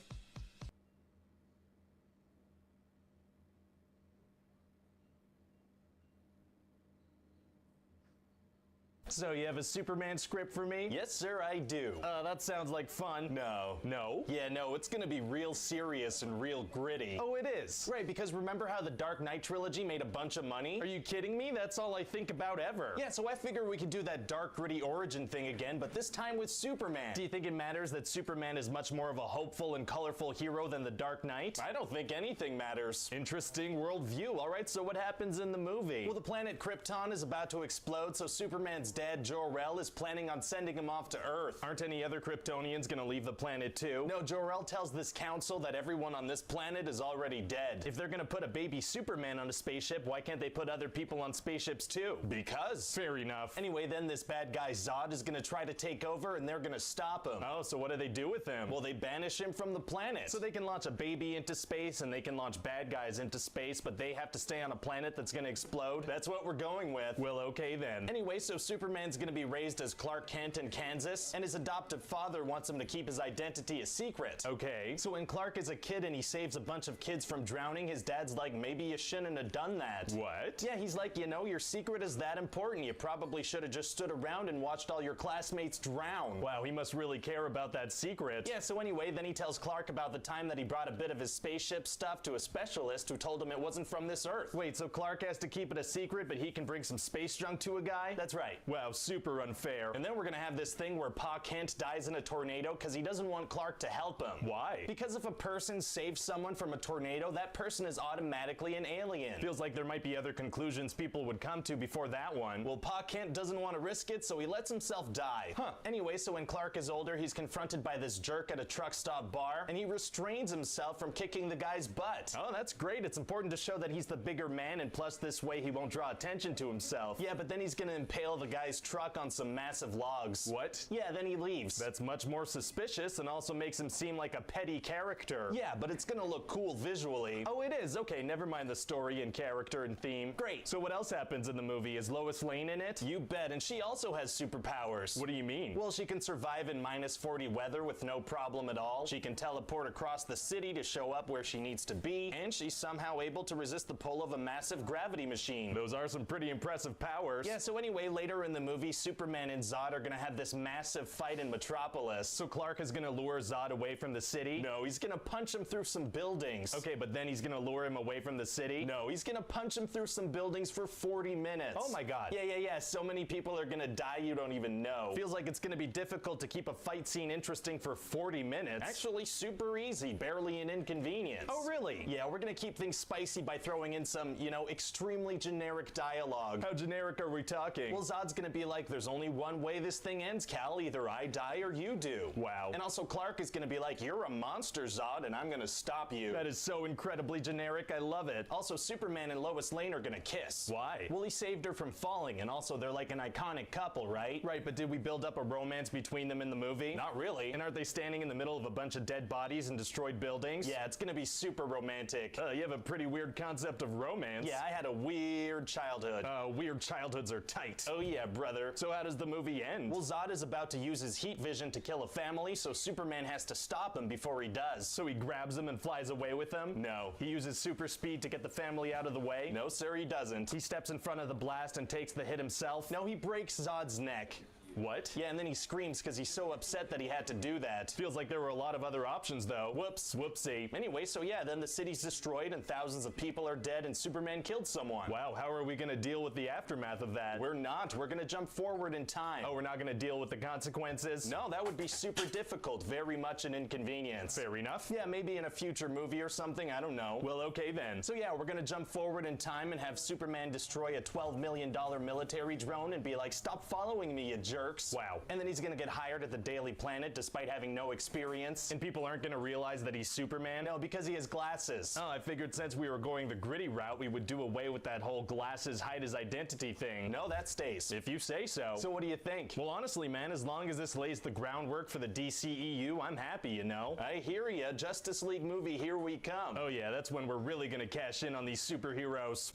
So you have a Superman script for me? Yes, sir, I do. That sounds like fun. No. No? Yeah, no, it's gonna be real serious and real gritty. Oh, it is? Right, because remember how the Dark Knight trilogy made a bunch of money? Are you kidding me? That's all I think about ever. Yeah, so I figure we could do that dark, gritty origin thing again, but this time with Superman. Do you think it matters that Superman is much more of a hopeful and colorful hero than the Dark Knight? I don't think anything matters. Interesting worldview. All right, so what happens in the movie? Well, the planet Krypton is about to explode, so Superman's dad, Jor-El, is planning on sending him off to Earth. Aren't any other Kryptonians gonna leave the planet too? No, Jor-El tells this council that everyone on this planet is already dead. If they're gonna put a baby Superman on a spaceship, why can't they put other people on spaceships too? Because. Fair enough. Anyway, then this bad guy Zod is gonna try to take over and they're gonna stop him. Oh, so what do they do with him? Well, they banish him from the planet. So they can launch a baby into space and they can launch bad guys into space, but they have to stay on a planet that's gonna explode. That's what we're going with. Well, okay then. Anyway, so Superman's gonna be raised as Clark Kent in Kansas, and his adoptive father wants him to keep his identity a secret. Okay. So when Clark is a kid and he saves a bunch of kids from drowning, his dad's like, maybe you shouldn't have done that. What? Yeah, he's like, you know, your secret is that important. You probably should have just stood around and watched all your classmates drown. Wow, he must really care about that secret. Yeah, so anyway, then he tells Clark about the time that he brought a bit of his spaceship stuff to a specialist who told him it wasn't from this Earth. Wait, so Clark has to keep it a secret, but he can bring some space junk to a guy? That's right. Wow, super unfair. And then we're gonna have this thing where Pa Kent dies in a tornado because he doesn't want Clark to help him. Why? Because if a person saves someone from a tornado, that person is automatically an alien. Feels like there might be other conclusions people would come to before that one. Well, Pa Kent doesn't want to risk it, so he lets himself die. Huh. Anyway, so when Clark is older, he's confronted by this jerk at a truck stop bar, and he restrains himself from kicking the guy's butt. Oh, that's great. It's important to show that he's the bigger man, and plus this way he won't draw attention to himself. Yeah, but then he's gonna impale the guy's truck on some massive logs. What? Yeah, then he leaves. That's much more suspicious and also makes him seem like a petty character. Yeah, but it's gonna look cool visually. Oh, it is? Okay, never mind the story and character and theme. Great. So what else happens in the movie? Is Lois Lane in it? You bet, and she also has superpowers. What do you mean? Well, she can survive in -40 weather with no problem at all. She can teleport across the city to show up where she needs to be, and she's somehow able to resist the pull of a massive gravity machine. Those are some pretty impressive powers. Yeah, so anyway, later in the movie, Superman and Zod are gonna have this massive fight in Metropolis. So Clark is gonna lure Zod away from the city? No, he's gonna punch him through some buildings. Okay, but then he's gonna lure him away from the city? No, he's gonna punch him through some buildings for 40 minutes. Oh my god. Yeah, so many people are gonna die you don't even know. Feels like it's gonna be difficult to keep a fight scene interesting for 40 minutes. Actually, super easy, barely an inconvenience. Oh really? Yeah, we're gonna keep things spicy by throwing in some, you know, extremely generic dialogue. How generic are we talking? Well, Zod's gonna be like, there's only one way this thing ends, Cal. Either I die or you do. Wow. And also Clark is gonna be like, you're a monster, Zod, and I'm gonna stop you. That is so incredibly generic, I love it. Also, Superman and Lois Lane are gonna kiss. Why? Well, he saved her from falling, and also they're like an iconic couple, right? Right, but did we build up a romance between them in the movie? Not really. And aren't they standing in the middle of a bunch of dead bodies and destroyed buildings? Yeah, it's gonna be super romantic. You have a pretty weird concept of romance. Yeah, I had a weird childhood. Weird childhoods are tight. Oh yeah, brother. So how does the movie end? Well, Zod is about to use his heat vision to kill a family, so Superman has to stop him before he does. So he grabs him and flies away with him? No. He uses super speed to get the family out of the way? No, sir, he doesn't. He steps in front of the blast and takes the hit himself? No, he breaks Zod's neck. What? Yeah, and then he screams because he's so upset that he had to do that. Feels like there were a lot of other options, though. Whoops, whoopsie. Anyway, so yeah, then the city's destroyed and thousands of people are dead and Superman killed someone. Wow, how are we gonna deal with the aftermath of that? We're not. We're gonna jump forward in time. Oh, we're not gonna deal with the consequences? No, that would be super difficult. Very much an inconvenience. Fair enough. Yeah, maybe in a future movie or something, I don't know. Well, okay then. So yeah, we're gonna jump forward in time and have Superman destroy a $12 million military drone and be like, stop following me, you jerk. Wow. And then he's gonna get hired at the Daily Planet despite having no experience. And people aren't gonna realize that he's Superman? No, because he has glasses. Oh, I figured since we were going the gritty route, we would do away with that whole glasses hide his identity thing. No, that stays. If you say so. So what do you think? Well, honestly, man, as long as this lays the groundwork for the DCEU, I'm happy, you know? I hear ya. Justice League movie, here we come. Oh yeah, that's when we're really gonna cash in on these superheroes.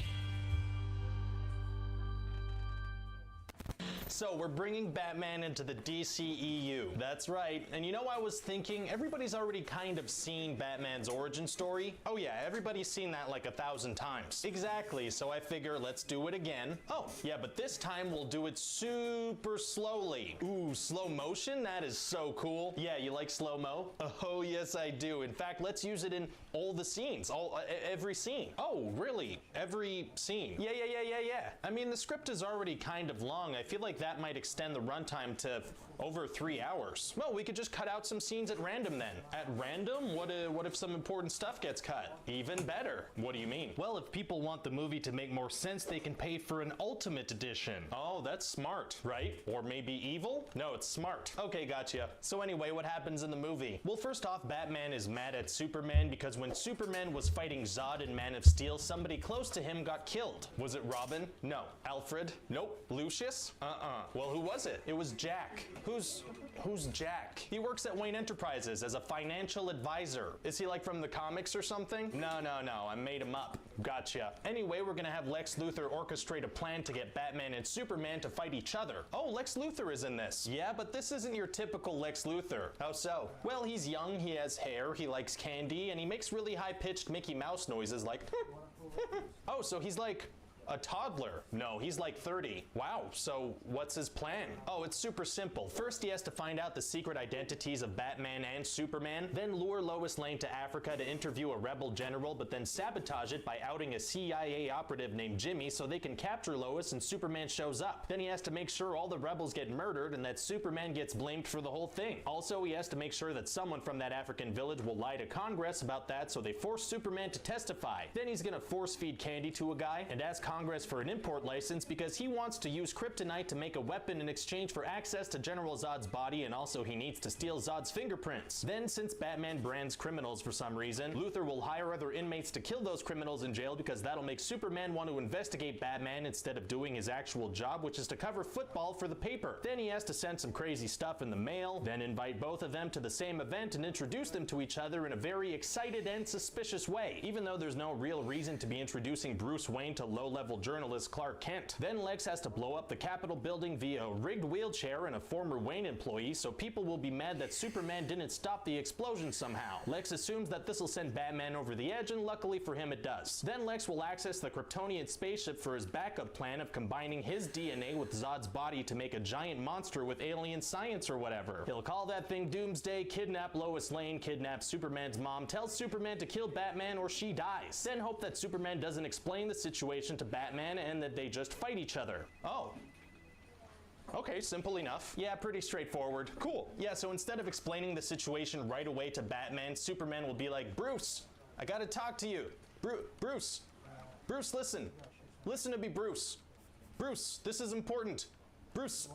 So we're bringing Batman into the DCEU. That's right. And you know, I was thinking, everybody's already kind of seen Batman's origin story. Oh yeah, everybody's seen that like 1,000 times. Exactly, so I figure let's do it again. Oh, yeah, but this time we'll do it super slowly. Ooh, slow motion? That is so cool. Yeah, you like slow-mo? Oh, yes, I do. In fact, let's use it in all the scenes, every scene. Oh, really? Every scene? Yeah. I mean, the script is already kind of long. I feel like that might extend the runtime to over 3 hours. Well, we could just cut out some scenes at random then. At random? What if some important stuff gets cut? Even better. What do you mean? Well, if people want the movie to make more sense, they can pay for an Ultimate Edition. Oh, that's smart, right? Or maybe evil? No, it's smart. Okay, gotcha. So anyway, what happens in the movie? Well, first off, Batman is mad at Superman because when Superman was fighting Zod in Man of Steel, somebody close to him got killed. Was it Robin? No. Alfred? Nope. Lucius? Well, who was it? It was Jack. Who's Jack? He works at Wayne Enterprises as a financial advisor. Is he like from the comics or something? No, I made him up. Gotcha. Anyway, we're gonna have Lex Luthor orchestrate a plan to get Batman and Superman to fight each other. Oh, Lex Luthor is in this. Yeah, but this isn't your typical Lex Luthor. How so? Well, he's young, he has hair, he likes candy, and he makes really high-pitched Mickey Mouse noises like Oh, so he's like a toddler. No, he's like 30. Wow, so what's his plan? Oh, it's super simple. First, he has to find out the secret identities of Batman and Superman, then lure Lois Lane to Africa to interview a rebel general, but then sabotage it by outing a CIA operative named Jimmy so they can capture Lois and Superman shows up. Then he has to make sure all the rebels get murdered and that Superman gets blamed for the whole thing. Also, he has to make sure that someone from that African village will lie to Congress about that, so they force Superman to testify. Then he's gonna force feed candy to a guy and ask Congress for an import license because he wants to use kryptonite to make a weapon in exchange for access to General Zod's body, and also he needs to steal Zod's fingerprints. Then, since Batman brands criminals for some reason, Luthor will hire other inmates to kill those criminals in jail because that'll make Superman want to investigate Batman instead of doing his actual job, which is to cover football for the paper. Then he has to send some crazy stuff in the mail, then invite both of them to the same event and introduce them to each other in a very excited and suspicious way, even though there's no real reason to be introducing Bruce Wayne to low-level journalist Clark Kent. Then Lex has to blow up the Capitol building via a rigged wheelchair and a former Wayne employee, so people will be mad that Superman didn't stop the explosion somehow. Lex assumes that this will send Batman over the edge, and luckily for him it does. Then Lex will access the Kryptonian spaceship for his backup plan of combining his DNA with Zod's body to make a giant monster with alien science or whatever. He'll call that thing Doomsday, kidnap Lois Lane, kidnap Superman's mom, tell Superman to kill Batman or she dies. Then hope that Superman doesn't explain the situation to Batman and that they just fight each other. Oh. Okay, simple enough. Yeah, pretty straightforward. Cool. Yeah, so instead of explaining the situation right away to Batman, Superman will be like, Bruce, I gotta talk to you. Bruce, listen. Listen to me, Bruce. Bruce, this is important. Bruce,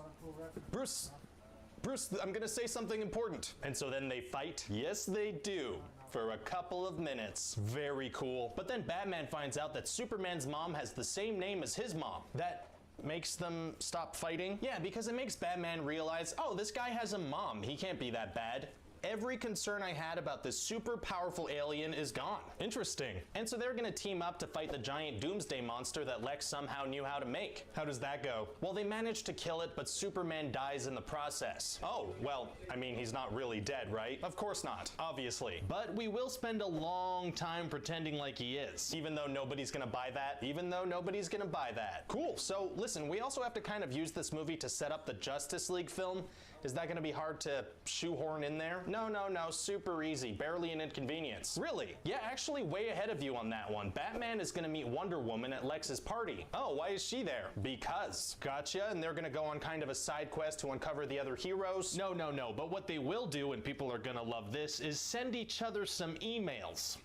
I'm gonna say something important. And so then they fight? Yes, they do. For a couple of minutes. Very cool. But then Batman finds out that Superman's mom has the same name as his mom. That makes them stop fighting? Yeah, because it makes Batman realize, oh, this guy has a mom. He can't be that bad. Every concern I had about this super powerful alien is gone. Interesting. And so they're gonna team up to fight the giant Doomsday monster that Lex somehow knew how to make. How does that go? Well, they manage to kill it, but Superman dies in the process. Oh, well, I mean, he's not really dead, right? Of course not, obviously. But we will spend a long time pretending like he is, even though nobody's gonna buy that. Cool, so listen, we also have to kind of use this movie to set up the Justice League film. Is that gonna be hard to shoehorn in there? No, super easy, barely an inconvenience. Really? Yeah, actually way ahead of you on that one. Batman is gonna meet Wonder Woman at Lex's party. Oh, why is she there? Because. Gotcha, and they're gonna go on kind of a side quest to uncover the other heroes? No, but what they will do, and people are gonna love this, is send each other some emails.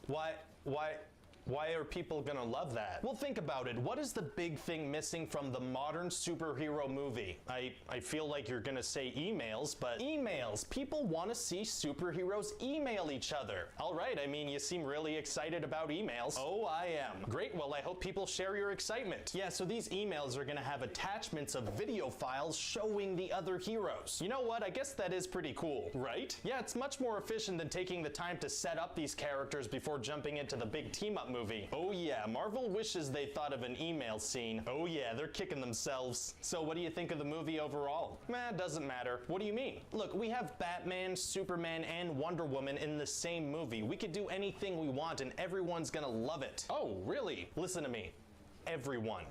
Why are people gonna love that? Well, think about it. What is the big thing missing from the modern superhero movie? I feel like you're gonna say emails, but emails. People want to see superheroes email each other. All right, I mean, you seem really excited about emails. Oh, I am. Great, well, I hope people share your excitement. Yeah, so these emails are gonna have attachments of video files showing the other heroes. You know what? I guess that is pretty cool, right? Yeah, it's much more efficient than taking the time to set up these characters before jumping into the big team-up movie movie. Oh yeah, Marvel wishes they thought of an email scene. Oh yeah, they're kicking themselves. So what do you think of the movie overall? Doesn't matter. What do you mean? Look, we have Batman, Superman, and Wonder Woman in the same movie. We could do anything we want and everyone's gonna love it. Oh, really? Listen to me. Everyone.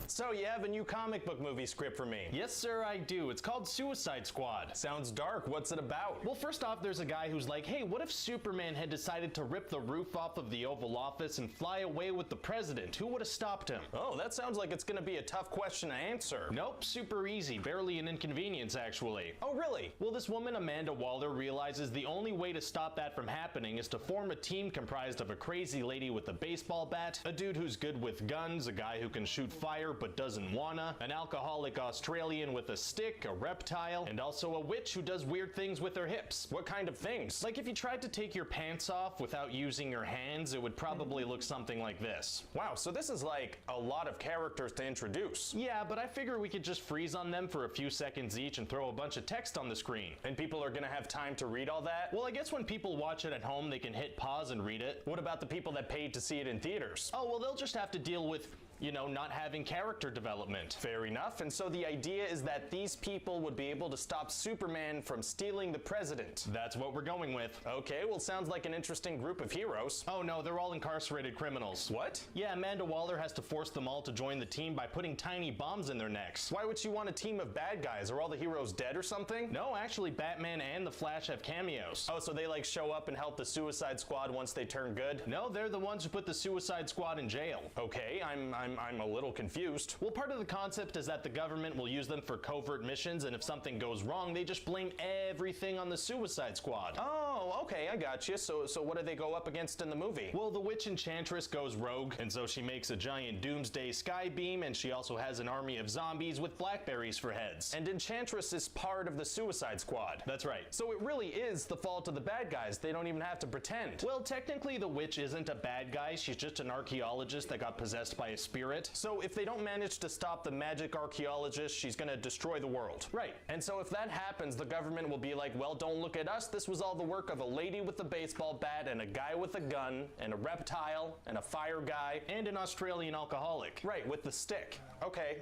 So you have a new comic book movie script for me? Yes, sir, I do. It's called Suicide Squad. Sounds dark. What's it about? Well, first off, there's a guy who's like, hey, what if Superman had decided to rip the roof off of the Oval Office and fly away with the president? Who would have stopped him? Oh, that sounds like it's gonna be a tough question to answer. Nope, super easy. Barely an inconvenience, actually. Oh, really? Well, this woman, Amanda Waller, realizes the only way to stop that from happening is to form a team comprised of a crazy lady with a baseball bat, a dude who's good with guns, a guy who can shoot fire but doesn't wanna, an alcoholic Australian with a stick, a reptile, and also a witch who does weird things with her hips. What kind of things? Like if you tried to take your pants off without using your hands, it would probably look something like this. Wow, so this is like a lot of characters to introduce. Yeah, but I figure we could just freeze on them for a few seconds each and throw a bunch of text on the screen. And people are gonna have time to read all that? Well, I guess when people watch it at home, they can hit pause and read it. What about the people that paid to see it in theaters? Oh, well, they'll just have to deal with, you know, not having character development. Fair enough. And so the idea is that these people would be able to stop Superman from stealing the president. That's what we're going with. Okay, well, sounds like an interesting group of heroes. Oh no, they're all incarcerated criminals. What? Yeah, Amanda Waller has to force them all to join the team by putting tiny bombs in their necks. Why would she want a team of bad guys? Are all the heroes dead or something? No, actually, Batman and the Flash have cameos. Oh, so they like show up and help the Suicide Squad once they turn good? No, they're the ones who put the Suicide Squad in jail. Okay, I'm a little confused. Well, part of the concept is that the government will use them for covert missions, and if something goes wrong, they just blame everything on the Suicide Squad. Oh, okay, I got you. So what do they go up against in the movie? Well, the witch Enchantress goes rogue, and so she makes a giant doomsday sky beam, and she also has an army of zombies with blackberries for heads. And Enchantress is part of the Suicide Squad. That's right. So it really is the fault of the bad guys. They don't even have to pretend. Well, technically, the witch isn't a bad guy. She's just an archaeologist that got possessed by a spirit. So if they don't manage to stop the magic archaeologist, she's gonna destroy the world. Right. And so if that happens, the government will be like, well, don't look at us. This was all the work of a lady with a baseball bat and a guy with a gun and a reptile and a fire guy and an Australian alcoholic. Right, with the stick. Okay,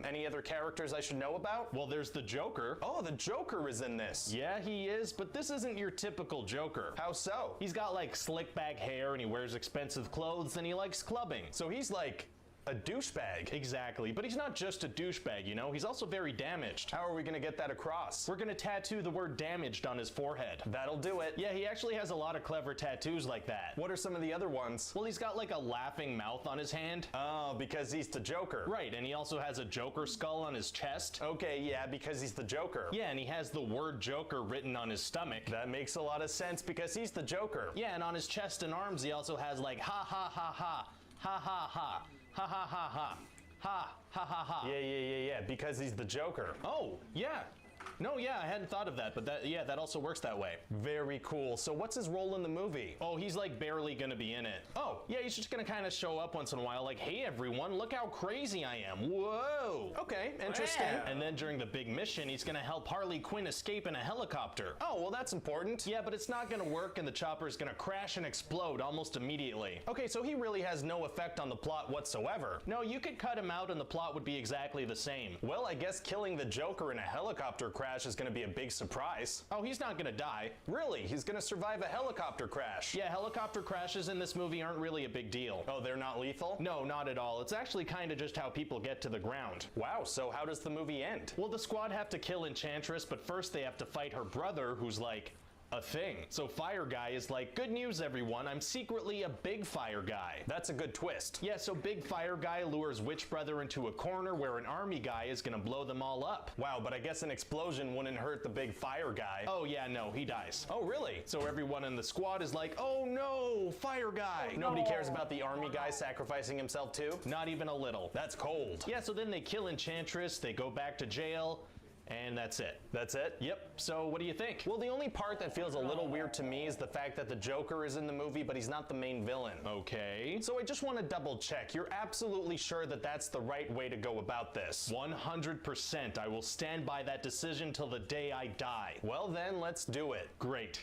any other characters I should know about? Well, there's the Joker. Oh, the Joker is in this. Yeah, he is, but this isn't your typical Joker. How so? He's got like slick back hair and he wears expensive clothes and he likes clubbing. So he's like a douchebag. Exactly, but he's not just a douchebag, you know? He's also very damaged. How are we gonna get that across? We're gonna tattoo the word damaged on his forehead. That'll do it. Yeah, he actually has a lot of clever tattoos like that. What are some of the other ones? Well, he's got like a laughing mouth on his hand. Oh, because he's the Joker. Right, and he also has a Joker skull on his chest. Okay, yeah, because he's the Joker. Yeah, and he has the word Joker written on his stomach. That makes a lot of sense because he's the Joker. Yeah, and on his chest and arms, he also has like ha ha ha ha, ha ha ha. Ha ha ha ha. Ha ha ha ha. Yeah, because he's the Joker. Oh, yeah. No, yeah, I hadn't thought of that, but that also works that way. Very cool. So what's his role in the movie? Oh, he's like barely gonna be in it. Oh, yeah, he's just gonna kind of show up once in a while like, hey everyone, look how crazy I am. Whoa. Okay, interesting. Wow. And then during the big mission, he's gonna help Harley Quinn escape in a helicopter. Oh, well that's important. Yeah, but it's not gonna work and the chopper is gonna crash and explode almost immediately. Okay, so he really has no effect on the plot whatsoever. No, you could cut him out and the plot would be exactly the same. Well, I guess killing the Joker in a helicopter crash is gonna be a big surprise. Oh, he's not gonna die. Really? He's gonna survive a helicopter crash? Yeah, helicopter crashes in this movie aren't really a big deal. Oh, they're not lethal? No, not at all. It's actually kind of just how people get to the ground. Wow, so how does the movie end? Well, the squad have to kill Enchantress, but first they have to fight her brother, who's like a thing. So Fire Guy is like, good news everyone, I'm secretly a big fire guy. That's a good twist. Yeah, so Big Fire Guy lures Witch Brother into a corner where an army guy is gonna blow them all up. Wow, but I guess an explosion wouldn't hurt the Big Fire Guy. Oh yeah, no, he dies. Oh really? So everyone in the squad is like, oh no, Fire Guy. Oh, no. Nobody cares about the army guy sacrificing himself too? Not even a little. That's cold. Yeah, so then they kill Enchantress, they go back to jail, and that's it. That's it? Yep. So what do you think? Well, the only part that feels a little weird to me is the fact that the Joker is in the movie, but he's not the main villain. Okay. So I just want to double check. You're absolutely sure that that's the right way to go about this? 100%. I will stand by that decision till the day I die. Well then, let's do it. Great.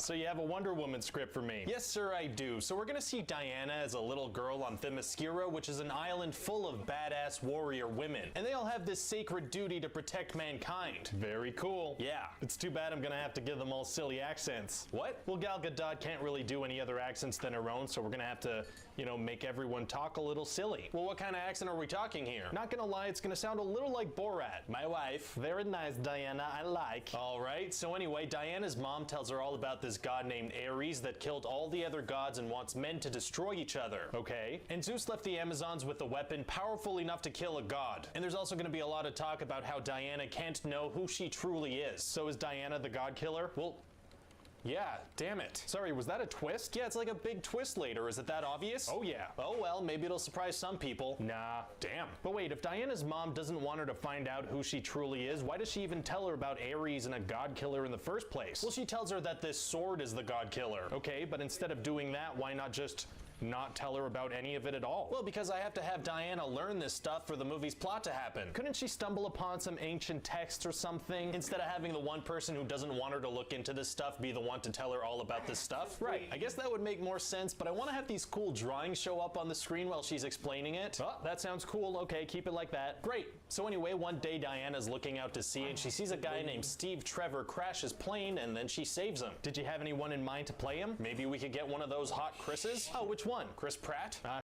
So you have a Wonder Woman script for me? Yes, sir, I do. So we're gonna see Diana as a little girl on Themyscira, which is an island full of badass warrior women. And they all have this sacred duty to protect mankind. Very cool. Yeah, it's too bad I'm gonna have to give them all silly accents. What? Well, Gal Gadot can't really do any other accents than her own, so we're gonna have to, you know, make everyone talk a little silly. Well, what kind of accent are we talking here? Not gonna lie, it's gonna sound a little like Borat. My wife. Very nice, Diana, I like. All right, so anyway, Diana's mom tells her all about this god named Ares that killed all the other gods and wants men to destroy each other. Okay. And Zeus left the Amazons with a weapon powerful enough to kill a god. And there's also gonna be a lot of talk about how Diana can't know who she truly is. So is Diana the god killer? Well, yeah, damn it. Sorry, was that a twist? Yeah, it's like a big twist later. Is it that obvious? Oh yeah. Oh well, maybe it'll surprise some people. Nah, damn. But wait, if Diana's mom doesn't want her to find out who she truly is, why does she even tell her about Ares and a god killer in the first place? Well, she tells her that this sword is the god killer. Okay, but instead of doing that, why not just not tell her about any of it at all? Well, because I have to have Diana learn this stuff for the movie's plot to happen. Couldn't she stumble upon some ancient text or something, instead of having the one person who doesn't want her to look into this stuff be the one to tell her all about this stuff? Right, I guess that would make more sense, but I want to have these cool drawings show up on the screen while she's explaining it. Oh, that sounds cool. Okay, keep it like that. Great. So anyway, one day Diana's looking out to sea and she sees a guy named Steve Trevor crash his plane and then she saves him. Did you have anyone in mind to play him? Maybe we could get one of those hot Chris's? Oh, which one? Chris Pratt?